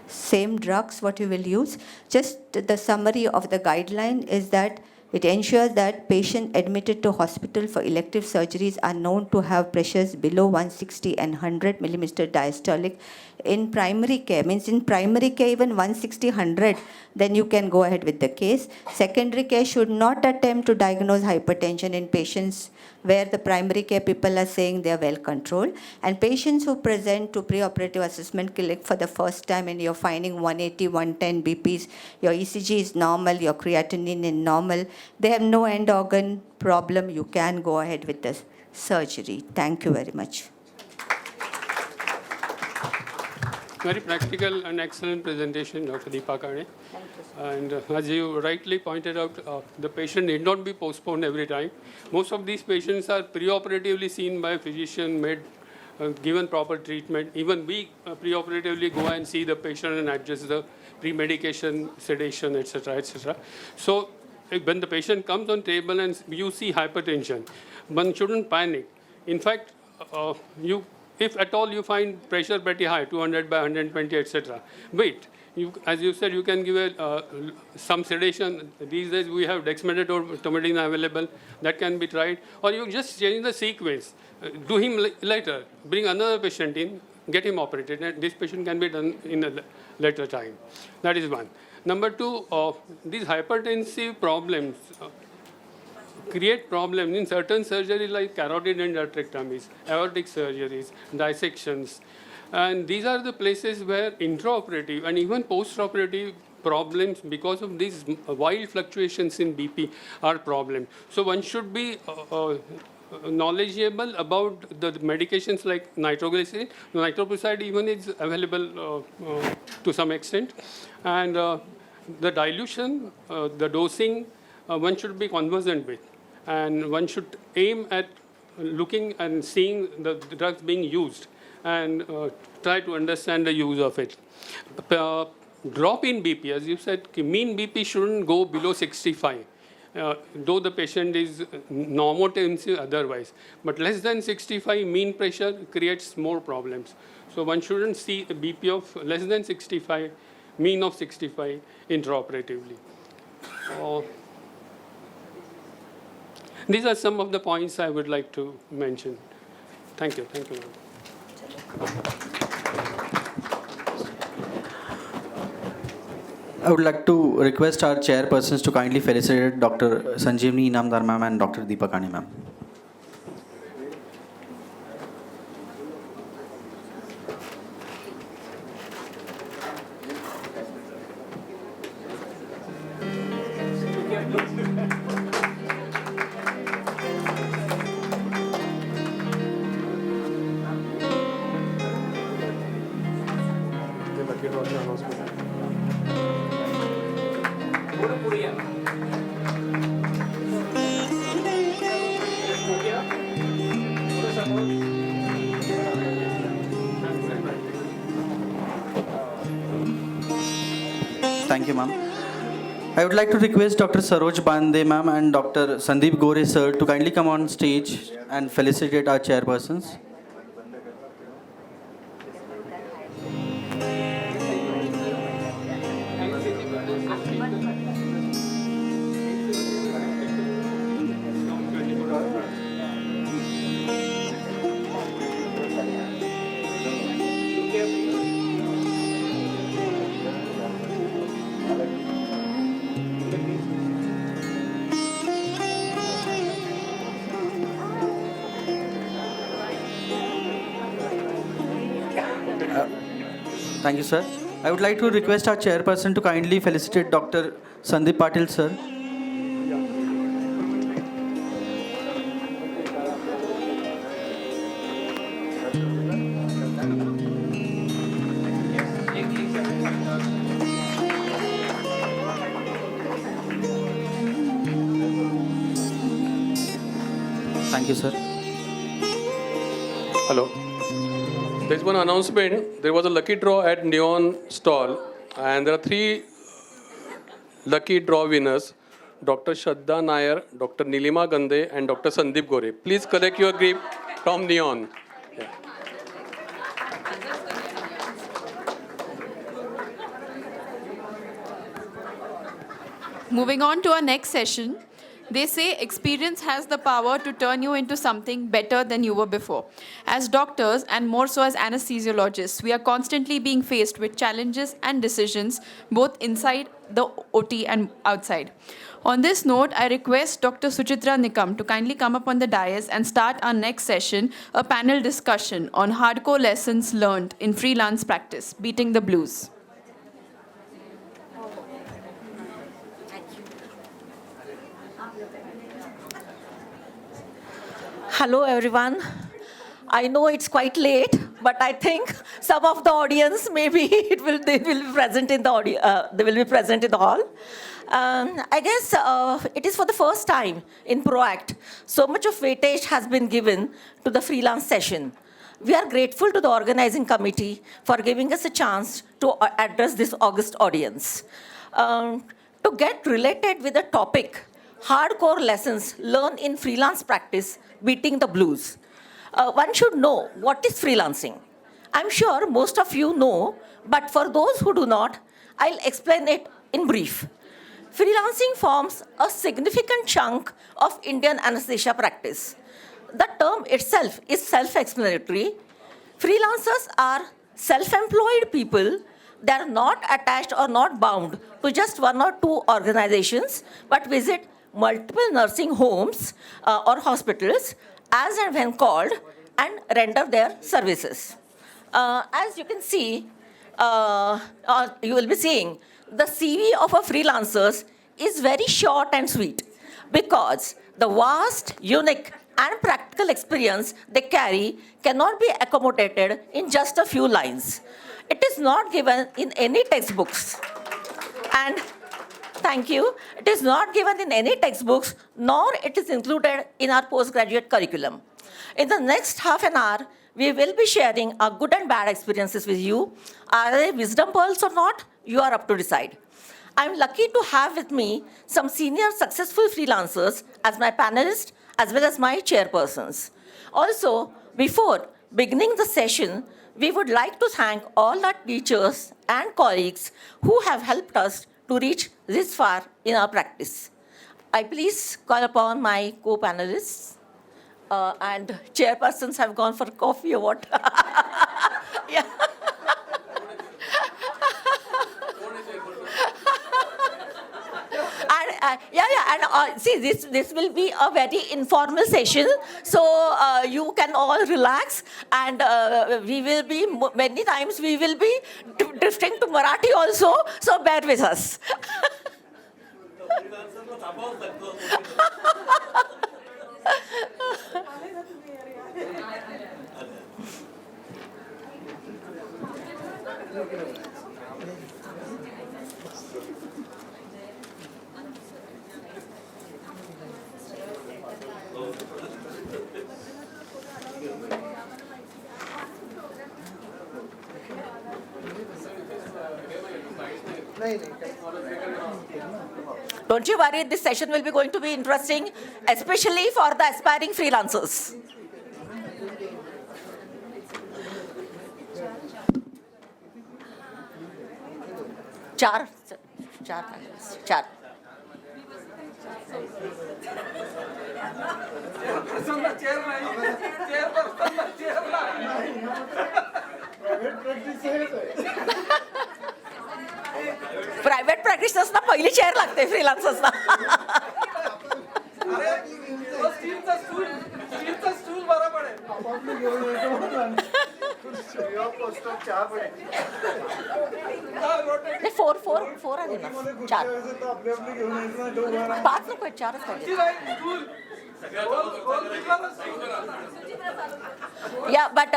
Q: Same drugs what you will use. Just the summary of the guideline is that it ensures that patients admitted to hospital for elective surgeries are known to have pressures below 160 and 100 millimeter diastolic. In primary care, means in primary care even 160, 100, then you can go ahead with the case. Secondary care should not attempt to diagnose hypertension in patients where the primary care people are saying they are well controlled. And patients who present to preoperative assessment clinic for the first time and you're finding 180, 110 BPs, your ECG is normal, your creatinine is normal, they have no end organ problem, you can go ahead with the surgery. Thank you very much.
R: Very practical and excellent presentation, Dr. Deepa Kane. And as you rightly pointed out, the patient need not be postponed every time. Most of these patients are preoperatively seen by a physician, given proper treatment. Even we preoperatively go and see the patient and adjust the pre-medication, sedation, etc., etc. So when the patient comes on table and you see hypertension, one shouldn't panic. In fact, if at all you find pressure pretty high, 200 by 120, etc., wait. As you said, you can give some sedation. These days we have dexmedetomidine available. That can be tried. Or you just change the sequence. Do him later. Bring another patient in. Get him operated. And this patient can be done in a later time. That is one. Number two, these hypertensive problems create problems in certain surgeries like carotid endarterectomies, aortic surgeries, dissections. And these are the places where intraoperative and even postoperative problems because of these wild fluctuations in BP are problems. So one should be knowledgeable about the medications like nitroglycerin. Nitroprusside even is available to some extent. And the dilution, the dosing, one should be conversant with. And one should aim at looking and seeing the drugs being used and try to understand the use of it. Drop in BP, as you said, mean BP shouldn't go below 65, though the patient is normotensive otherwise. But less than 65 mean pressure creates more problems. So one shouldn't see a BP of less than 65, mean of 65 intraoperatively. These are some of the points I would like to mention. Thank you. Thank you.
A: I would like to request our chairpersons to kindly felicitate Dr. Sanjeevani Inamdar ma'am and Dr. Deepa Kane ma'am. Thank you, ma'am. I would like to request Dr. Saroj Bande ma'am and Dr. Sandeep Gore sir to kindly come on stage and felicitate our chairpersons. Thank you, sir. I would like to request our chairperson to kindly felicitate Dr. Sandeep Patil, sir. Thank you, sir.
I: Hello. There's one announcement. There was a lucky draw at Neon stall, and there are 3 lucky draw winners: Dr. Shraddha Nair, Dr. Nilima Gande, and Dr. Sandeep Gore. Please collect your gift from Neon. Yeah.
G: Moving on to our next session, they say experience has the power to turn you into something better than you were before. As doctors, and more so as anesthesiologists, we are constantly being faced with challenges and decisions, both inside the OT and outside. On this note, I request Dr. Suchitra Nikam to kindly come up on the dais and start our next session, a panel discussion on hardcore lessons learned in freelance practice, beating the blues.
S: Hello, everyone. I know it's quite late, but I think some of the audience maybe they will be present in the they will be present in the hall. I guess it is for the first time in PROACT, so much of weightage has been given to the freelance session. We are grateful to the organizing committee for giving us a chance to address this august audience. To get related with the topic, hardcore lessons learned in freelance practice, beating the blues. One should know what is freelancing. I'm sure most of you know, but for those who do not, I'll explain it in brief. Freelancing forms a significant chunk of Indian anesthesia practice. The term itself is self-explanatory. Freelancers are self-employed people. They are not attached or not bound to just 1 or 2 organizations, but visit multiple nursing homes or hospitals as and when called and render their services. As you can see, or you will be seeing, the CV of a freelancer is very short and sweet because the vast, unique, and practical experience they carry cannot be accommodated in just a few lines. It is not given in any textbooks. And thank you. It is not given in any textbooks, nor it is included in our postgraduate curriculum. In the next half an hour, we will be sharing our good and bad experiences with you. Are they wisdom pearls or not? You are up to decide. I'm lucky to have with me some senior successful freelancers as my panelists, as well as my chairpersons. Also, before beginning the session, we would like to thank all our teachers and colleagues who have helped us to reach this far in our practice. I please call upon my co-panelists, and chairpersons have gone for coffee or what? Yeah. And see, this will be a very informal session, so you can all relax, and we will be, many times we will be drifting to Marathi also, so bear with us. Don't you worry, this session will be going to be interesting, especially for the aspiring freelancers. Char. Private प्रॅक्टिशनर्सना पहिली chair लागते फ्रीलान्सर्सना. Four आहे ना, 4 5 नको, 4च पाहिजे. Yeah, but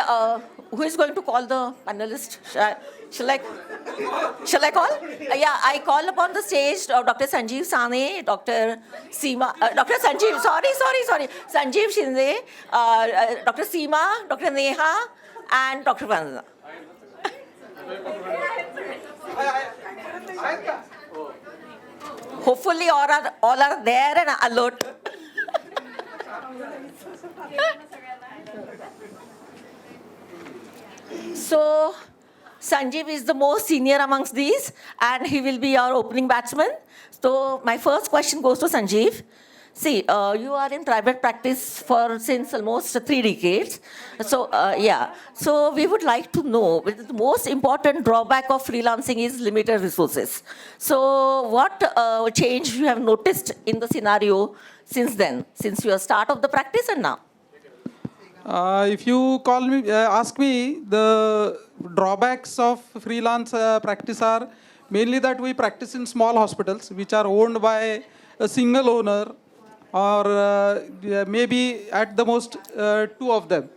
S: who is going to call the panelist? Shall I call? Yeah, I call upon the stage Dr. Sanjeev Sane, Dr. Seema, Dr. Sanjeev, sorry, Sanjeev Shinde, Dr. Seema, Dr. Neha, and Dr. Vandana. Hopefully all are there and alert. So, Sanjeev is the most senior amongst these, and he will be our opening batsman. So, my first question goes to Sanjeev. See, you are in private practice since almost 3 decades. So, yeah. So, we would like to know, the most important drawback of freelancing is limited resources. So, what change you have noticed in the scenario since then, since your start of the practice and now?
T: If you ask me, the drawbacks of freelance practice are mainly that we practice in small hospitals which are owned by a single owner, or maybe at the most 2 of them.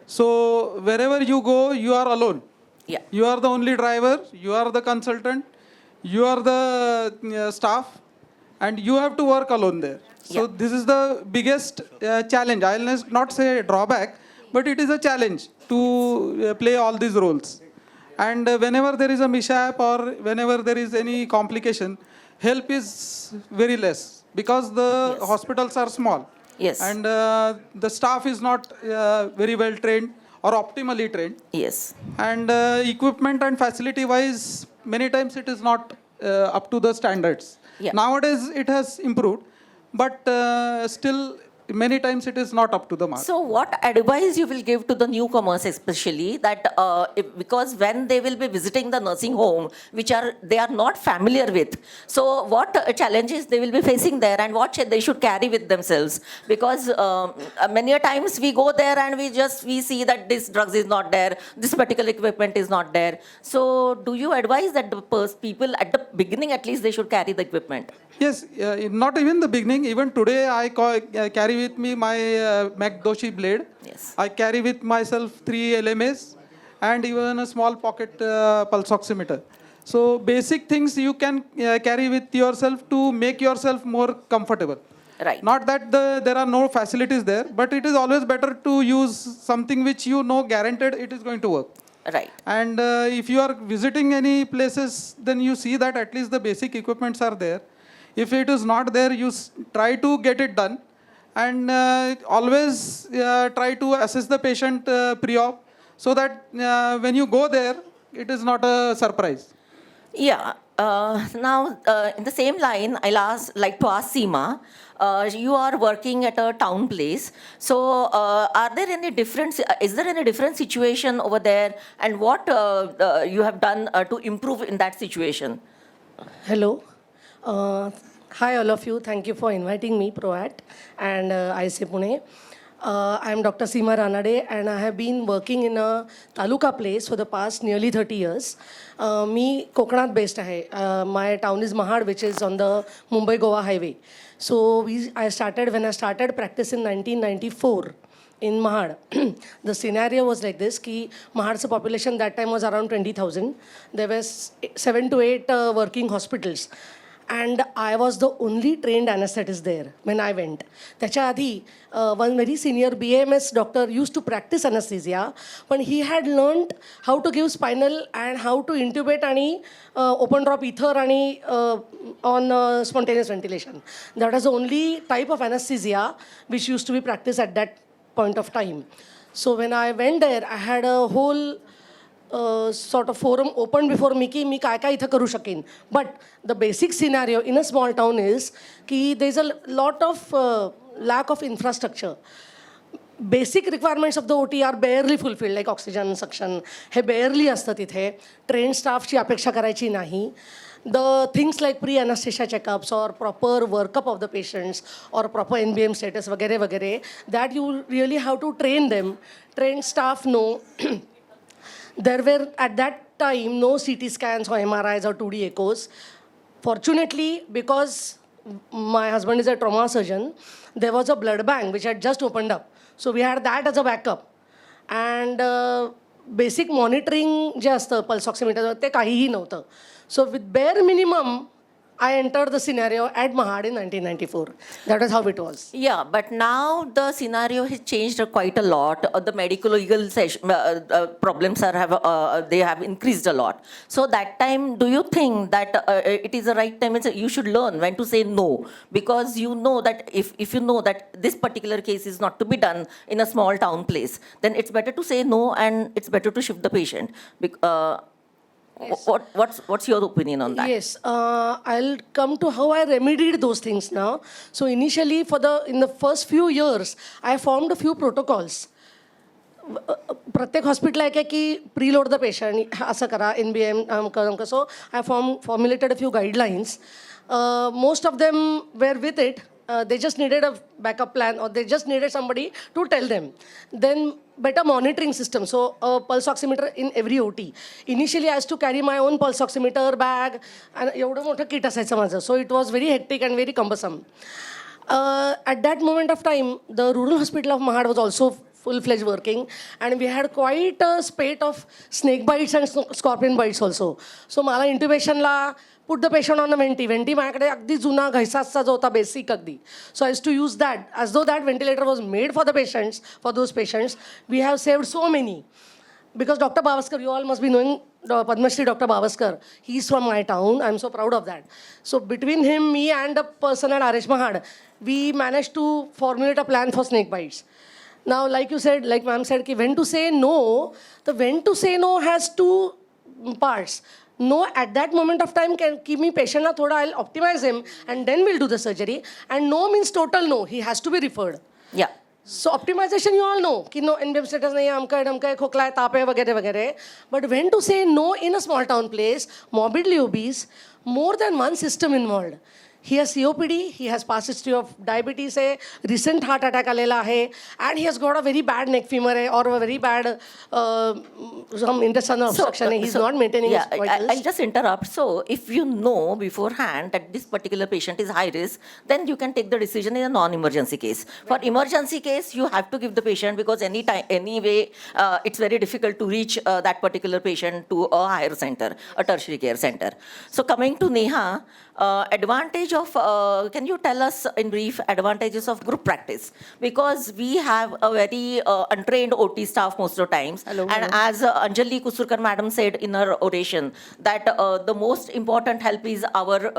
T: So wherever you go, you are alone.
S: Yeah.
T: You are the only driver, you are the consultant, you are the staff, and you have to work alone there. So this is the biggest challenge. I will not say drawback, but it is a challenge to play all these roles. And whenever there is a mishap or whenever there is any complication, help is very less because the hospitals are small.
S: Yes.
T: And the staff is not very well trained or optimally trained.
S: Yes.
T: And equipment and facility wise, many times it is not up to the standards.
S: Yeah.
T: Nowadays it has improved, but still many times it is not up to the mark.
S: So what advice you will give to the newcomers especially that because when they will be visiting the nursing home, which they are not familiar with, so what challenges they will be facing there and what they should carry with themselves? Because many a times we go there and we see that this drugs is not there, this particular equipment is not there. So do you advise that the people at the beginning at least they should carry the equipment?
T: Yes, not even the beginning. Even today, I carry with me my McDoshi blade.
S: Yes.
T: I carry with myself 3 LMAs and even a small pocket pulse oximeter. So basic things you can carry with yourself to make yourself more comfortable.
S: Right.
T: Not that there are no facilities there, but it is always better to use something which you know guaranteed it is going to work.
S: Right.
T: And if you are visiting any places, then you see that at least the basic equipments are there. If it is not there, you try to get it done. And always try to assess the patient pre-op so that when you go there, it is not a surprise.
S: Yeah. Now, in the same line, like to ask Seema, you are working at a town place. So, are there any different? Is there any different situation over there, and what you have done to improve in that situation?
U: Hello. Hi, all of you. Thank you for inviting me, PROACT and ISA Pune. I am Dr. Seema Ranade, and I have been working in a taluka place for the past nearly 30 years. Me Kokanat based hai. My town is Mahad, which is on the Mumbai-Goa highway. So when I started practice in 1994 in Mahad. The scenario was like this, ki Mahad's population that time was around 20,000. There were 7 to 8 working hospitals. And I was the only trained anesthetist there when I went. Tacha adi, one very senior BAMS doctor used to practice anesthesia, but he had learned how to give spinal and how to intubate and open drop ether and on spontaneous ventilation. That was the only type of anesthesia which used to be practiced at that point of time. So when I went there, I had a whole sort of forum open before me ki kai itha karu shakin. But the basic scenario in a small town is ki there is a lot of lack of infrastructure. Basic requirements of the OT are barely fulfilled, like oxygen suction. He barely astat ithe. Trained staff chi apeksha karaychi nahi. The things like pre-anesthesia checkups or proper workup of the patients or proper NBM status, vagere, that you really have to train them. Trained staff know. There were at that time no CT scans or MRIs or 2D echoes. Fortunately, because my husband is a trauma surgeon, there was a blood bank which had just opened up. So we had that as a backup. And basic monitoring जे असतं pulse oximeter ते काहीही नव्हतं. So with bare minimum I entered the scenario at Mahad in 1994. That is how it was.
S: Yeah, but now the scenario has changed quite a lot. The medical legal problems they have increased a lot. So that time, do you think that it is the right time? You should learn when to say no, because you know that if you know that this particular case is not to be done in a small town place, then it's better to say no and it's better to shift the patient. Yes. What's your opinion on that?
U: Yes, I'll come to how I remedied those things now. So initially, in the first few years, I formed a few protocols. प्रत्येक hospital आहे की preload the patient असं करा NBM अमकं. So I formulated a few guidelines. Most of them were with it. They just needed a backup plan, or they just needed somebody to tell them. Then better monitoring system. So a pulse oximeter in every OT. Initially I used to carry my own pulse oximeter bag and एवढं मोठं kit असायचं माझं. So it was very hectic and very cumbersome. At that moment of time, the rural hospital of Mahad was also full-fledged working, and we had quite a spate of snake bites and scorpion bites also. So मला intubationला put the patient on a venti. Venti माझ्याकडे अगदी जुना घैसाचा जो होता basic अगदी. So I used to use that as though that ventilator was made for the patients, for those patients. We have saved so many. Because Dr. Bavaskar, you all must be knowing Padma Shri Dr. Bavaskar. He's from my town. I'm so proud of that. So between him, me and the person at RH Mahad, we managed to formulate a plan for snake bites. Now, like you said, like ma'am said, when to say no, the when to say no has two parts. No at that moment of time can keep me patient na thoda, I'll optimize him and then we'll do the surgery. And no means total no. He has to be referred.
S: Yeah.
U: So optimization you all know कि no NBM status नहीं है, अमका है, खोखला है, ताप है वगैरह वगैरह. But when to say no in a small town place, morbidly obese, more than one system involved. He has COPD, he has past history of diabetes है, recent heart attack आलेला है, and he has got a very bad neck femur है, or a very bad some intestinal obstruction है. He's not maintaining his vitals.
S: I'll just interrupt. So if you know beforehand that this particular patient is high risk, then you can take the decision in a non-emergency case. For emergency case, you have to give the patient, because anyway, it's very difficult to reach that particular patient to a higher center, a tertiary care center. So coming to Neha, advantage of, can you tell us in brief advantages of group practice? Because we have a very untrained OT staff most of the times.
U: Hello,
S: and as Anjali Kusurkar madam said in her oration, that the most important help is our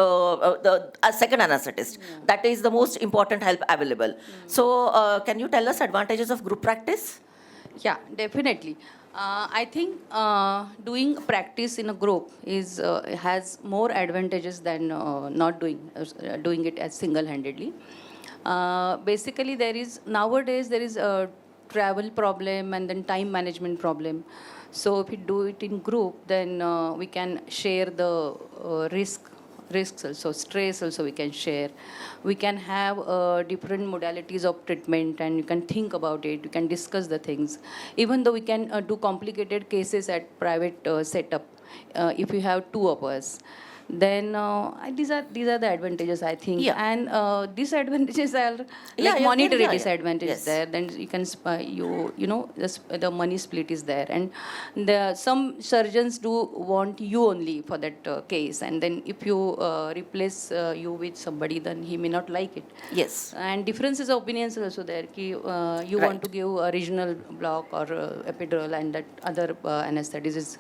S: second anesthetist. That is the most important help available. So can you tell us advantages of group practice?
M: Yeah, definitely. I think doing practice in a group has more advantages than not doing it as single-handedly. Basically, nowadays there is a travel problem and then time management problem. So if we do it in group, then we can share the risks also, stress also we can share. We can have different modalities of treatment, and you can think about it, you can discuss the things. Even though we can do complicated cases at private setup, if you have two of us, then these are the advantages, I think.
S: Yeah.
M: And disadvantages are like monetary disadvantages there. Then you can the money split is there, and some surgeons do want you only for that case, and then if you replace you with somebody, then he may not like it.
S: Yes.
M: And differences of opinions are also there. You want to give a regional block or epidural, and that other anesthetist is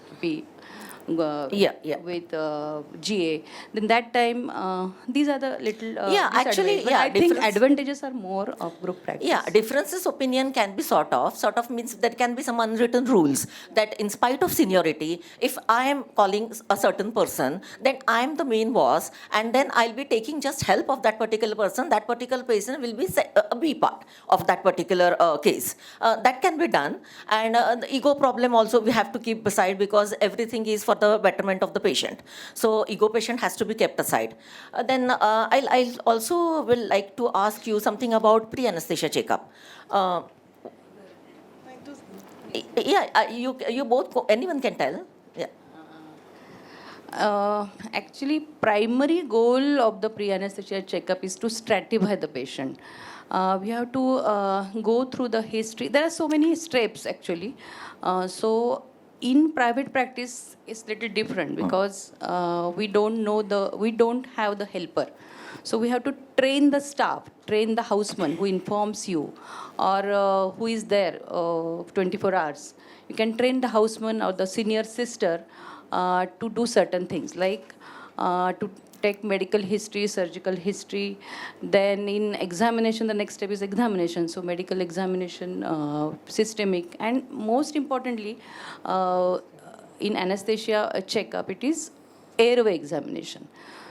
M: with GA, then that time these are the little
S: actually,
M: but I think advantages are more of group practice.
S: Yeah, differences opinion can be sort of means there can be some unwritten rules that in spite of seniority, if I am calling a certain person, then I am the main boss, and then I'll be taking just help of that particular person. That particular person will be a B part of that particular case. That can be done, and the ego problem also we have to keep beside, because everything is for the betterment of the patient. So ego patient has to be kept aside. Then I also will like to ask you something about pre-anesthesia checkup. You both, anyone can tell. Yeah.
M: Actually, primary goal of the pre-anesthesia checkup is to stratify the patient. We have to go through the history. There are so many steps actually. So in private practice, it's little different because we don't have the helper. So we have to train the staff, train the houseman who informs you or who is there 24 hours. You can train the houseman or the senior sister to do certain things like to take medical history, surgical history. Then in examination, the next step is examination. So medical examination, systemic, and most importantly, in anesthesia checkup, it is airway examination.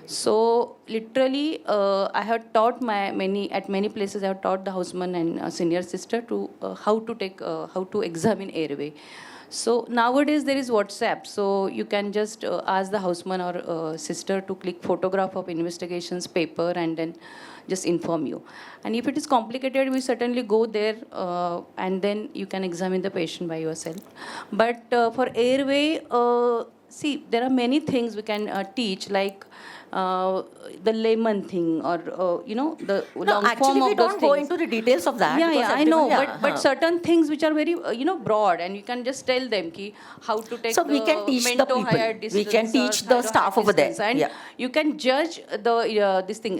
M: So literally, I have taught at many places. I have taught the houseman and senior sister to how to examine airway. So nowadays there is WhatsApp, so you can just ask the houseman or sister to click photograph of investigations paper and then just inform you. And if it is complicated, we certainly go there and then you can examine the patient by yourself. But for airway, see, there are many things we can teach, like the layman thing or the long
S: actually,
M: form of
S: we
M: those
S: don't go
M: things.
S: into the details of that.
M: Yeah,
S: because
M: I know,
S: everyone-
M: but certain things which are very broad, and you can just tell them how to take.
S: So we can teach the people.
M: Mento-higher
S: We can
M: distance
S: teach
M: or
S: the
M: thyro-higher
S: staff over there.
M: distance, and
S: Yeah.
M: you can judge the this thing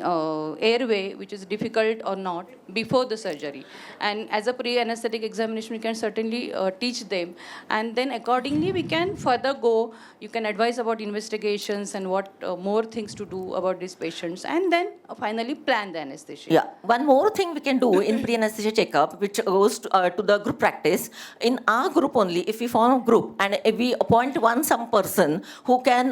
M: airway, which is difficult or not, before the surgery. And as a pre-anesthetic examination, we can certainly teach them, and then accordingly we can further go. You can advise about investigations and what more things to do about these patients, and then finally plan the anesthesia.
S: Yeah. One more thing we can do in pre-anesthesia checkup, which goes to the group practice. In our group only, if we form a group and if we appoint some person who can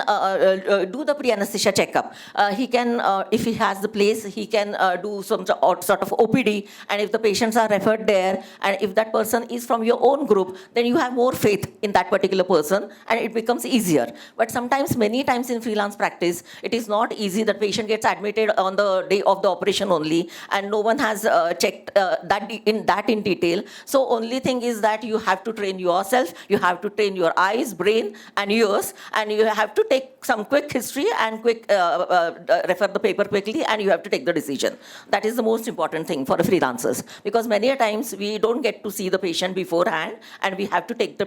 S: do the pre-anesthesia checkup, he can, if he has the place, he can do some sort of OPD. And if the patients are referred there, and if that person is from your own group, then you have more faith in that particular person, and it becomes easier. But sometimes, many times in freelance practice, it is not easy. The patient gets admitted on the day of the operation only, and no one has checked that in detail. So only thing is that you have to train yourself, you have to train your eyes, brain, and ears, and you have to take some quick history and quick refer the paper quickly, and you have to take the decision. That is the most important thing for the freelancers, because many a times we don't get to see the patient beforehand, and we have to take the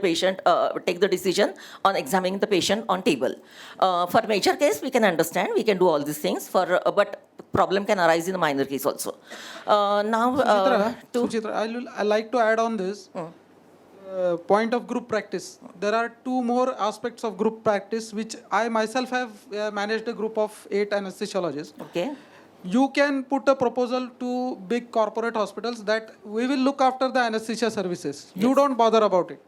S: decision on examining the patient on table. For major case, we can understand, we can do all these things. But problem can arise in the minor case also.
T: Suchitra, I like to add on this. Point of group practice. There are two more aspects of group practice which I myself have managed a group of 8 anesthesiologists.
S: Okay.
T: You can put a proposal to big corporate hospitals that we will look after the anesthesia services. Yes. You don't bother about it.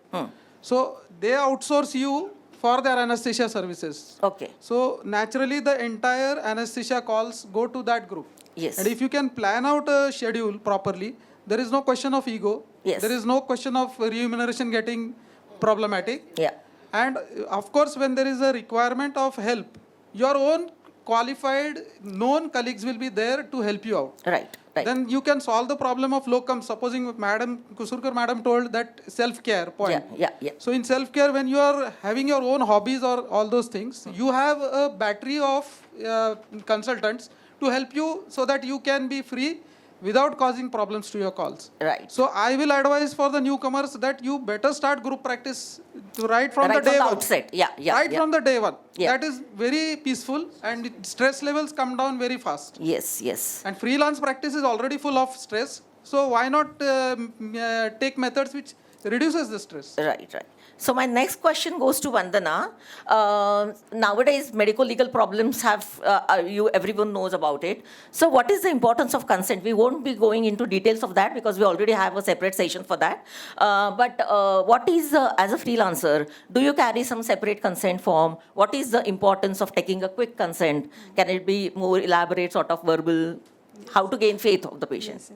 T: So they outsource you for their anesthesia services.
S: Okay.
T: So naturally the entire anesthesia calls go to that group.
S: Yes.
T: And if you can plan out a schedule properly, there is no question of ego.
S: Yes.
T: There is no question of remuneration getting problematic.
S: Yeah.
T: And of course, when there is a requirement of help, your own qualified, known colleagues will be there to help you out.
S: Right.
T: Then you can solve the problem of locum. Supposing Madam Kusurkar Madam told that self-care point.
S: Yeah.
T: So in self-care, when you are having your own hobbies or all those things, you have a battery of consultants to help you so that you can be free without causing problems to your calls.
S: Right.
T: So I will advise for the newcomers that you better start group practice right from the day one.
S: Outset.
T: From the day one.
S: Yeah.
T: That is very peaceful, and stress levels come down very fast.
S: Yes.
T: And freelance practice is already full of stress. So why not take methods which reduces the stress?
S: Right. So my next question goes to Vandana. Nowadays, medico-legal problems everyone knows about it. So what is the importance of consent? We won't be going into details of that because we already have a separate session for that. But what is, as a freelancer, do you carry some separate consent form? What is the importance of taking a quick consent? Can it be more elaborate, sort of verbal? How to gain faith of the patient?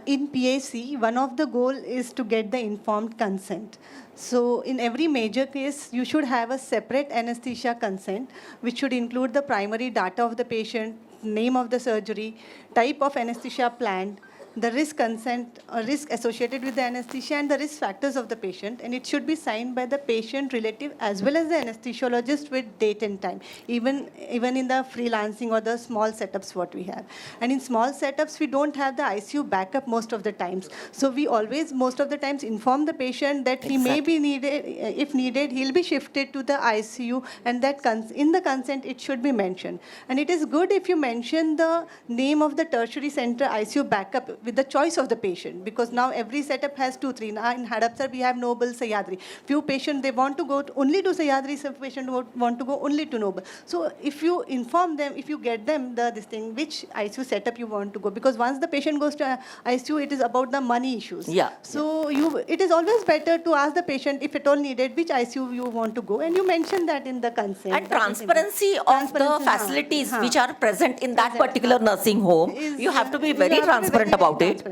F: In PAC, one of the goal is to get the informed consent. So in every major case, you should have a separate anesthesia consent, which should include the primary data of the patient, name of the surgery, type of anesthesia planned, the risk consent or risk associated with the anesthesia and the risk factors of the patient, and it should be signed by the patient relative as well as the anesthesiologist with date and time, even in the freelancing or the small setups what we have. And in small setups, we don't have the ICU backup most of the times. So we always, most of the times, inform the patient that he may be needed, if needed, he'll be shifted to the ICU, and that in the consent, it should be mentioned. And it is good if you mention the name of the tertiary center ICU backup with the choice of the patient, because now every setup has 2-3. Now in Hadapsar, we have Noble, Sahyadri. Few patients, they want to go only to Sahyadri, some patients want to go only to Noble. So if you inform them, if you get them this thing, which ICU setup you want to go, because once the patient goes to ICU, it is about the money issues.
S: Yeah.
F: So it is always better to ask the patient, if at all needed, which ICU you want to go, and you mention that in the consent.
S: And transparency of the facilities which are present in that particular nursing home, you have to be very transparent about it.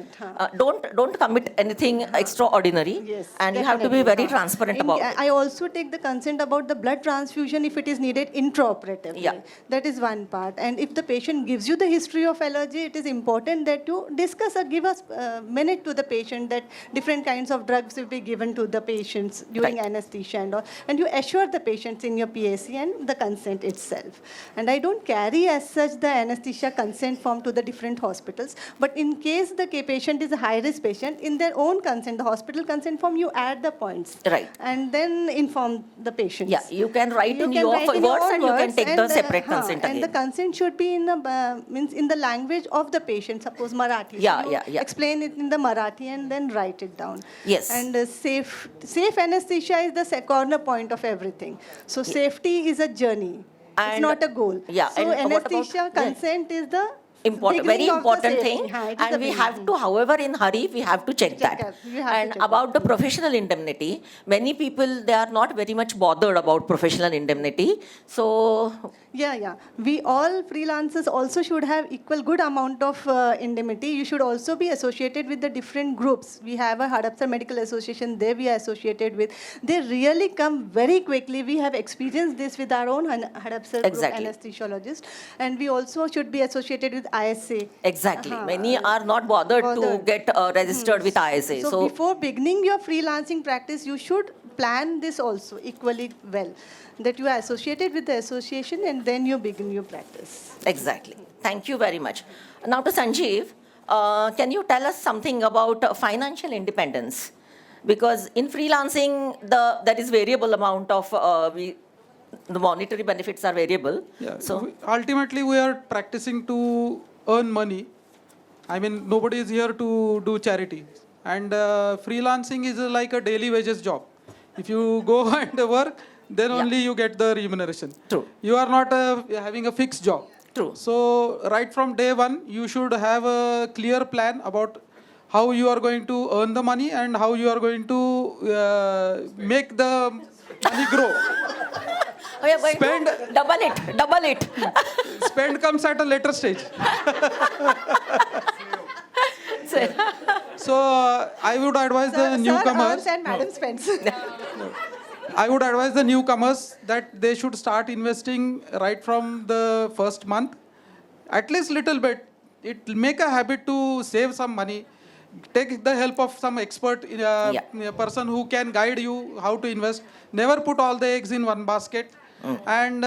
S: Don't commit anything extraordinary, and you have to be very transparent about it.
F: I also take the consent about the blood transfusion if it is needed intraoperatively.
S: Yeah.
F: That is one part. And if the patient gives you the history of allergy, it is important that you discuss or give us a minute to the patient that different kinds of drugs will be given to the patients during anesthesia and all. And you assure the patients in your PAC and the consent itself. And I don't carry as such the anesthesia consent form to the different hospitals. But in case the patient is a high-risk patient, in their own consent, the hospital consent form, you add the points.
S: Right.
F: And then inform the patients.
S: Yeah, you can write in your words and you can take the separate consent again.
F: And the consent should be in the language of the patient, suppose Marathi.
S: Yeah,
F: So you
S: yeah.
F: Explain it in the Marathi and then write it down.
S: Yes.
F: And safe anesthesia is the corner point of everything. So safety is a journey. It's not a goal.
S: Yeah.
F: So
S: and what about-
F: anesthesia consent is the
S: very
F: beginning of the
S: important
F: safety.
S: thing,
F: It is
S: and
F: the
S: we have
F: beginning.
S: to, however, in hurry, we have to check that.
F: You have to
S: And
F: check
S: about the professional indemnity, many people, they are not very much bothered about professional indemnity. So
F: Yeah. We all freelancers also should have equal good amount of indemnity. You should also be associated with the different groups. We have a Hadapsar Medical Association, there we are associated with. They really come very quickly. We have experienced this with our own Hadapsar group anesthesiologist. And we also should be associated with ISA.
S: exactly, many are not bothered to get registered with ISA.
F: So before beginning your freelancing practice, you should plan this also equally well, that you are associated with the association and then you begin your practice.
S: Exactly. Thank you very much. Now to Sanjeev, can you tell us something about financial independence? Because in freelancing, there is variable amount of, the monetary benefits are variable.
T: Yeah.
S: So
T: Ultimately, we are practicing to earn money. I mean, nobody is here to do charity. And freelancing is like a daily wages job. If you go and work, then only you get the remuneration.
S: True.
T: You are not having a fixed job.
S: True.
T: So right from day one, you should have a clear plan about how you are going to earn the money and how you are going to make the money grow.
S: we are going to double it.
T: Spend comes at a later stage. So I would advise the newcomers.
F: Sir earns and Madam spends.
T: I would advise the newcomers that they should start investing right from the first month, at least little bit. It will make a habit to save some money. Take the help of some expert, a person who can guide you how to invest. Never put all the eggs in one basket. And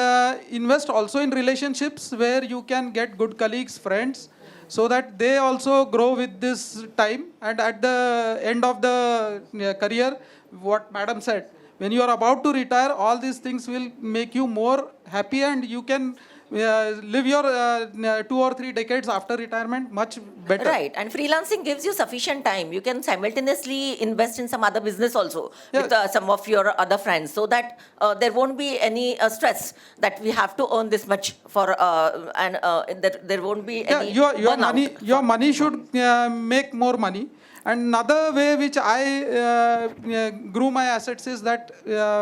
T: invest also in relationships where you can get good colleagues, friends, so that they also grow with this time. And at the end of the career, what Madam said, when you are about to retire, all these things will make you more happy and you can live your 2 or 3 decades after retirement much better.
S: Right, and freelancing gives you sufficient time. You can simultaneously invest in some other business also with some of your other friends, so that there won't be any stress that we have to earn this much for, and that there won't be any
T: your money should make more money. And another way which I grew my assets is that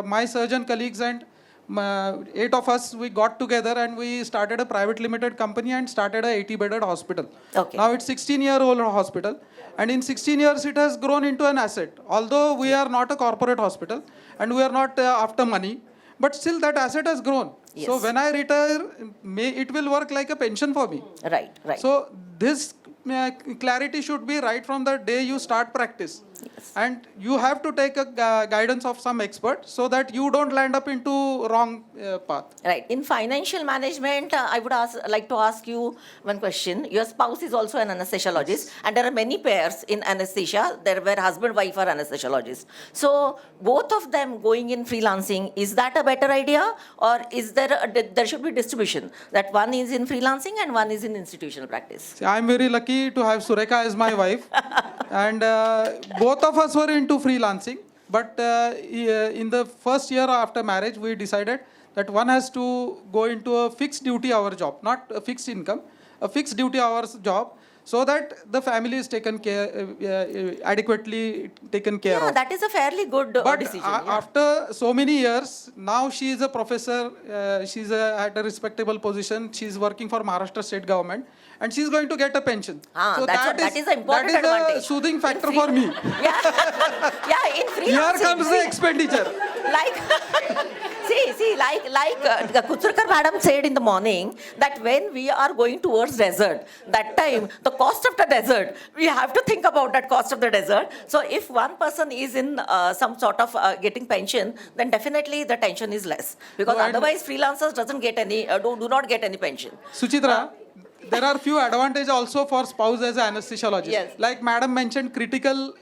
T: my surgeon colleagues and 8 of us, we got together and we started a private limited company and started a 80-bedded hospital.
S: Okay.
T: Now it's 16-year-old hospital, and in 16 years it has grown into an asset. Although we are not a corporate hospital and we are not after money, but still that asset has grown. So when I retire, it will work like a pension for me.
S: Right.
T: So this clarity should be right from the day you start practice. And you have to take a guidance of some expert so that you don't land up into wrong path.
S: Right. In financial management, I would like to ask you one question. Your spouse is also an anesthesiologist, and there are many pairs in anesthesia. There were husband-wife are anesthesiologists. So both of them going in freelancing, is that a better idea, or is there should be distribution that one is in freelancing and one is in institutional practice?
T: See, I'm very lucky to have Surekha as my wife, and both of us were into freelancing. But in the first year after marriage, we decided that one has to go into a fixed duty hour job, not a fixed income, a fixed duty hours job, so that the family is taken care, adequately taken care of.
S: Yeah, that is a fairly good decision.
T: After so many years, now she is a professor, she's at a respectable position, she's working for Maharashtra state government, and she's going to get a pension. So
S: that is an important
T: that is
S: advantage.
T: a soothing factor for me.
S: Yeah, in freelancing.
T: Here comes the expenditure.
S: Like Kutsarkar madam said in the morning, that when we are going towards desert, that time the cost of the desert, we have to think about that cost of the desert. So if one person is in some sort of getting pension, then definitely the tension is less, because otherwise freelancers doesn't get any, do not get any pension.
T: Suchitra, there are few advantages also for spouse as an anesthesiologist.
S: Yes.
T: Like madam mentioned, critical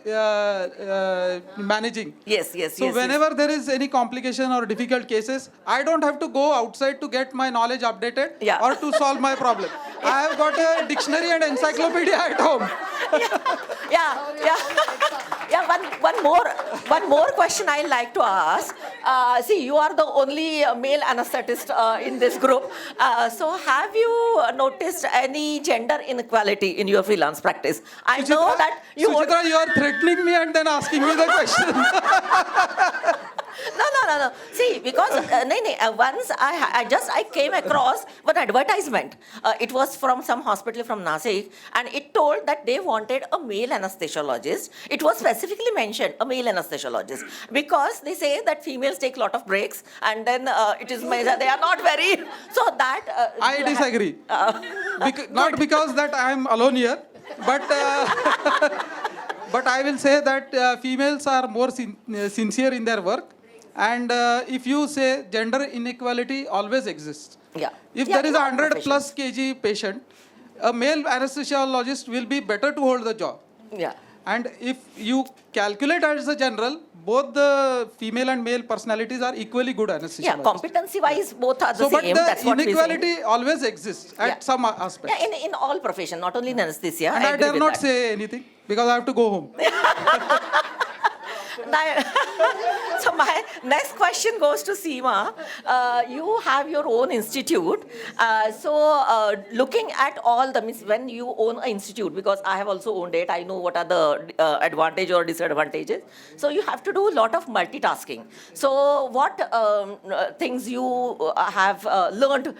T: managing.
S: Yes.
T: So whenever there is any complication or difficult cases, I don't have to go outside to get my knowledge updated or to solve my problem. I have got a dictionary and encyclopedia at home.
S: One more question I like to ask. See, you are the only male anesthetist in this group. So have you noticed any gender inequality in your freelance practice? I know that you...
T: Suchitra, you are threatening me and then asking me the question.
S: No. See, because once I came across one advertisement. It was from some hospital from Nasik, and it told that they wanted a male anesthesiologist. It was specifically mentioned, a male anesthesiologist, because they say that females take a lot of breaks, and then it is they are not very... So that...
T: I disagree. Not because that I am alone here, but... but I will say that females are more sincere in their work. And if you say gender inequality always exists. If there is a 100 plus kg patient, a male anesthesiologist will be better to hold the job. And if you calculate as a general, both the female and male personalities are equally good anesthesiologists.
S: Competency-wise, both are the same.
T: But the inequality always exists at some aspect.
S: In all profession, not only in anesthesia.
T: And I dare not say anything because I have to go home.
S: So my next question goes to Seema. You have your own institute. Looking at all the, when you own an institute, because I have also owned it, I know what are the advantages or disadvantages. So you have to do a lot of multitasking. So what things you have learned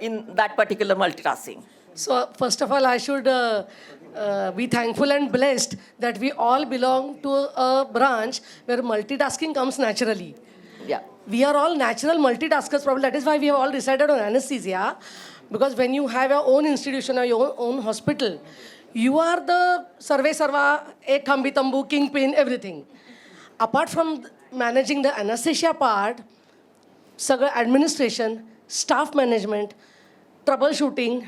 S: in that particular multitasking?
U: So first of all, I should be thankful and blessed that we all belong to a branch where multitasking comes naturally. We are all natural multitaskers, probably. That is why we have all decided on anesthesia. Because when you have your own institution or your own hospital, you are the sarve sarva, ek thambi tambu, kingpin, everything. Apart from managing the anesthesia part, administration, staff management, troubleshooting,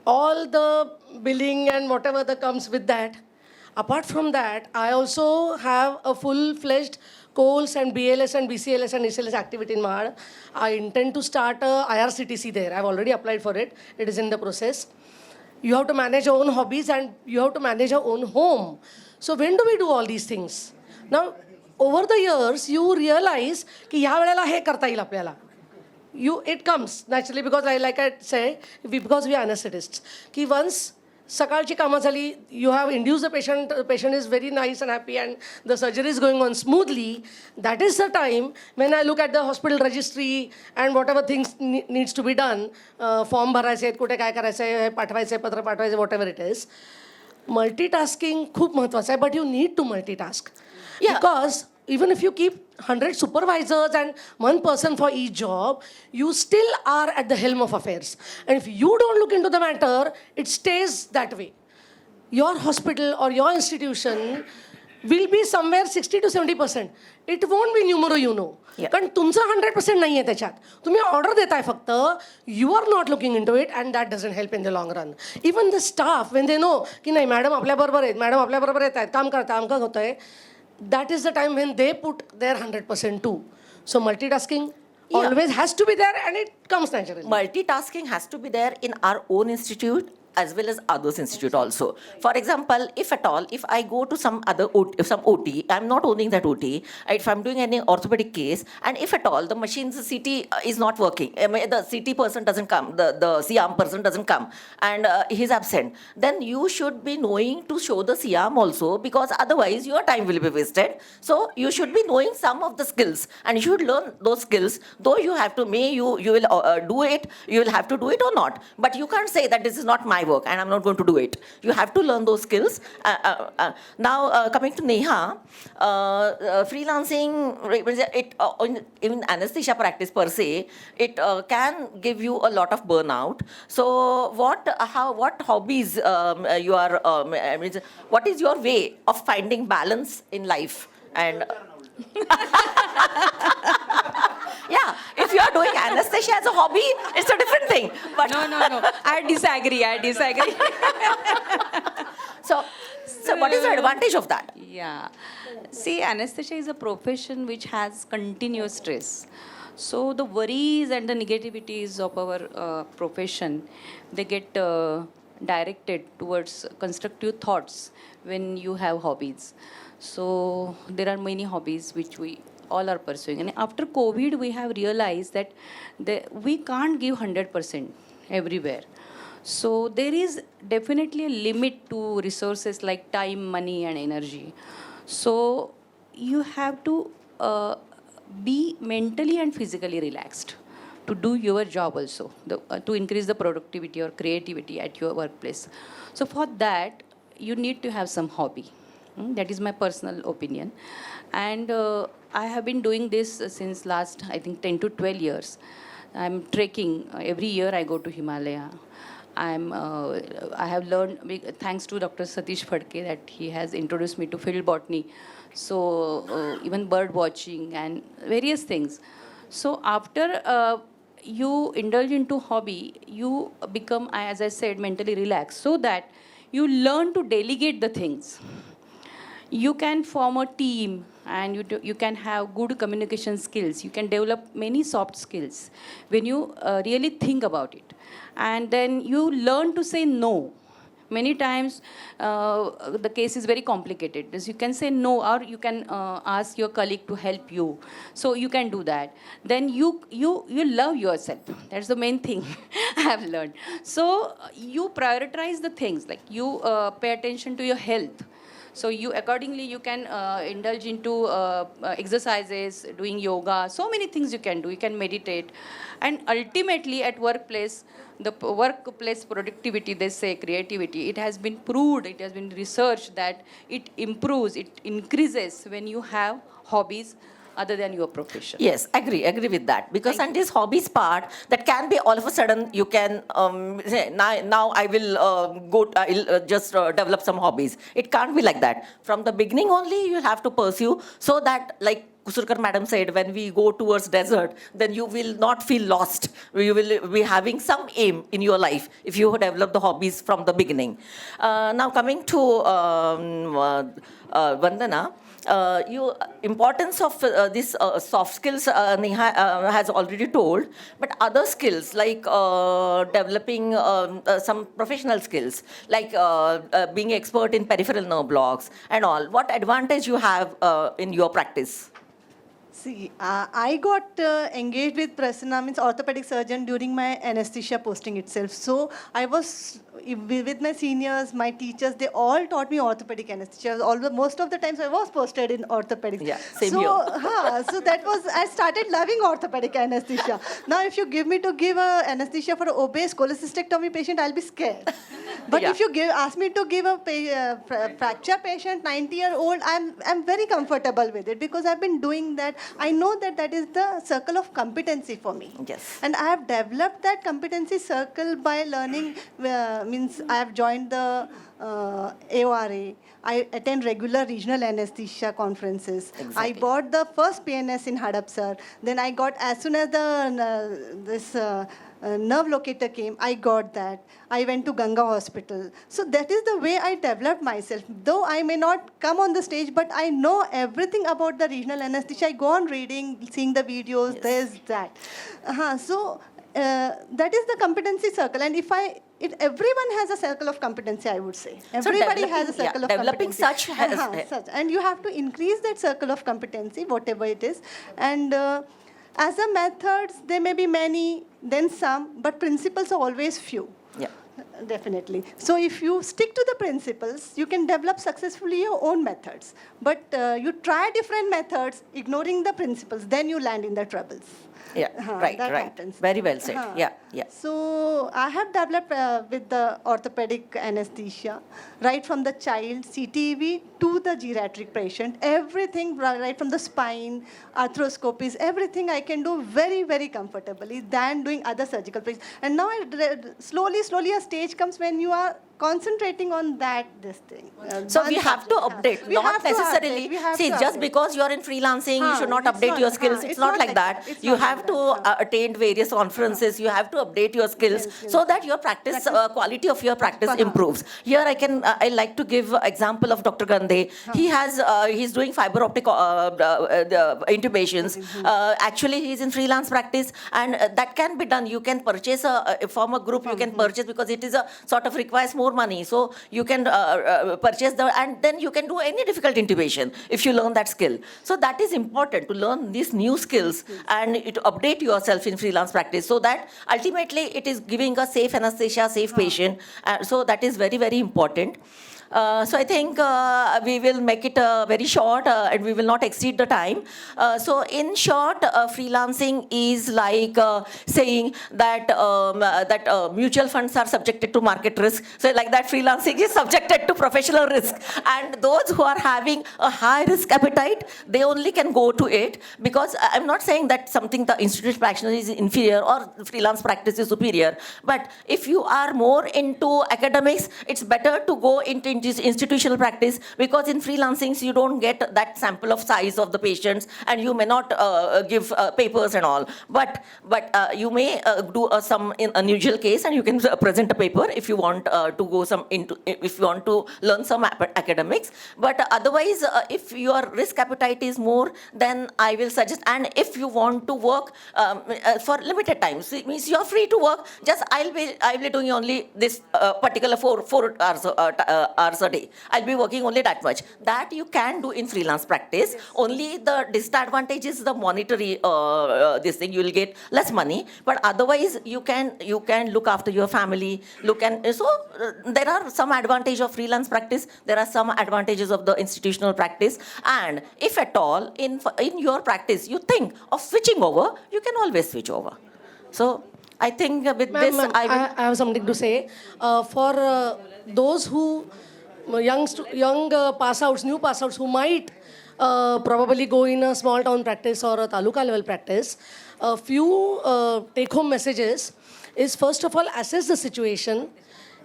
U: all the billing and whatever that comes with that. Apart from that, I also have a full-fledged COLS and BLS and BCLS and ECLS activity in Mahad. I intend to start a IRCTC there. I've already applied for it. It is in the process. You have to manage your own hobbies and you have to manage your own home. So when do we do all these things? Now, over the years, you realize कि या वेळेला हे करता येईल आपल्याला. It comes naturally because like I say, because we are anesthetists. Ki once sakalchi kama zali, you have induced the patient is very nice and happy and the surgery is going on smoothly. That is the time when I look at the hospital registry and whatever things needs to be done, form भरायचे, कुठे काय करायचे, पाठवायचे, पत्र पाठवायचे, whatever it is. Multitasking खूप महत्वाचं आहे, but you need to multitask. Because even if you keep 100 supervisors and one person for each job, you still are at the helm of affairs. And if you don't look into the matter, it stays that way. your hospital or your institution will be somewhere 60 to 70%. It won't be numero. कारण तुमचं 100% नाही आहे त्याच्यात. तुम्ही order देताय फक्त, you are not looking into it, and that doesn't help in the long run. Even the staff, when they know की नाही मॅडम आपल्याबरोबर येत आहेत, काम करता, आमकं होतंय, that is the time when they put their 100% too. So multitasking always has to be there, and it comes naturally.
S: Multitasking has to be there in our own institute as well as others' institute also. For example, if at all, if I go to some OT, I'm not owning that OT, if I'm doing any orthopedic case, and if at all the machine's CT is not working, the CT person doesn't come, the C-arm person doesn't come, and he's absent, then you should be knowing to show the C-arm also, because otherwise your time will be wasted. So you should be knowing some of the skills, and you should learn those skills, though you have to, you will do it, you will have to do it or not. But you can't say that this is not my work and I'm not going to do it. You have to learn those skills. Now, coming to Neha, freelancing, even anesthesia practice per se, it can give you a lot of burnout. So, what hobbies you are? What is your way of finding balance in life? And yeah, if you are doing anesthesia as a hobby, it's a different thing. But
C: No. I disagree.
S: So what is the advantage of that?
M: Yeah. See, anesthesia is a profession which has continuous stress. So the worries and the negativities of our profession, they get directed towards constructive thoughts when you have hobbies. So there are many hobbies which we all are pursuing. And after COVID, we have realized that we can't give 100% everywhere. So there is definitely a limit to resources like time, money, and energy. So you have to be mentally and physically relaxed to do your job also, to increase the productivity or creativity at your workplace. So for that, you need to have some hobby. That is my personal opinion. And I have been doing this since last, I think, 10 to 12 years. I'm trekking. Every year I go to Himalaya. I have learned, thanks to Dr. Satish Phadke, that he has introduced me to field botany. So even bird watching and various things. So after you indulge into hobby, you become, as I said, mentally relaxed, so that you learn to delegate the things. You can form a team, and you can have good communication skills. You can develop many soft skills when you really think about it. And then you learn to say no. Many times the case is very complicated. So you can say no, or you can ask your colleague to help you. So you can do that. Then you love yourself. That's the main thing I have learned. So you prioritize the things, like you pay attention to your health. So you accordingly you can indulge into exercises, doing yoga, so many things you can do. You can meditate, and ultimately at workplace, the workplace productivity, they say creativity, it has been proved, it has been researched that it improves, it increases when you have hobbies other than your profession.
S: Yes, agree with that. Because and this hobbies part, that can be all of a sudden you can say, now I will I'll just develop some hobbies. It can't be like that. From the beginning only you have to pursue, so that, like Kusurkar madam said, when we go towards desert, then you will not feel lost. You will be having some aim in your life if you develop the hobbies from the beginning. Now coming to Vandana, importance of these soft skills Neha has already told, but other skills like developing some professional skills, like being expert in peripheral nerve blocks and all, what advantage you have in your practice?
F: See, I got engaged with Prasanna, means orthopedic surgeon, during my anesthesia posting itself. So I was with my seniors, my teachers, they all taught me orthopedic anesthesia. Most of the times I was posted in orthopedics.
S: Yeah, same
F: so,
S: here.
F: So that was, I started loving orthopedic anesthesia. Now if you give me to give anesthesia for an obese cholecystectomy patient, I'll be scared. But if you ask me to give a fracture patient, 90-year-old, I'm very comfortable with it, because I've been doing that I know that that is the circle of competency for me.
S: Yes.
F: And I have developed that competency circle by learning, means I have joined the AORA. I attend regular regional anesthesia conferences. I bought the first PNS in Hadapsar. Then I got, as soon as the nerve locator came, I got that. I went to Ganga Hospital. So that is the way I developed myself. Though I may not come on the stage, but I know everything about the regional anesthesia. I go on reading, seeing the videos, there's that. So that is the competency circle. And if everyone has a circle of competency, I would say. Everybody has a circle of
S: developing
F: competency.
S: such
F: And you have to increase that circle of competency, whatever it is. And as a methods, there may be many, then some, but principles are always few.
S: Yeah.
F: Definitely. So if you stick to the principles, you can develop successfully your own methods. But you try different methods, ignoring the principles, then you land in the troubles.
S: Yeah, right.
F: Happens.
S: Very well said. Yeah.
F: So I have developed with the orthopedic anesthesia, right from the child, CTV, to the geriatric patient, everything right from the spine, arthroscopies, everything I can do very, very comfortably than doing other surgical procedures. And now slowly a stage comes when you are concentrating on this thing.
S: So we have to update, not necessarily. See, just because you are in freelancing, you should not update your skills. It's not like that. You have to attend various conferences. You have to update your skills so that your practice, quality of your practice improves. Here I like to give example of Dr. Gandhe. He's doing fiber optic intubations. Actually, he's in freelance practice, and that can be done. You can purchase from a group. You can purchase because it is a sort of requires more money. So you can purchase and then you can do any difficult intubation if you learn that skill. So that is important to learn these new skills and to update yourself in freelance practice so that ultimately it is giving a safe anesthesia, safe patient. So that is very, very important. So I think we will make it very short and we will not exceed the time. So in short, freelancing is like saying that mutual funds are subjected to market risk. So like that, freelancing is subjected to professional risk. And those who are having a high risk appetite, they only can go to it, because I'm not saying that something the institutional practitioner is inferior or freelance practice is superior. But if you are more into academics, it's better to go into institutional practice, because in freelancing you don't get that sample of size of the patients and you may not give papers and all. But you may do some unusual case and you can present a paper if you want to go if you want to learn some academics. But otherwise, if your risk appetite is more, then I will suggest. And if you want to work for limited time, so it means you are free to work. Just I'll be doing only this particular 4 hours a day. I'll be working only that much. That you can do in freelance practice. Yes. Only the disadvantage is the monetary this thing. You will get less money, but otherwise you can look after your family. There are some advantages of freelance practice. There are some advantages of the institutional practice. And if at all in your practice you think of switching over, you can always switch over. So I think with this, I
U: have something to say. For those who young pass-outs, new pass-outs who might probably go in a small town practice or a taluka level practice, a few take-home messages is, first of all, assess the situation.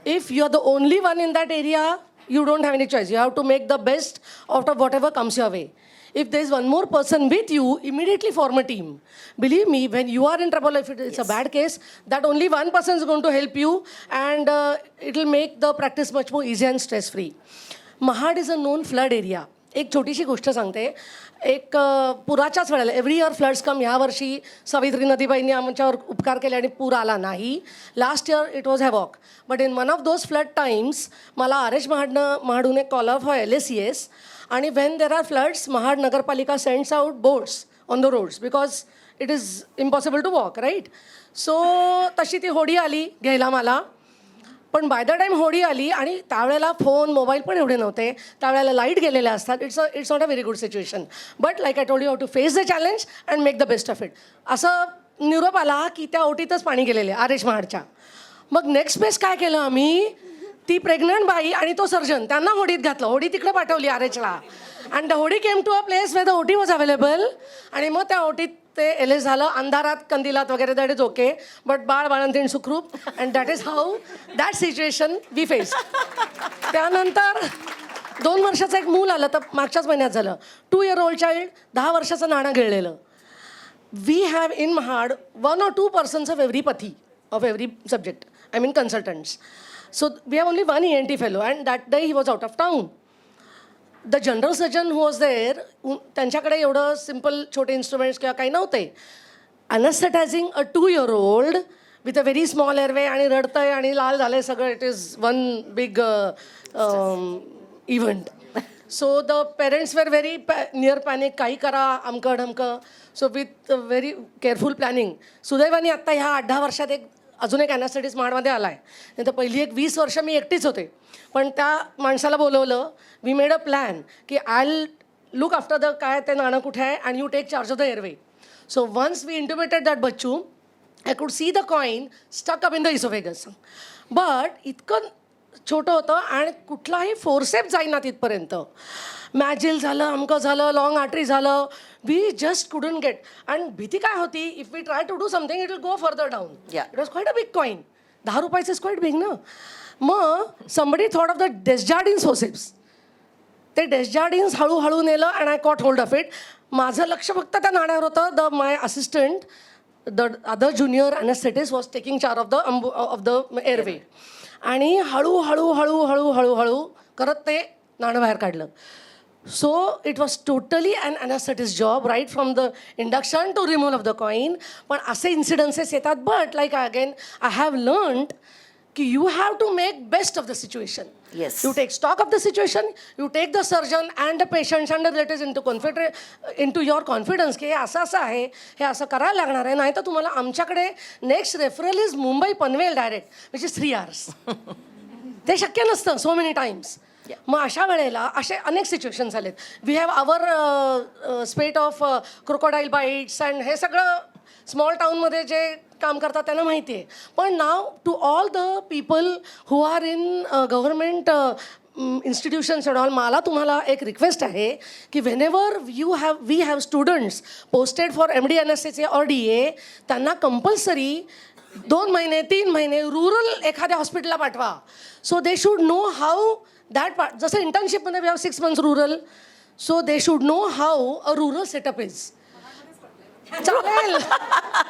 U: If you're the only one in that area, you don't have any choice. You have to make the best out of whatever comes your way. If there's one more person with you, immediately form a team. Believe me, when you are in trouble, if it's a bad case, that only one person is going to help you, and it will make the practice much more easy and stress-free. Mahad is a known flood area. एक छोटीशी गोष्ट सांगते. एक पुराच्याच वेळेला every year floods कम. ह्या वर्षी सावित्री नदीबाईंनी आमच्यावर उपकार केले आणि पूर आला नाही. Last year it was havoc. But in one of those flood times मला आर.एच. महाडून एक कॉल फॉर LACS. आणि when there are floods, Mahad Nagarpalika sends out boats on the roads because it is impossible to walk, right? So तशी ती होडी आली घ्यायला मला. पण बाय द टाईम होडी आली आणि त्यावेळेला फोन मोबाईल पण एवढे नव्हते, त्यावेळेला लाईट गेलेले असतात. It's not a very good situation. But like I told you, have to face the challenge and make the best of it. असं निरोप आला की त्या ओटीतच पाणी गेलेले आर.एच. महाडच्या. मग नेक्स्ट बेस काय केलं आम्ही, ती प्रेग्नंट बाई आणि तो सर्जन त्यांना होडीत घातलं. होडी तिकडे पाठवली आर.एचला. And the OD came to a place where the OT was available. आणि मग त्या ओटीत ते एलेस झालं, अंधारात कंदिलात वगैरे, दॅट इज ओके. बट बाळ बाळंतीण सुखरूप. And that is how that situation we face. त्यानंतर 2 वर्षाचं एक मूल आलं, तर मागच्याच महिन्यात झालं. 2 year old चाइल्ड, 10 वर्षाचं नाणं गिळलेलं. We have in Mahad 1 or 2 persons of every pathi, of every subject. I mean consultants. So we have only 1 ENT fellow, and that day he was out of town. The general surgeon who was there, त्यांच्याकडे एवढं simple छोटे instruments किंवा काही नव्हते. Anaesthetising a 2 year old with a very small airway, आणि रडतंय आणि लाल झालंय सगळं. It is one big event. So the parents were very near panic, काही करा, अमकं ढमकं. So with very careful planning. सुदैवाने आत्ता ह्या 8-10 वर्षात अजून एक ॲनास्थेटिस्ट महाडमध्ये आला आहे. नाही तर पहिली एक 20 वर्ष मी एकटीच होते. पण त्या माणसाला बोलवलं. वी मेड अ प्लॅन की आय लुक आफ्टर द काय ते नाणं कुठे आहे, and you take charge of the airway. So once we intubated that बच्चू, I could see the coin stuck up in the oesophagus. But इतकं छोटं होतं आणि कुठलाही फोर्सेप जाईना तिथपर्यंत. मॅजिल झालं, अमकं झालं, लॉंग आर्टरी झालं. We just couldn't get. आणि भीती काय होती, if we try to do something it will go further down. It was quite a big coin. 10 रुपयाचं इज क्वाईट बिग ना. मग somebody thought of the Desjardins forceps. ते Desjardins हळूहळू नेलं, and I caught hold of it. माझं लक्ष फक्त त्या नाण्यावर होतं. The my assistant, the other junior anesthetist was taking charge of the airway. आणि हळूहळू हळूहळू हळूहळू करत ते नाणं बाहेर काढलं. So it was totally an anesthetist job, right from the induction to removal of the coin. पण असे इन्सिडन्सेस येतात. But like again I have learned की you have to make best of the situation.
S: Yes.
U: You take stock of the situation, you take the surgeon and the patients and the relatives into your confidence की हे असं असं आहे, हे असं करायला लागणार आहे. नाही तर तुम्हाला आमच्याकडे next referral is Mumbai Panvel direct, which is 3 hours. ते शक्य नसतं सो मेनी टाइम्स. मग अशा वेळेला असे अनेक सिच्युएशन झालेत. We have our spate of crocodile bites, and हे सगळं स्मॉल टाऊनमध्ये जे काम करतात त्यांना माहिती आहे. पण now to all the people who are in government institutions and all, मला तुम्हाला एक रिक्वेस्ट आहे की whenever we have students posted for MD NSC और DA, त्यांना कंपल्सरी 2 महिने 3 महिने रुरल एखाद्या हॉस्पिटलला पाठवा. So they should know how that part. जसं इंटर्नशिपमध्ये we have 6 months rural, so they should know how a rural setup is. चालेल,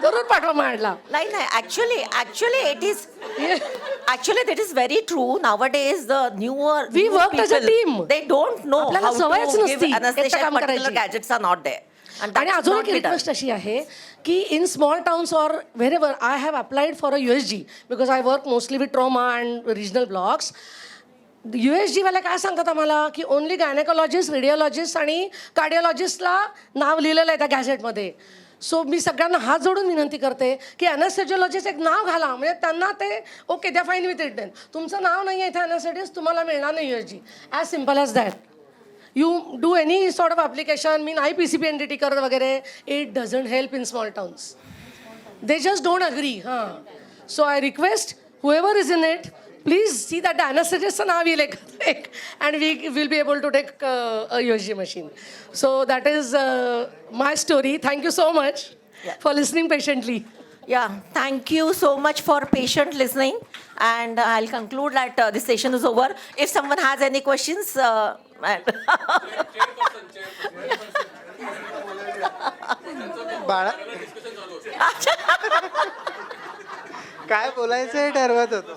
U: जरूर पाठवा माडला.
S: नाही नाही, actually it is actually that is very true. Nowadays the newer
U: we work as a team.
S: They don't know
U: आपल्याला सवयच नसती एकटं काम
S: पर्टिक्युलर
U: करायची.
S: Gadgets are not there.
U: आणि अजून एक रिक्वेस्ट अशी आहे की in small towns or wherever I have applied for a USG because I work mostly with trauma and regional blocks. USGवाले काय सांगतात आम्हाला की ओनली गायनेकोलॉजिस्ट, रेडिओलॉजिस्ट आणि कार्डिओलॉजिस्टला नाव लिहिलेलं आहे त्या गॅझेटमध्ये. सो मी सगळ्यांना हात जोडून विनंती करते की अनेस्थेजिओलॉजिस्ट एक नाव घाला, म्हणजे त्यांना ते ओके द्या फाईन विथ इट. देन तुमचं नाव नाही आहे इथे अनेस्थेटिस्ट, तुम्हाला मिळणार नाही USG. As simple as that. You do any sort of application, मी नाही PCP NDT करत वगैरे, it doesn't help in small towns. They just don't agree. हां, so I request whoever is in it, please see that the anesthetistचं नाव येईल एक, and we will be able to take a USG machine. So that is my story. Thank you so much for listening patiently.
S: Yeah, thank you so much for patient listening, and I'll conclude that this session is over. If someone has any questions,
B: काय बोलायचं हे ठरवत होतो.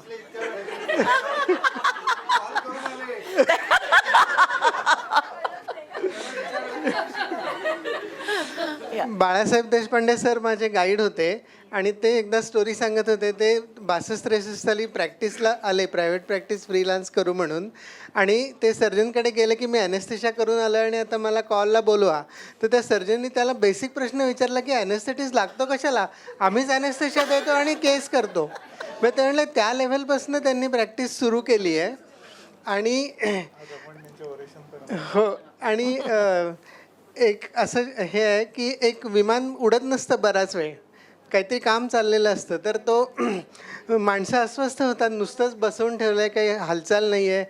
B: Balasaheb Deshpande sir माझे guide होते आणि ते एकदा story सांगत होते. ते 62-63 साली प्रॅक्टिसला आले, प्रायव्हेट प्रॅक्टिस फ्रीलान्स करू म्हणून, आणि ते सर्जनकडे गेले की मी ॲनेस्थेशिया करून आलो आणि आता मला कॉलला बोलवा. तर त्या सर्जननी त्याला बेसिक प्रश्न विचारला की ॲनेस्थेटिस्ट लागतो कशाला, आम्हीच ॲनेस्थेशिया देतो आणि केस करतो. मग ते म्हणले त्या लेव्हलपासून त्यांनी प्रॅक्टिस सुरू केली आहे. आणि हो, आणि एक असं हे आहे की एक विमान उडत नसतं बराच वेळ, काहीतरी काम चाललेलं असतं, तर तो माणसं अस्वस्थ होतात, नुसतंच बसवून ठेवलं आहे, काही हालचाल नाही आहे.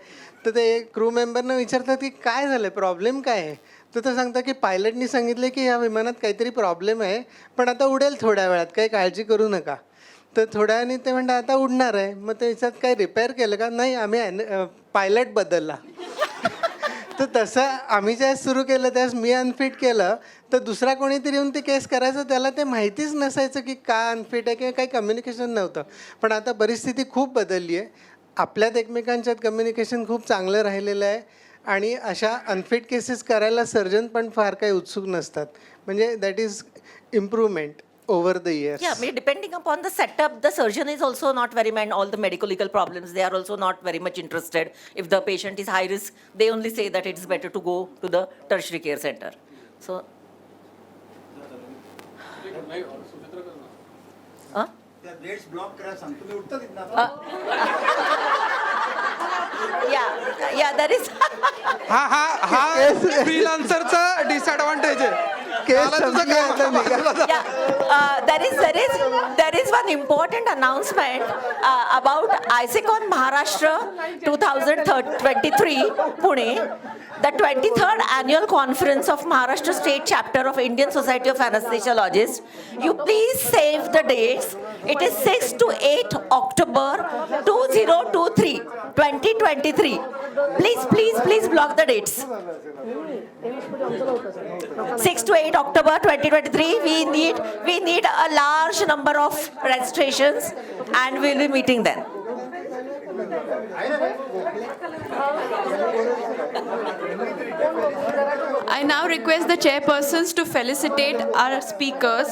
B: तर ते क्रू मेंबरनं विचारतात की काय झालं, प्रॉब्लेम काय आहे. तर ते सांगतं की पायलटनी सांगितले की या विमानात काहीतरी प्रॉब्लेम आहे, पण आता उडेल थोड्या वेळात, काही काळजी करू नका. तर थोड्या वेळाने ते म्हणतात आता उडणार आहे. मग ते विचारतात काही रिपेअर केलं का, नाही आम्ही पायलट बदलला. तर तसं आम्ही ज्यावेळेस सुरू केलं त्यावेळेस मी अनफिट केलं, तर दुसरा कोणीतरी येऊन ते केस करायचं, त्याला ते माहितीच नसायचं की का अनफिट आहे किंवा काही कम्युनिकेशन नव्हतं. पण आता परिस्थिती खूप बदलली आहे. आपल्यात एकमेकांच्यात कम्युनिकेशन खूप चांगलं राहिलेलं आहे आणि अशा अनफिट केसेस करायला सर्जन पण फार काही उत्सुक नसतात. म्हणजे that is improvement over the years.
S: Yeah, depending upon the setup, the surgeon is also not very much, all the medical legal problems, they are also not very much interested. If the patient is high risk, they only say that it's better to go to the tertiary care center. So, yeah, that is.
T: हा फ्रीलान्सरचा disadvantage आहे.
S: There is one important announcement about ISECON Maharashtra 2023 Pune, the 23rd annual conference of Maharashtra State Chapter of Indian Society of Anesthesiologists. You please save the dates. It is 6 to 8 October 2023, 2023. Please block the dates. 6 to 8 October 2023, we need a large number of registrations and we'll be meeting then.
G: I now request the chairpersons to felicitate our speakers,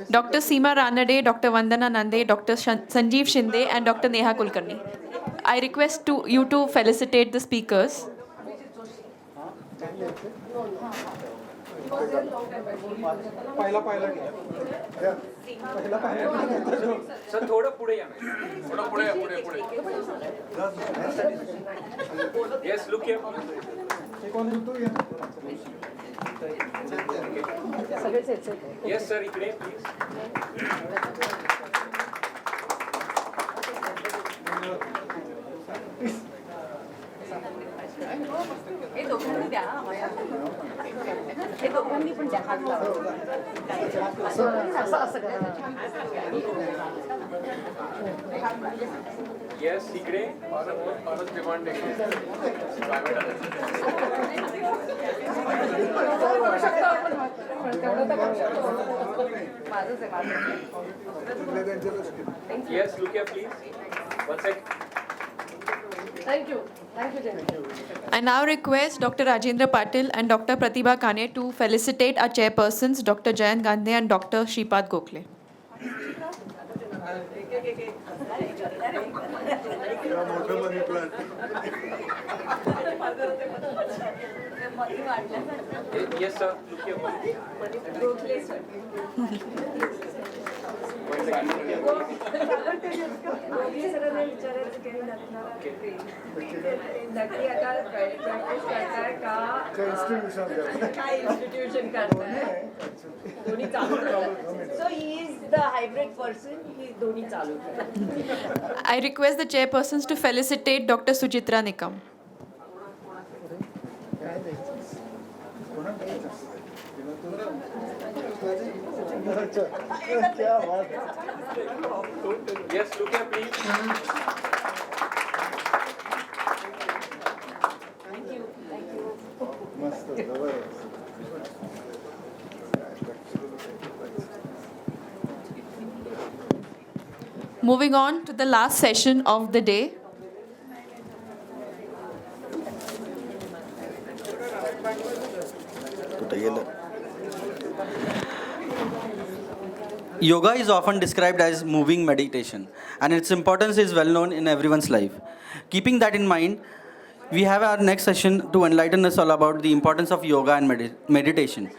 G: Dr. Seema Ranade, Dr. Vandana Nande, Dr. Sanjeev Shinde, and Dr. Neha Kulkarni. I request you to felicitate the speakers.
D: Sir थोडं पुढे या थोडं पुढे yes look here yes sir इकडे please हे दोघांनी द्या हे दोघांनी पण द्या हात लावा येस इकडे परत demand yes look here please one second
U: Thank you.
G: I now request Dr. Rajendra Patil and Dr. Pratibha Kane to felicitate our chairpersons, Dr. Jayant Gandhi and Dr. Shripad Gokhale.
D: Yes, sir. Look here.
S: Institution so he is the hybrid person, he doni chalu.
G: I request the chairpersons to felicitate Dr. Suchitra Nikam.
D: Yes, look here, please.
S: Thank you.
G: Moving on to the last session of the day.
A: Yoga is often described as moving meditation, and its importance is well known in everyone's life. Keeping that in mind, we have our next session to enlighten us all about the importance of yoga and meditation.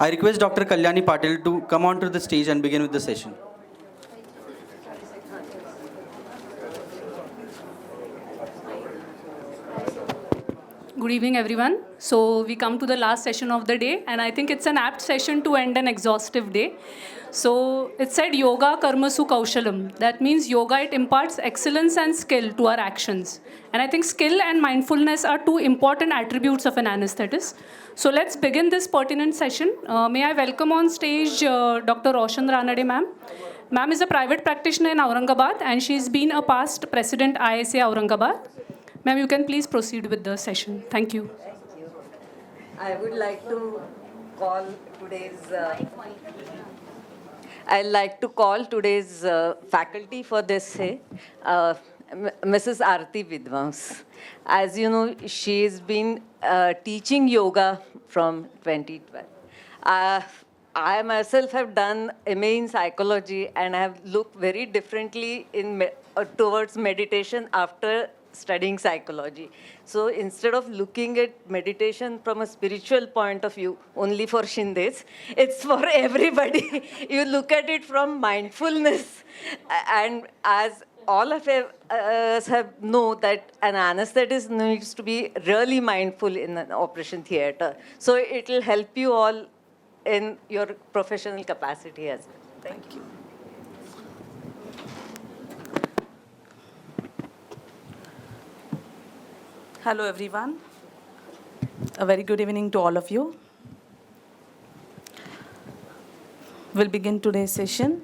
A: I request Dr. Kalyani Patil to come onto the stage and begin with the session.
V: Good evening, everyone. So we come to the last session of the day, and I think it's an apt session to end an exhaustive day. So it said yoga karmasu kaushalam. That means yoga, it imparts excellence and skill to our actions. And I think skill and mindfulness are two important attributes of an anesthetist. So let's begin this pertinent session. May I welcome on stage Dr. Roshan Ranade ma'am. Ma'am is a private practitioner in Aurangabad and she's been a past president ISA Aurangabad. Ma'am, you can please proceed with the session. Thank you.
E: I would like to call today's I'd like to call today's faculty for this day, Mrs. Aarti Vidwans. As you know, she's been teaching yoga from 2012. I myself have done MA in psychology and have looked very differently towards meditation after studying psychology. So instead of looking at meditation from a spiritual point of view, only for Shindes, it's for everybody. You look at it from mindfulness. And as all of us know that an anesthetist needs to be really mindful in an operation theater. So it will help you all in your professional capacity as well. Thank you.
H: Hello, everyone. A very good evening to all of you. We'll begin today's session.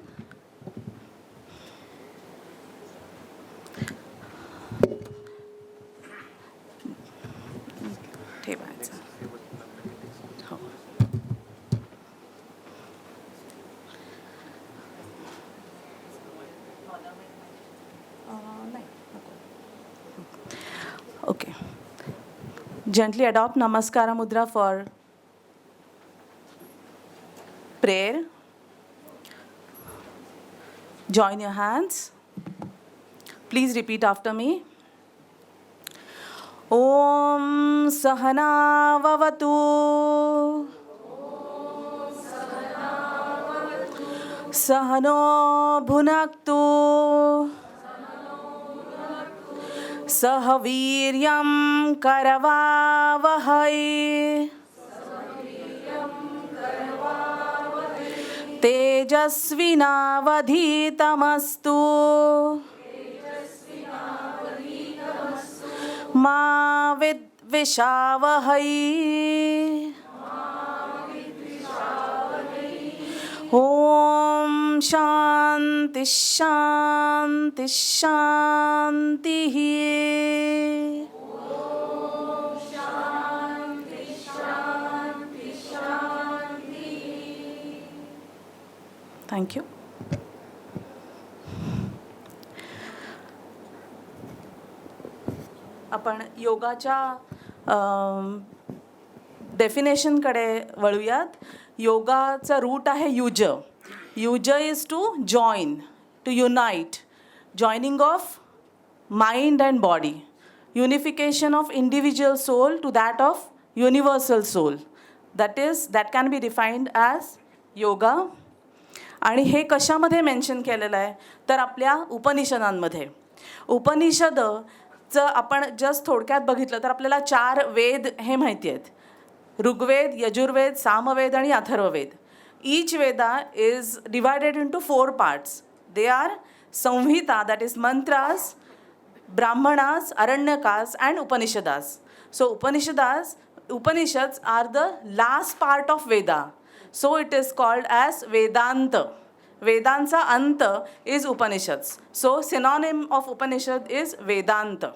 H: Okay. Gently adopt Namaskara Mudra for prayer. Join your hands. Please repeat after me. Om Sahana Vavatu. Sahano Bhunaktu. Sahaviryam Karavavahai. Tejasvinavadhitamastu. Ma vidvishavahai. Om Shanti Shanti Shanti. Om Shanti Shanti Shanti. Thank you. आपण योगाच्या डेफिनेशनकडे वळूयात. योगाचा root आहे युज. युज is to join, to unite, joining of mind and body, unification of individual soul to that of universal soul. That can be defined as yoga. आणि हे कशामध्ये mention केलेलं आहे तर आपल्या उपनिषदांमध्ये. उपनिषदचं आपण जस्ट थोडक्यात बघितलं तर आपल्याला 4 वेद हे माहिती आहेत. ऋग्वेद, यजुर्वेद, सामवेद आणि Atharvaveda. Each Veda is divided into 4 parts. They are Samhita, that is mantras, Brahmanas, Aranyakas and Upanishads. So Upanishads are the last part of Veda. So it is called as Vedanta. Vedansa anta is Upanishads. So synonym of Upanishad is Vedanta.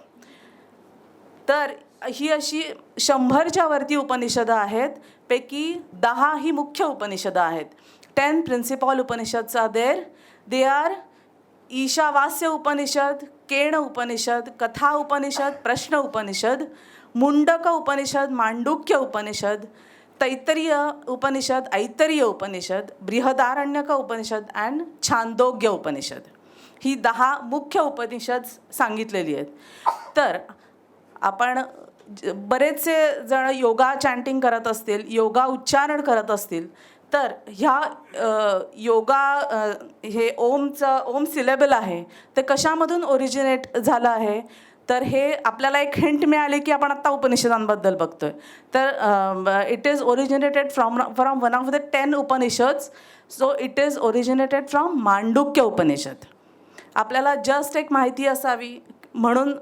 H: तर ही अशी 100च्या वरती उपनिषदं आहेत. पैकी 10 ही मुख्य उपनिषदं आहेत. 10 principal Upanishads are there. They are Ishavasya Upanishad, Kena Upanishad, Katha Upanishad, Prashna Upanishad, Mundaka Upanishad, Mandukya Upanishad, Taittiriya Upanishad, Aitareya Upanishad, Brihadaranyaka Upanishad and Chandogya Upanishad. ही 10 मुख्य उपनिषद सांगितलेली आहेत. तर आपण बरेचसे जण योगा चॅन्टिंग करत असतील, योगा उच्चारण करत असतील, तर ह्या योगा हे ओम सिलेबल आहे ते कशामधून ओरिजिनेट झालं आहे तर हे आपल्याला एक हिंट मिळाली की आपण आत्ता उपनिषदांबद्दल बघतोय. तर it is originated from one of the 10 Upanishads. So it is originated from Mandukya Upanishad. आपल्याला जस्ट एक माहिती असावी म्हणून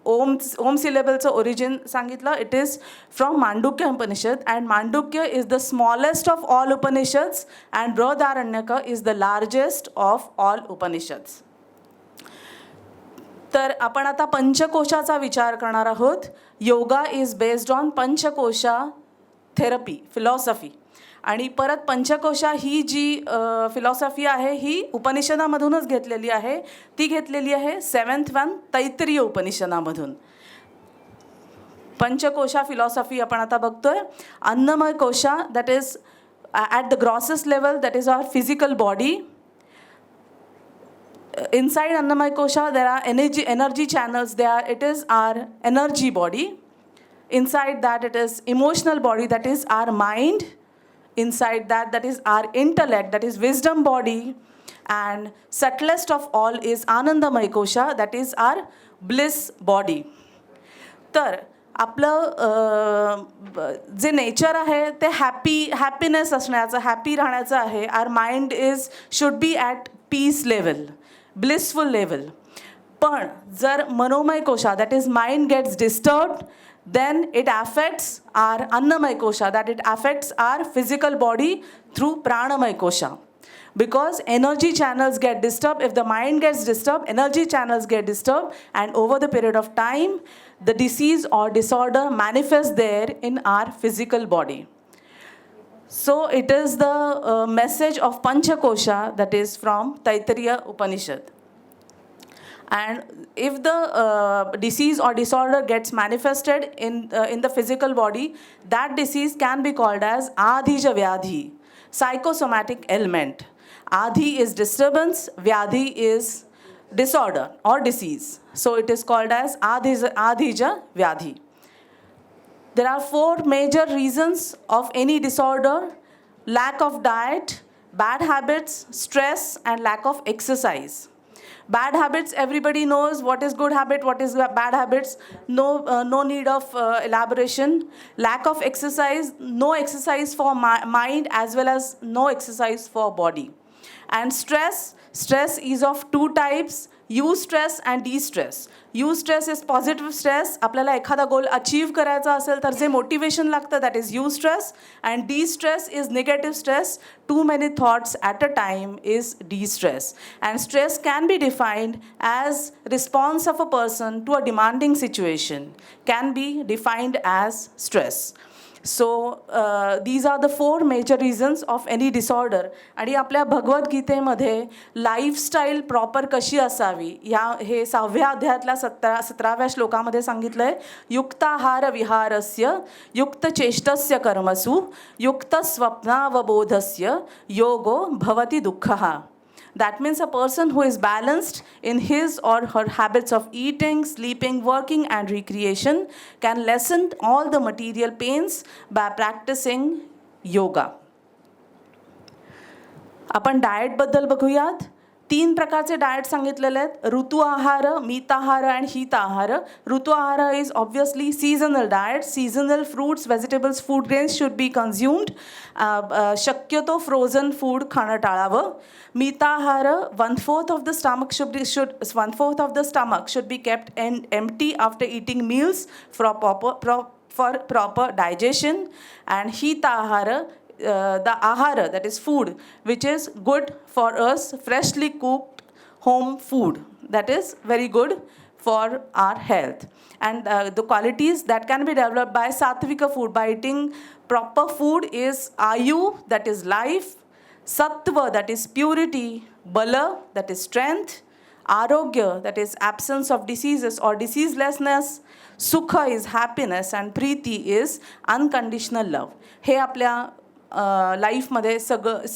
H: ओम सिलेबलचं ओरिजिन सांगितलं. It is from Mandukya Upanishad and Mandukya is the smallest of all Upanishads and Brihadaranyaka is the largest of all Upanishads. तर आपण आता पंचकोशाचा विचार करणार आहोत. Yoga is based on Panchakosha therapy philosophy. आणि परत पंचकोशा ही जी फिलॉसॉफी आहे ही उपनिषदामधूनच घेतलेली आहे. ती घेतलेली आहे 7th वन तैत्तिरीय उपनिषदामधून. पंचकोशा फिलॉसॉफी आपण आता बघतोय. Annamaya Kosha, that is at the grossest level, that is our physical body. Inside Annamaya Kosha, there are energy channels. It is our energy body. Inside that, it is emotional body, that is our mind. Inside that is our intellect, that is wisdom body. And subtlest of all is Anandamaya Kosha, that is our bliss body. तर आपलं जे nature आहे ते happiness असण्याचं, happy राहण्याचं आहे. Our mind should be at peace level, blissful level. पण जर Manomaya Kosha, that is mind gets disturbed, then it affects our annamaya kosha, that it affects our physical body through pranamaya kosha. Because energy channels get disturbed. If the mind gets disturbed, energy channels get disturbed, and over the period of time, the disease or disorder manifests there in our physical body. So it is the message of Panchakosha, that is from Taittiriya Upanishad. And if the disease or disorder gets manifested in the physical body, that disease can be called as Adhija Vyadhi, psychosomatic ailment. Adhi is disturbance, Vyadhi is disorder or disease. So it is called as Adhija Vyadhi. There are 4 major reasons of any disorder: lack of diet, bad habits, stress, and lack of exercise. Bad habits, everybody knows what is good habit, what is bad habits. No need of elaboration. Lack of exercise, no exercise for mind as well as no exercise for body. And stress is of 2 types: eustress and de-stress. Eustress is positive stress. आपल्याला एखादा goal achieve करायचा असेल तर जे motivation लागतं, that is eustress. And de-stress is negative stress. Too many thoughts at a time is de-stress. And stress can be defined as response of a person to a demanding situation. Can be defined as stress. So these are the 4 major reasons of any disorder. आणि आपल्या भगवद्गीतेमध्ये lifestyle proper कशी असावी हे 6व्या अध्यायातल्या 17व्या श्लोकामध्ये सांगितलंय. युक्ताहार विहारस्य, युक्तचेष्टस्य कर्मसु, युक्तस्वप्नावबोधस्य योगो भवति दुःखः. That means a person who is balanced in his or her habits of eating, sleeping, working, and recreation can lessen all the material pains by practicing yoga. आपण डाएटबद्दल बघूयात. 3 प्रकारचे डाएट सांगितलेले आहेत: ऋतू आहार, मिताहार आणि शीताहार. ऋतू आहार is obviously seasonal diet. Seasonal fruits, vegetables, food grains should be consumed. शक्यतो फ्रोझन फूड खाणं टाळावं. मिताहार, 1/4 of the stomach should be kept empty after eating meals for proper digestion. And hitahara, the ahara, that is food which is good for us, freshly cooked home food, that is very good for our health. And the qualities that can be developed by satvika food, by eating proper food, is ayu, that is life; sattva, that is purity; bala, that is strength; arogya, that is absence of diseases or diseaselessness; sukha is happiness; and priti is unconditional love. हे आपल्या लाईफमध्ये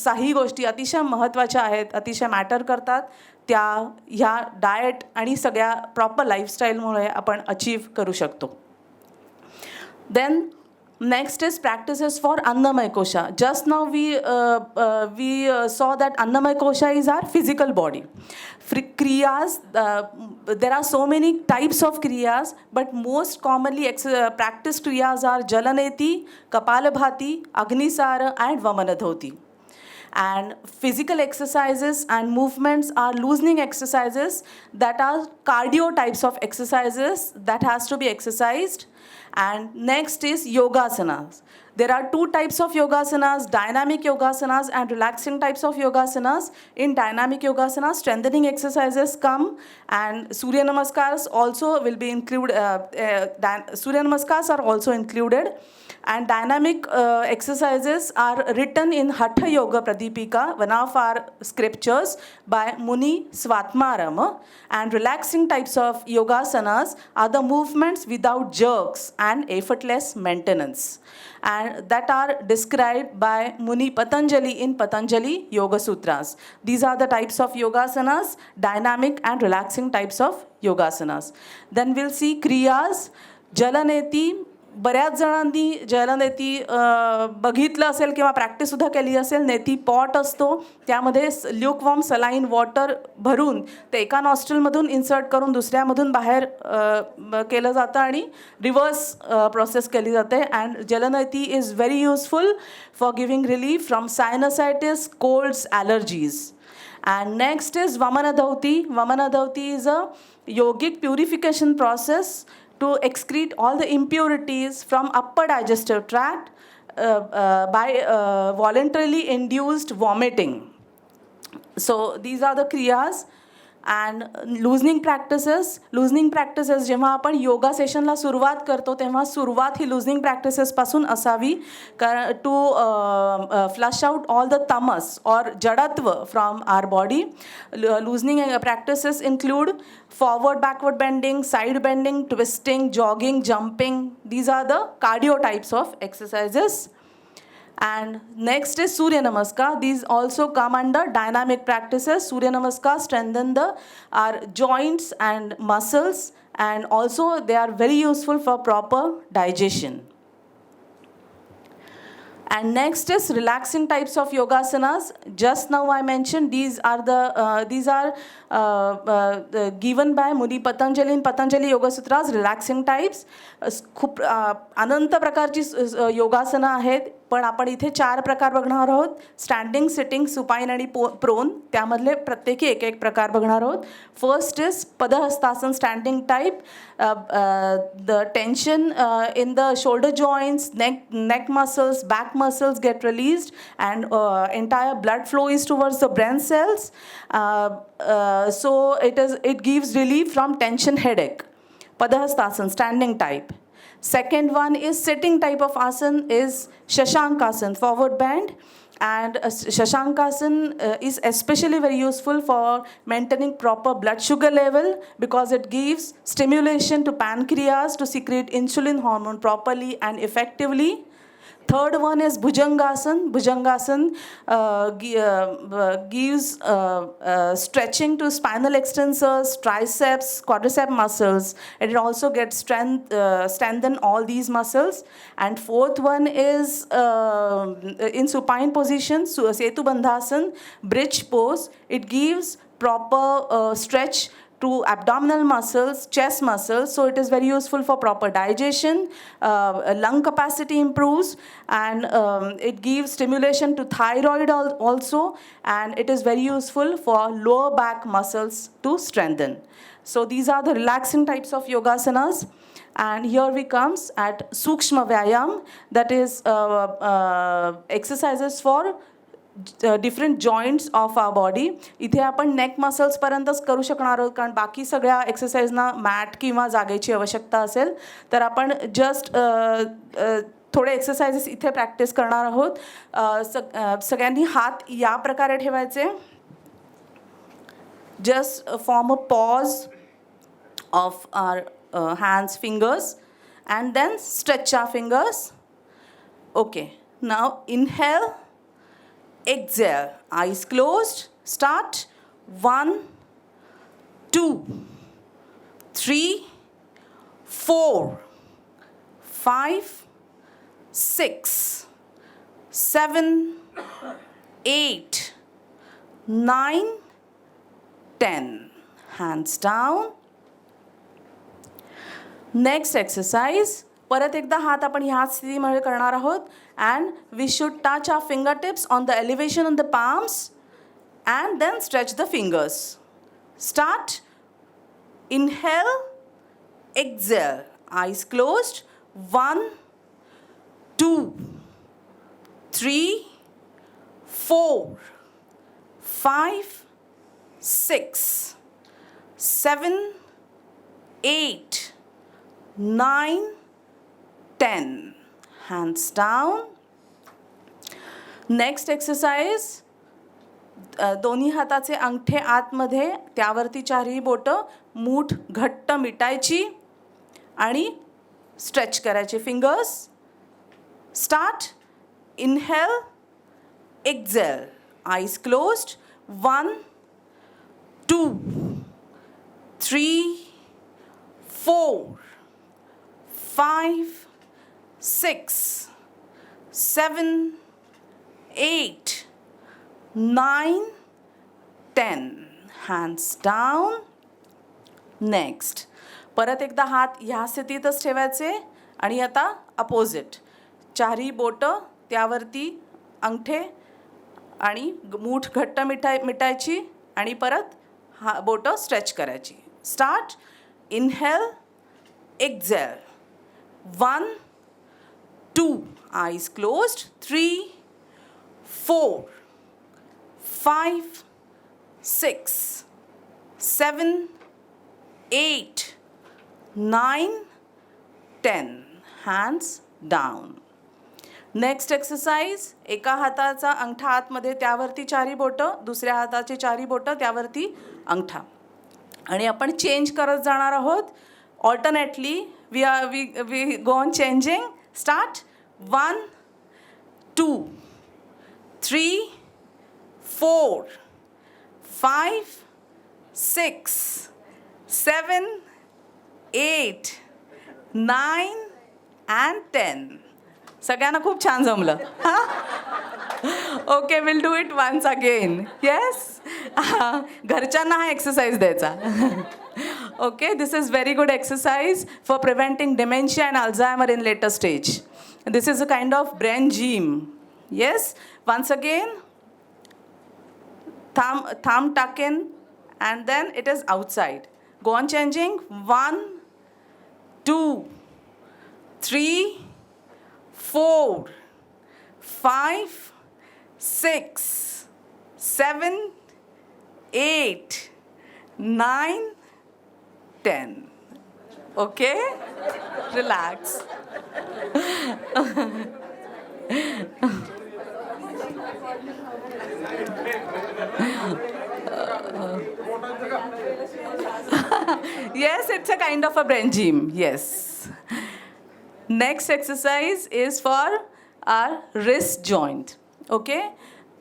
H: काही गोष्टी अतिशय महत्त्वाच्या आहेत, अतिशय matter करतात. ह्या डाएट आणि सगळ्या प्रॉपर लाईफस्टाईलमुळे आपण अचीव करू शकतो. Then Next is practices for Annamaya Kosha. Just now we saw that Annamaya Kosha is our physical body. Kriyas, there are so many types of kriyas, but most commonly practiced kriyas are Jalaneti, Kapalabhati, Agnisara, and Vamanadhoti. And physical exercises and movements are loosening exercises that are cardio types of exercises that has to be exercised. And next is yogasanas. There are two types of yogasanas, dynamic yogasanas and relaxing types of yogasanas. In dynamic yogasanas, strengthening exercises come, and Surya Namaskars also will be included. Surya Namaskars are also included. And dynamic exercises are written in Hatha Yoga Pradipika, one of our scriptures, by Muni Swatmarama. And relaxing types of yogasanas are the movements without jerks and effortless maintenance, and that are described by Muni Patanjali in Patanjali Yoga Sutras. These are the types of yogasanas, dynamic and relaxing types of yogasanas. Then we'll see kriyas, Jalaneti. बऱ्याच जणांनी जलनेती बघितलं असेल किंवा प्रॅक्टिससुद्धा केली असेल. नेती pot असतो, त्यामध्ये lukewarm saline water भरून ते एका नॉस्ट्रलमधून इन्सर्ट करून दुसऱ्यामधून बाहेर केलं जातं आणि रिव्हर्स प्रोसेस केली जाते. And jalneti is very useful for giving relief from sinusitis, colds, allergies. And next is Vamanadhauti. Vamanadhauti is a yogic purification process to excrete all the impurities from upper digestive tract by voluntarily induced vomiting. So these are the kriyas. And loosening practices जेव्हा आपण योगा सेशनला सुरुवात करतो तेव्हा सुरुवात ही loosening practices पासून असावी, to flush out all the तमस और जडत्व from our body. Loosening practices include forward backward bending, side bending, twisting, jogging, jumping. These are the cardio types of exercises. And next is Surya Namaskar. These also come under dynamic practices. Surya Namaskar strengthen our joints and muscles, and also they are very useful for proper digestion. And next is relaxing types of yogasanas. Just now I mentioned these are given by Muni Patanjali in Patanjali Yoga Sutras. Relaxing types खूप अनंत प्रकारची योगासनं आहेत, पण आपण इथे 4 प्रकार बघणार आहोत. स्टँडिंग, सिटिंग, सुपाइन आणि प्रोन. त्यामधले प्रत्येकी एक एक प्रकार बघणार आहोत. First is Padahastasana, standing type. The tension in the shoulder joints, neck muscles, back muscles get released, and entire blood flow is towards the brain cells. So it gives relief from tension, headache. Padahastasana, standing type. Second one is sitting type of asana is Shashankasana, forward bend. And Shashankasana is especially very useful for maintaining proper blood sugar level, because it gives stimulation to pancreas to secrete insulin hormone properly and effectively. Third one is Bhujangasana. Bhujangasana gives stretching to spinal extensors, triceps, quadricep muscles, and it also gets strengthen all these muscles. And fourth one is in supine position, Setu Bandhasana, bridge pose. It gives proper stretch to abdominal muscles, chest muscles, so it is very useful for proper digestion. Lung capacity improves, and it gives stimulation to thyroid also, and it is very useful for lower back muscles to strengthen. So these are the relaxing types of yogasanas. And here we comes at Sukshma Vyayam, that is exercises for different joints of our body. इथे आपण नेक मसल्सपर्यंतच करू शकणार आहोत, कारण बाकी सगळ्या एक्सरसाइजना mat किंवा जागेची आवश्यकता असेल. तर आपण जस्ट थोडे एक्सरसाइजेस इथे प्रॅक्टिस करणार आहोत. सगळ्यांनी हात या प्रकारे ठेवायचे. Just form a pose of our hands, fingers, and then stretch our fingers. Okay, now inhale, exhale, eyes closed. Start. 1, 2, 3, 4, 5, 6, 7, 8, 9, 10. Hands down. Next exercise. परत एकदा हात आपण ह्याच स्थितीमध्ये करणार आहोत. And we should touch our fingertips on the elevation on the palms and then stretch the fingers. Start. Inhale. Exhale. Eyes closed. 1, 2, 3, 4, 5, 6, 7, 8, 9, 10. Hands down. Next exercise. दोन्ही हाताचे अंगठे आतमध्ये, त्यावरती चारही बोटं, मूठ घट्ट मिटायची आणि स्ट्रेच करायचे fingers. Start. Inhale. Exhale. Eyes closed. 1, 2, 3, 4, 5, 6, 7, 8, 9, 10. Hands down. Next. परत एकदा हात ह्या स्थितीतच ठेवायचे आणि आता अपोजिट. चारही बोटं, त्यावरती अंगठे आणि मूठ घट्ट मिटायची आणि परत बोटं स्ट्रेच करायची. Start. Inhale. Exhale. 1, 2. Eyes closed. 3, 4, 5, 6, 7, 8, 9, 10. Hands down. Next exercise. एका हाताचा अंगठा आतमध्ये, त्यावरती चारी बोटं, दुसऱ्या हाताची चारी बोटं, त्यावरती अंगठा. आणि आपण चेंज करत जाणार आहोत. Alternately we go on changing. Start. 1, 2, 3, 4, 5, 6, 7, 8, 9 and 10. सगळ्यांना खूप छान जमलं. Okay, will do it once again. Yes. घरच्यांना हा एक्सरसाइज द्यायचा. Okay, this is very good exercise for preventing dementia and Alzheimer in later stage. This is a kind of brain gym. Yes, once again, thumb tuck in and then it is outside. Go on changing. 1, 2, 3, 4, 5, 6, 7, 8, 9, 10. Okay? Relax. Yes, it's a kind of a brain gym. Yes. Next exercise is for our wrist joint. Okay?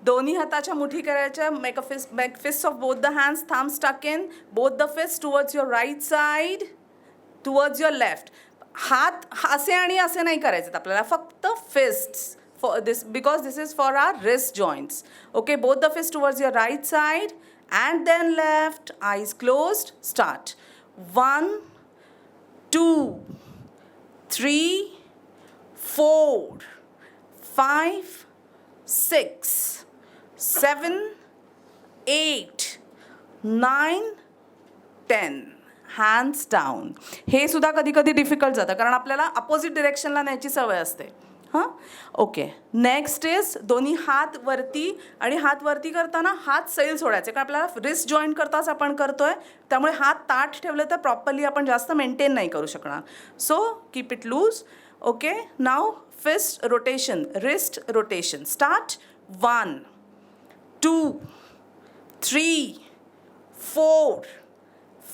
H: दोन्ही हाताच्या मुठी करायच्या. Make fists of both the hands, thumbs tuck in, both the fists towards your right side, towards your left. हात असे आणि असे नाही करायचे आपल्याला, फक्त fists for this, because this is for our wrist joints. Okay, both the fists towards your right side and then left. Eyes closed. Start. 1, 2, 3, 4, 5, 6, 7, 8, 9, 10. Hands down. हे सुद्धा कधी कधी डिफिकल्ट जातं कारण आपल्याला अपोजिट डिरेक्शनला न्यायची सवय असते. हां, ओके. नेक्स्ट इज दोन्ही हात वरती, आणि हात वरती करताना हात सैल सोडायचे कारण आपल्याला रिस्ट जॉईंट करताच आपण करतोय, त्यामुळे हात ताठ ठेवले तर प्रॉपरली आपण जास्त मेंटेन नाही करू शकणार. So keep it loose. Okay, now fist rotation, wrist rotation. Start. 1, 2, 3, 4,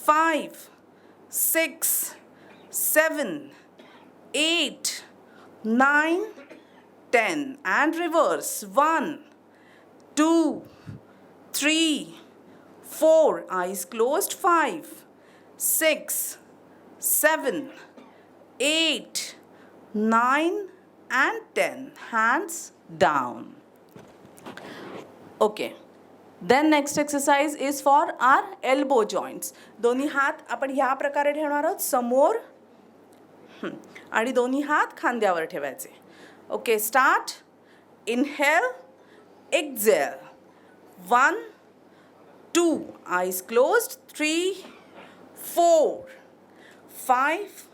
H: 5, 6, 7, 8, 9, 10. And reverse. 1, 2, 3, 4. Eyes closed. 5, 6, 7, 8, 9, and 10. Hands down. Okay. Then next exercise is for our elbow joints. दोन्ही हात आपण ह्या प्रकारे ठेवणार आहोत समोर आणि दोन्ही हात खांद्यावर ठेवायचे. Okay, start. Inhale, exhale. 1, 2, eyes closed. 3, 4, 5,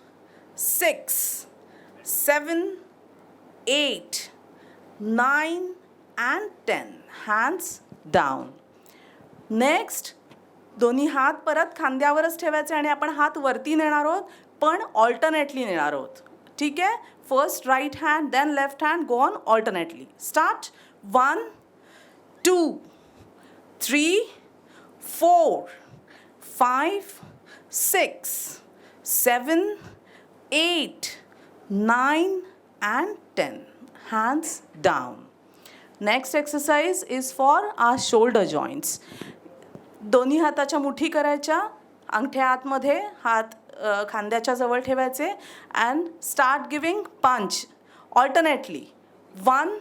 H: 6, 7, 8, 9 and 10. Hands down. Next दोन्ही हात परत खांद्यावरच ठेवायचे आणि आपण हात वरती नेणार आहोत, पण ऑल्टरनेटली नेणार आहोत. ठीक आहे. First right hand, then left hand, go on alternately. Start. 1, 2, 3, 4, 5, 6, 7, 8, 9 and 10. Hands down. Next exercise is for our shoulder joints. दोन्ही हाताच्या मुठी करायच्या, अंगठ्या आतमध्ये, हात खांद्याच्या जवळ ठेवायचे and start giving punch alternately. 1,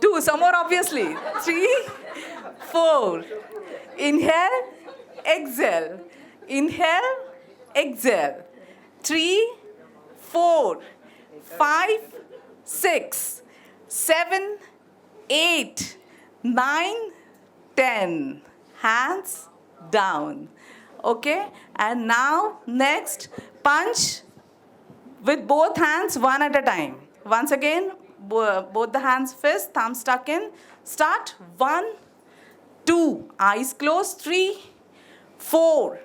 H: 2, समोर obviously. 3, 4. Inhale, exhale. Inhale, exhale. 3, 4, 5, 6, 7, 8, 9, 10. Hands down. Okay, and now next punch with both hands one at a time. Once again, both the hands fist, thumb stuck in. Start. 1, 2, eyes closed. 3, 4,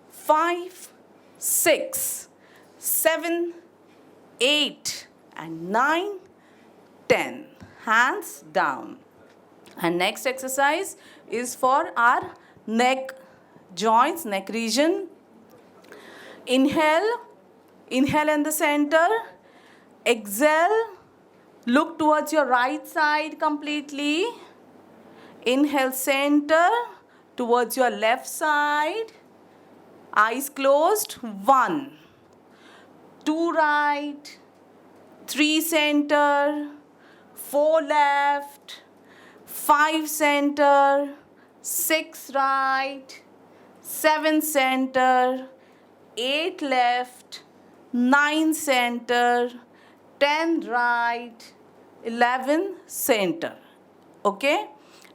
H: 5, 6, 7, 8 and 9, 10. Hands down. And next exercise is for our neck joints, neck region. Inhale, inhale in the center. Exhale, look towards your right side completely. Inhale, center, towards your left side. Eyes closed. 1, 2 right, 3 center, 4 left, 5 center, 6 right, 7 center, 8 left, 9 center, 10 right, 11 center. Okay?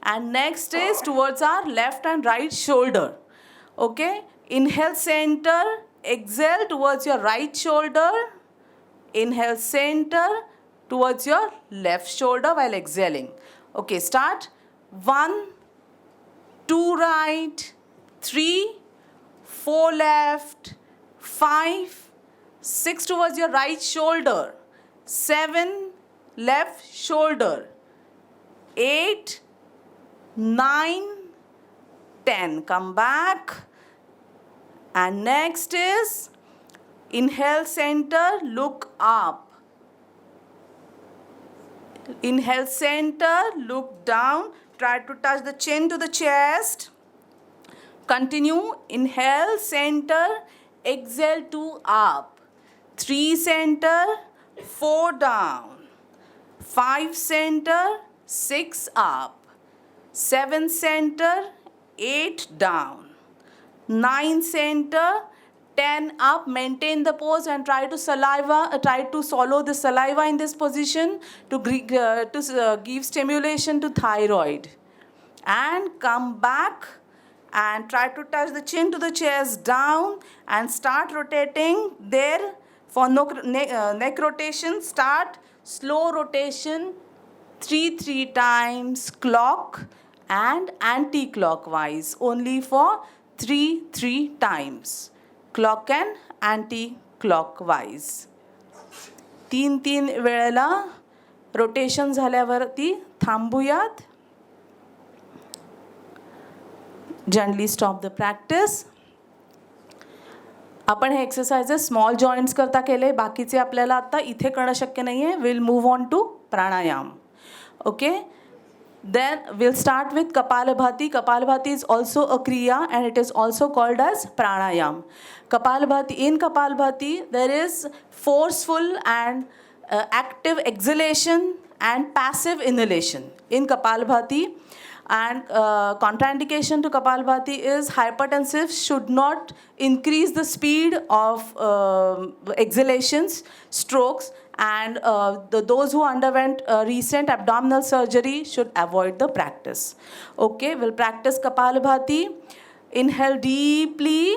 H: And next is towards our left and right shoulder. Okay? Inhale, center, exhale towards your right shoulder. Inhale, center, towards your left shoulder while exhaling. Okay, start. 1, 2 right, 3, 4 left, 5, 6 towards your right shoulder, 7 left shoulder, 8, 9, 10. Come back. And next is inhale, center, look up. Inhale, center, look down. Try to touch the chin to the chest. Continue. Inhale, center, exhale to up. 3 center, 4 down. 5 center, 6 up. 7 center, 8 down. 9 center, 10 up. Maintain the pose and try to swallow the saliva in this position to give stimulation to thyroid. And come back and try to touch the chin to the chest down and start rotating there. For neck rotation, start slow rotation 3 times clock and anti-clockwise, only for 3 times. Clock and anti-clockwise. 3 वेळेला rotation झाल्यावरती थांबूयात. Gently stop the practice. आपण हे exercises small joints करता केले, बाकीचे आपल्याला आता इथे करणं शक्य नाही आहे. Will move on to pranayama. Okay. Then we'll start with Kapalabhati. Kapalabhati is also a kriya and it is also called as pranayam. In Kapalabhati there is forceful and active exhalation and passive inhalation in Kapalbhati. And contraindication to Kapalbhati is hypertensive should not increase the speed of exhalations, strokes, and those who underwent recent abdominal surgery should avoid the practice. Okay, we'll practice Kapalbhati. Inhale deeply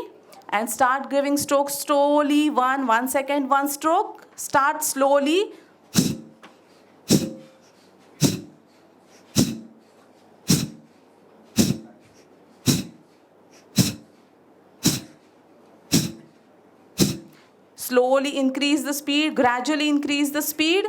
H: and start giving strokes slowly. 1 second, 1 stroke. Start slowly. Slowly increase the speed, gradually increase the speed.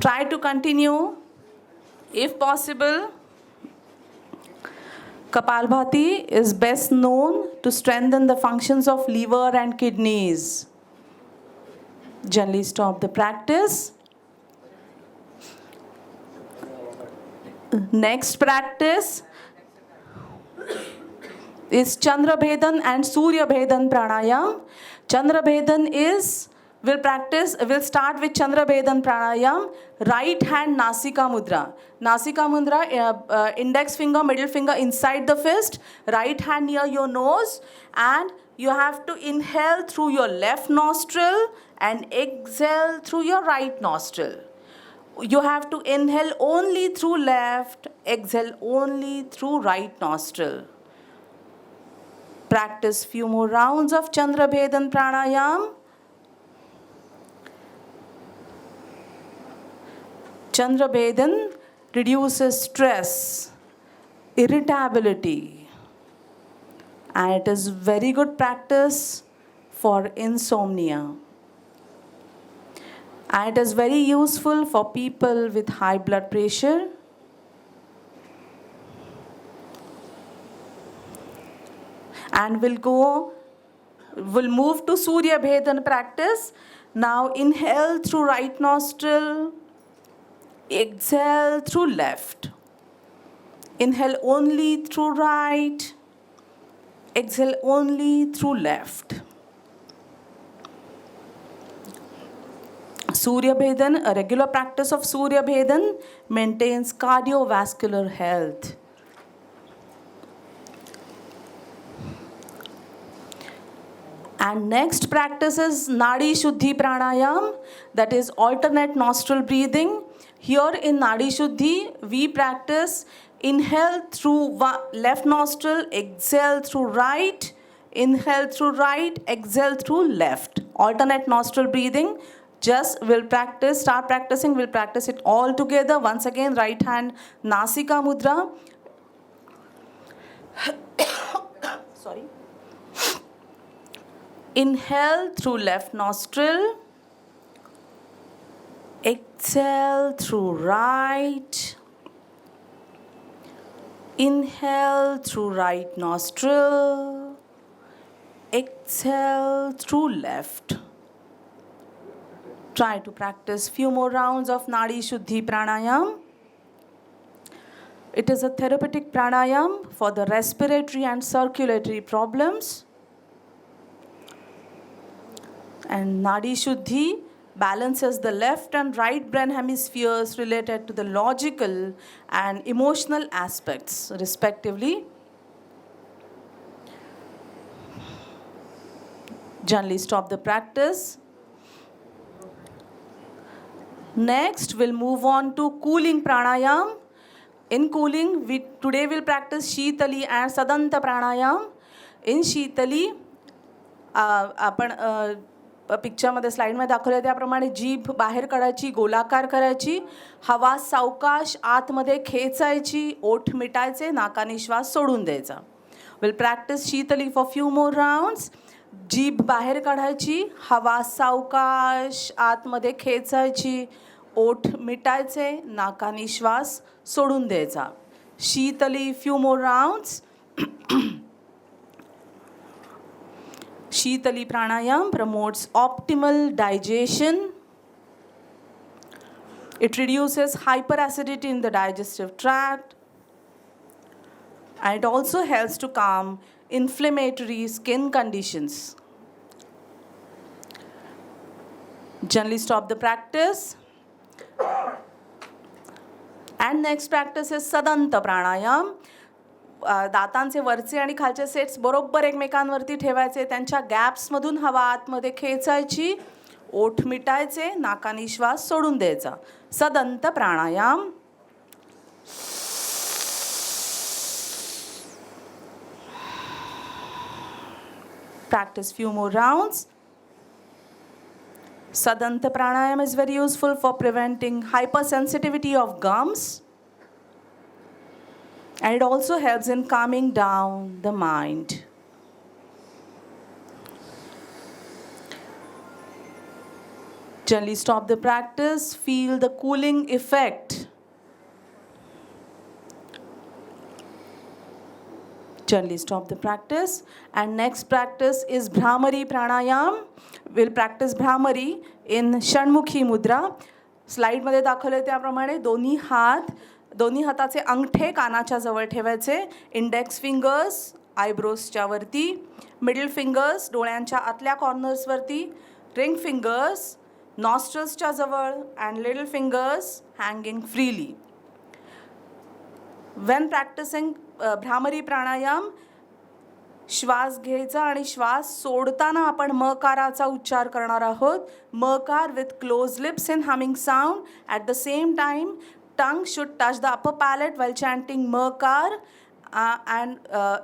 H: Try to continue if possible. Kapalbhati is best known to strengthen the functions of liver and kidneys. Generally stop the practice. Next practice is Chandra Bhedan and Surya Bhedan pranayam. Chandra Bhedan is, we'll start with Chandra Bhedan pranayam. Right hand Nasika mudra. Nasika mudra, index finger, middle finger inside the fist, right hand near your nose, and you have to inhale through your left nostril and exhale through your right nostril. You have to inhale only through left, exhale only through right nostril. Practice few more rounds of Chandra Bhedan pranayam. Chandra Bhedan reduces stress, irritability, and it is very good practice for insomnia. And it is very useful for people with high blood pressure. And we'll move to Surya Bhedan practice. Now inhale through right nostril, exhale through left. Inhale only through right, exhale only through left. Surya Bhedan, a regular practice of Surya Bhedan, maintains cardiovascular health. And next practice is Nadi Shuddhi Pranayam, that is alternate nostril breathing. Here in Nadi Shuddhi, we practice inhale through left nostril, exhale through right, inhale through right, exhale through left. Alternate nostril breathing. Just we'll start practicing, we'll practice it all together. Once again, right hand Nasika mudra. Sorry. Inhale through left nostril. Exhale through right. Inhale through right nostril. Exhale through left. Try to practice few more rounds of Nadi Shuddhi Pranayam. It is a therapeutic pranayam for the respiratory and circulatory problems. And Nadi Shuddhi balances the left and right brain hemispheres related to the logical and emotional aspects, respectively. Generally stop the practice. Next, we'll move on to cooling pranayam. In cooling, today we'll practice Shitali and Sadanta pranayam. In Shitali, आपण पिक्चरमध्ये स्लाइडमध्ये दाखवले त्याप्रमाणे जीभ बाहेर काढायची, गोलाकार करायची, हवा सावकाश आतमध्ये खेचायची, ओठ मिटायचे, नाकाने श्वास सोडून द्यायचा. Will practice sheetali for few more rounds. जीभ बाहेर काढायची, हवा सावकाश आतमध्ये खेचायची, ओठ मिटायचे, नाकाने श्वास सोडून द्यायचा. Shitali few more rounds. Shitali pranayam promotes optimal digestion. It reduces hyperacidity in the digestive tract. and it also helps to calm inflammatory skin conditions. Gently stop the practice. And next practice is Sadanta Pranayam. दातांचे वरचे आणि खालचे sets बरोबर एकमेकांवरती ठेवायचे, त्यांच्या गॅप्समधून हवा आतमध्ये खेचायची, ओठ मिटायचे, नाकाने श्वास सोडून द्यायचा. सदंत प्राणायाम. Practice few more rounds. Sadanta pranayam is very useful for preventing hypersensitivity of gums. And it also helps in calming down the mind. Gently stop the practice, feel the cooling effect. Gently stop the practice. And next practice is Bhramari Pranayam. We'll practice Bhramari in Shanmukhi Mudra. Slide मध्ये दाखवले त्याप्रमाणे दोन्ही हाताचे अंगठे कानाच्या जवळ ठेवायचे. Index fingers आयब्रोजच्या वरती, middle fingers डोळ्यांच्या आतल्या कॉर्नर्सवरती, रिंग फिंगर्स नॉस्ट्रल्सच्या जवळ, and little fingers hanging freely. When practicing Bhramari Pranayam, श्वास घ्यायचा आणि श्वास सोडताना आपण मकाराचा उच्चार करणार आहोत. मकार with close lips in humming sound. At the same time tongue should touch the upper palate while chanting मकार. and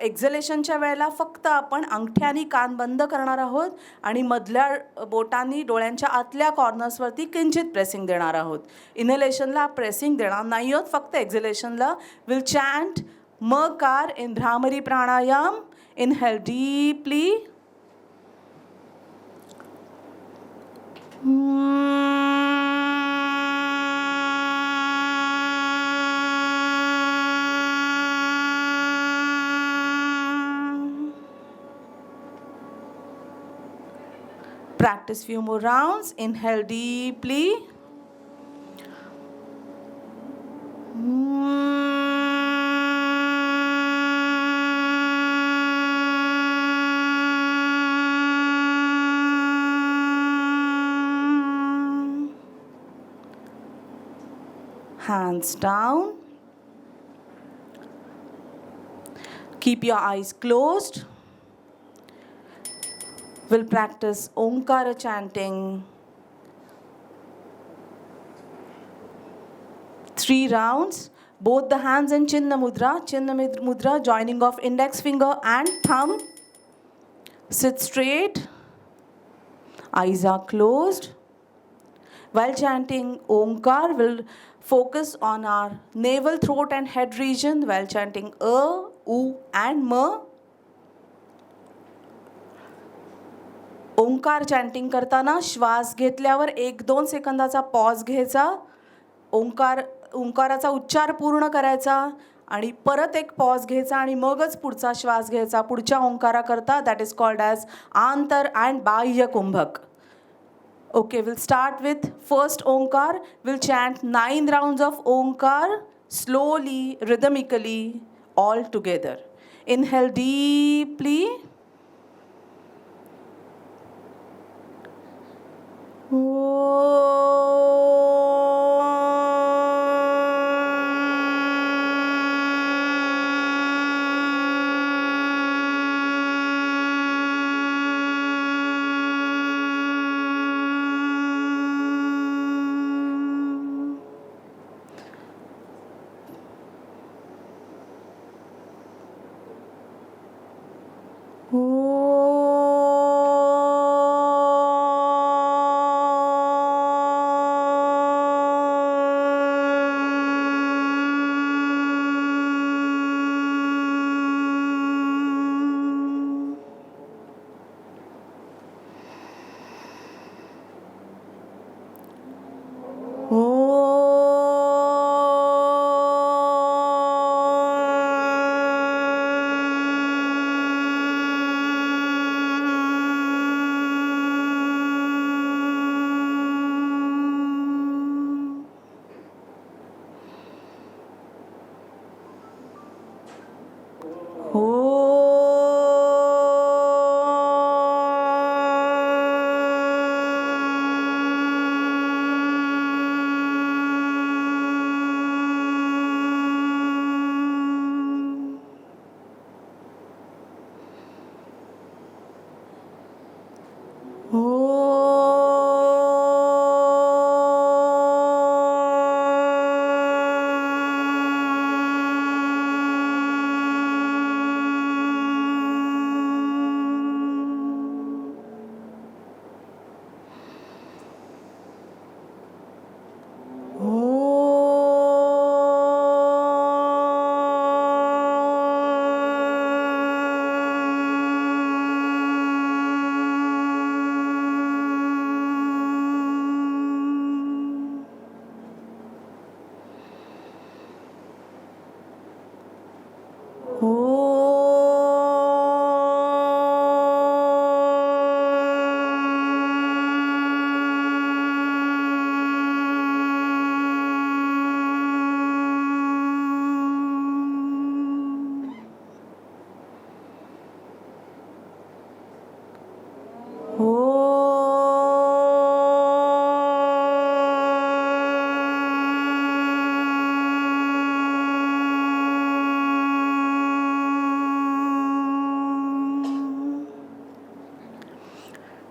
H: एक्झलेशनच्या वेळेला फक्त आपण अंगठ्यानी कान बंद करणार आहोत आणि मधल्या बोटांनी डोळ्यांच्या आतल्या कॉर्नर्सवरती किंचित प्रेसिंग देणार आहोत. इनहेलेशनला प्रेसिंग देणार नाही आहोत, फक्त एक्झलेशनला. Will chant makar in Bhramari pranayam. Inhale deeply. Practice few more rounds. Inhale deeply. Hands down. Keep your eyes closed. We'll practice Omkara chanting 3 rounds. Both the hands in Chinna Mudra. Chinna Mudra joining of index finger and thumb. Sit straight. Eyes are closed. While chanting Omkar, we'll focus on our navel, throat and head region while chanting U and Ma. Omkar chanting करताना श्वास घेतल्यावर 1-2 सेकंदाचा pause घ्यायचा. ओंकाराचा उच्चार पूर्ण करायचा आणि परत एक पॉज घ्यायचा आणि मगच पुढचा श्वास घ्यायचा पुढच्या ओंकाराकरता. That is called as antar and bahya kumbhak. Okay, will start with first Omkar. Will chant 9 rounds of Omkar slowly, rhythmically, all together. Inhale deeply.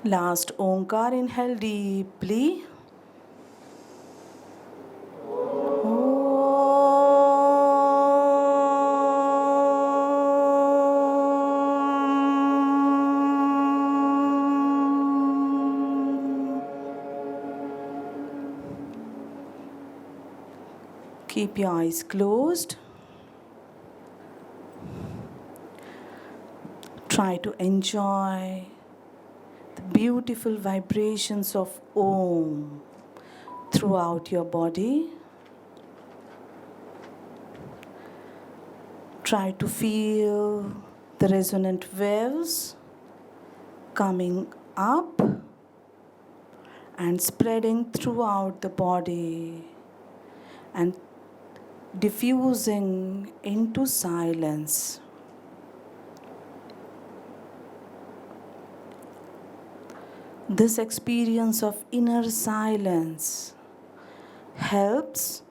H: Last Omkar, inhale deeply. Keep your eyes closed. Try to enjoy the beautiful vibrations of Om throughout your body. Try to feel the resonant waves coming up and spreading throughout the body and diffusing into silence. This experience of inner silence helps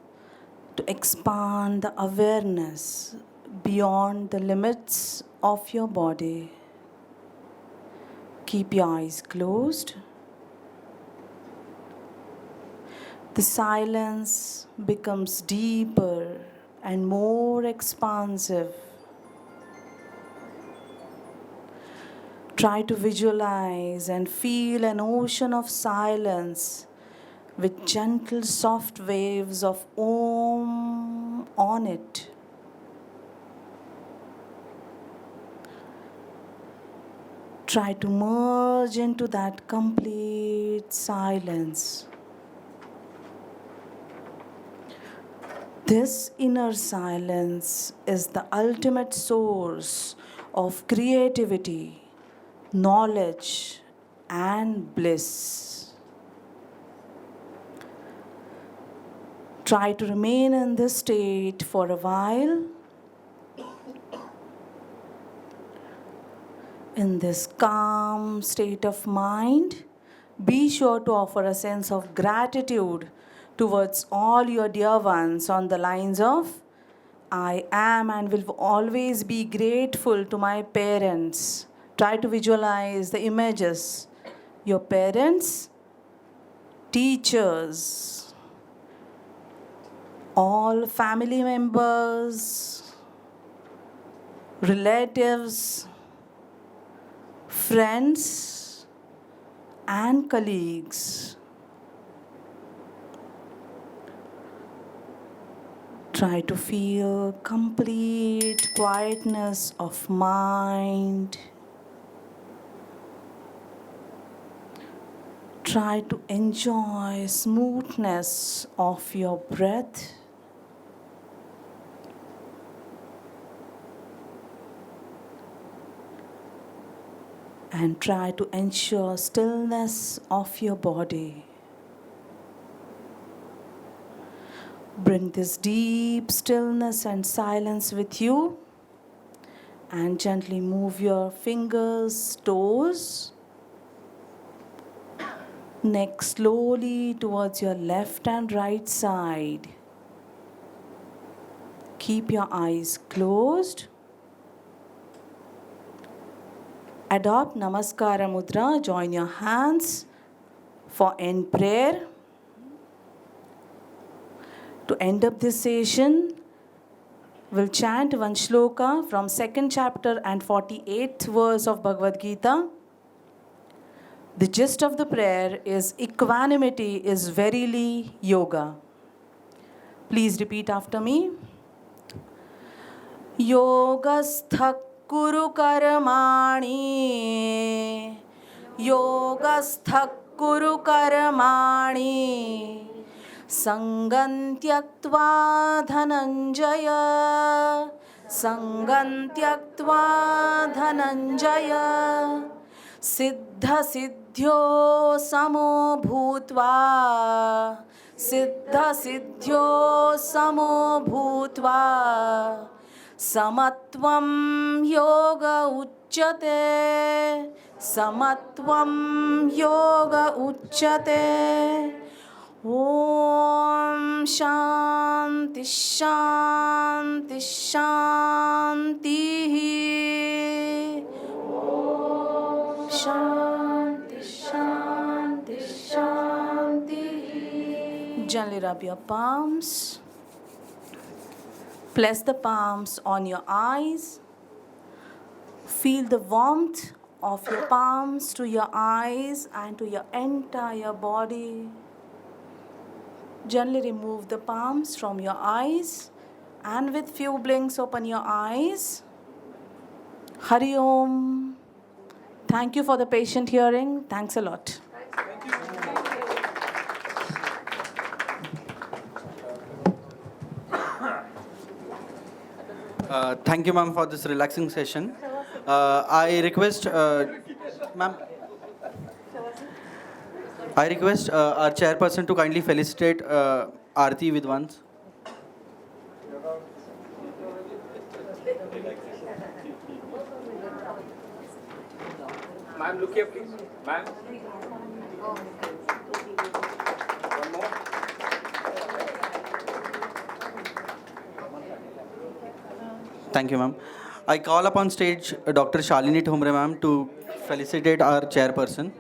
H: to expand the awareness beyond the limits of your body. Keep your eyes closed. The silence becomes deeper and more expansive. Try to visualize and feel an ocean of silence with gentle, soft waves of Om on it. Try to merge into that complete silence. This inner silence is the ultimate source of creativity, knowledge, and bliss. Try to remain in this state for a while. In this calm state of mind, be sure to offer a sense of gratitude towards all your dear ones on the lines of I am and will always be grateful to my parents. Try to visualize the images. Your parents, teachers, all family members, relatives, friends, and colleagues. Try to feel complete quietness of mind. Try to enjoy smoothness of your breath. And try to ensure stillness of your body. Bring this deep stillness and silence with you and gently move your fingers, toes, neck slowly towards your left and right side. Keep your eyes closed. Adopt Namaskara Mudra. Join your hands for end prayer. To end up this session, we'll chant one shloka from 2nd chapter and 48th verse of Bhagavad Gita. The gist of the prayer is equanimity is verily yoga. Please repeat after me. Yogasthak Kuru karmani, yogasthak kuru karmani, sangam tyaktva dhananjaya, sangam tyaktva dhananjaya, siddha siddhyo samo bhutva, siddha siddhyo samo bhutva, samatvam yoga uchyate, samatvam yoga uchyate. Om Shanti Shanti Shanti. Om Shanti Shanti. Gently rub your palms. Place the palms on your eyes. Feel the warmth of your palms to your eyes and to your entire body. Gently remove the palms from your eyes and with few blinks open your eyes. Hari Om. Thank you for the patient hearing. Thanks a lot.
A: Thank you, ma'am, for this relaxing session. I request, ma'am, I request our chairperson to kindly felicitate Aarti Vidwans.
J: Ma'am, look here, please. Ma'am.
A: Thank you, ma'am. I call upon stage Dr. Shalini Thomre, ma'am, to felicitate our chairperson.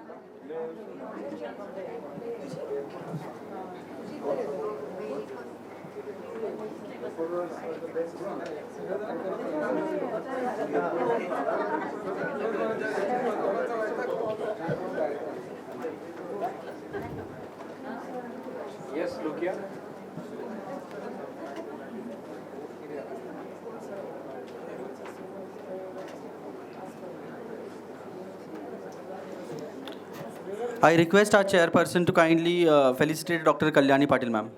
J: Yes, look here.
A: I request our chairperson to kindly felicitate Dr. Kalyani Patil, ma'am.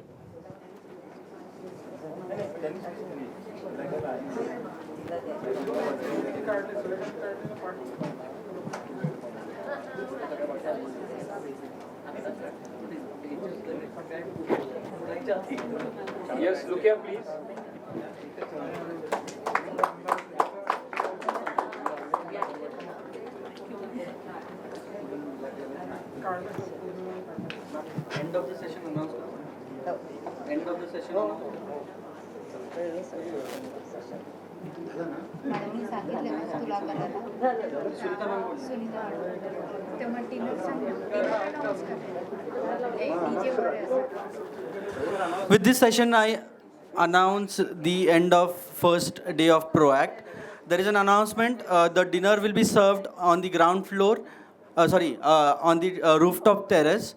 J: Yes, look here, please.
A: End of the session announcement. End of the session
C: मॅडमनी सांगितलं ना तुला करायला सुनीता तेव्हा dinner
A: With this session, I announce the end of first day of PROACT. There is an announcement. The dinner will be served on the ground floor. On the rooftop terrace.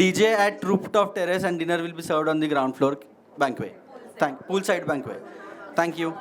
A: DJ at rooftop terrace and dinner will be served on the ground floor banquet. Poolside banquet. Thank you.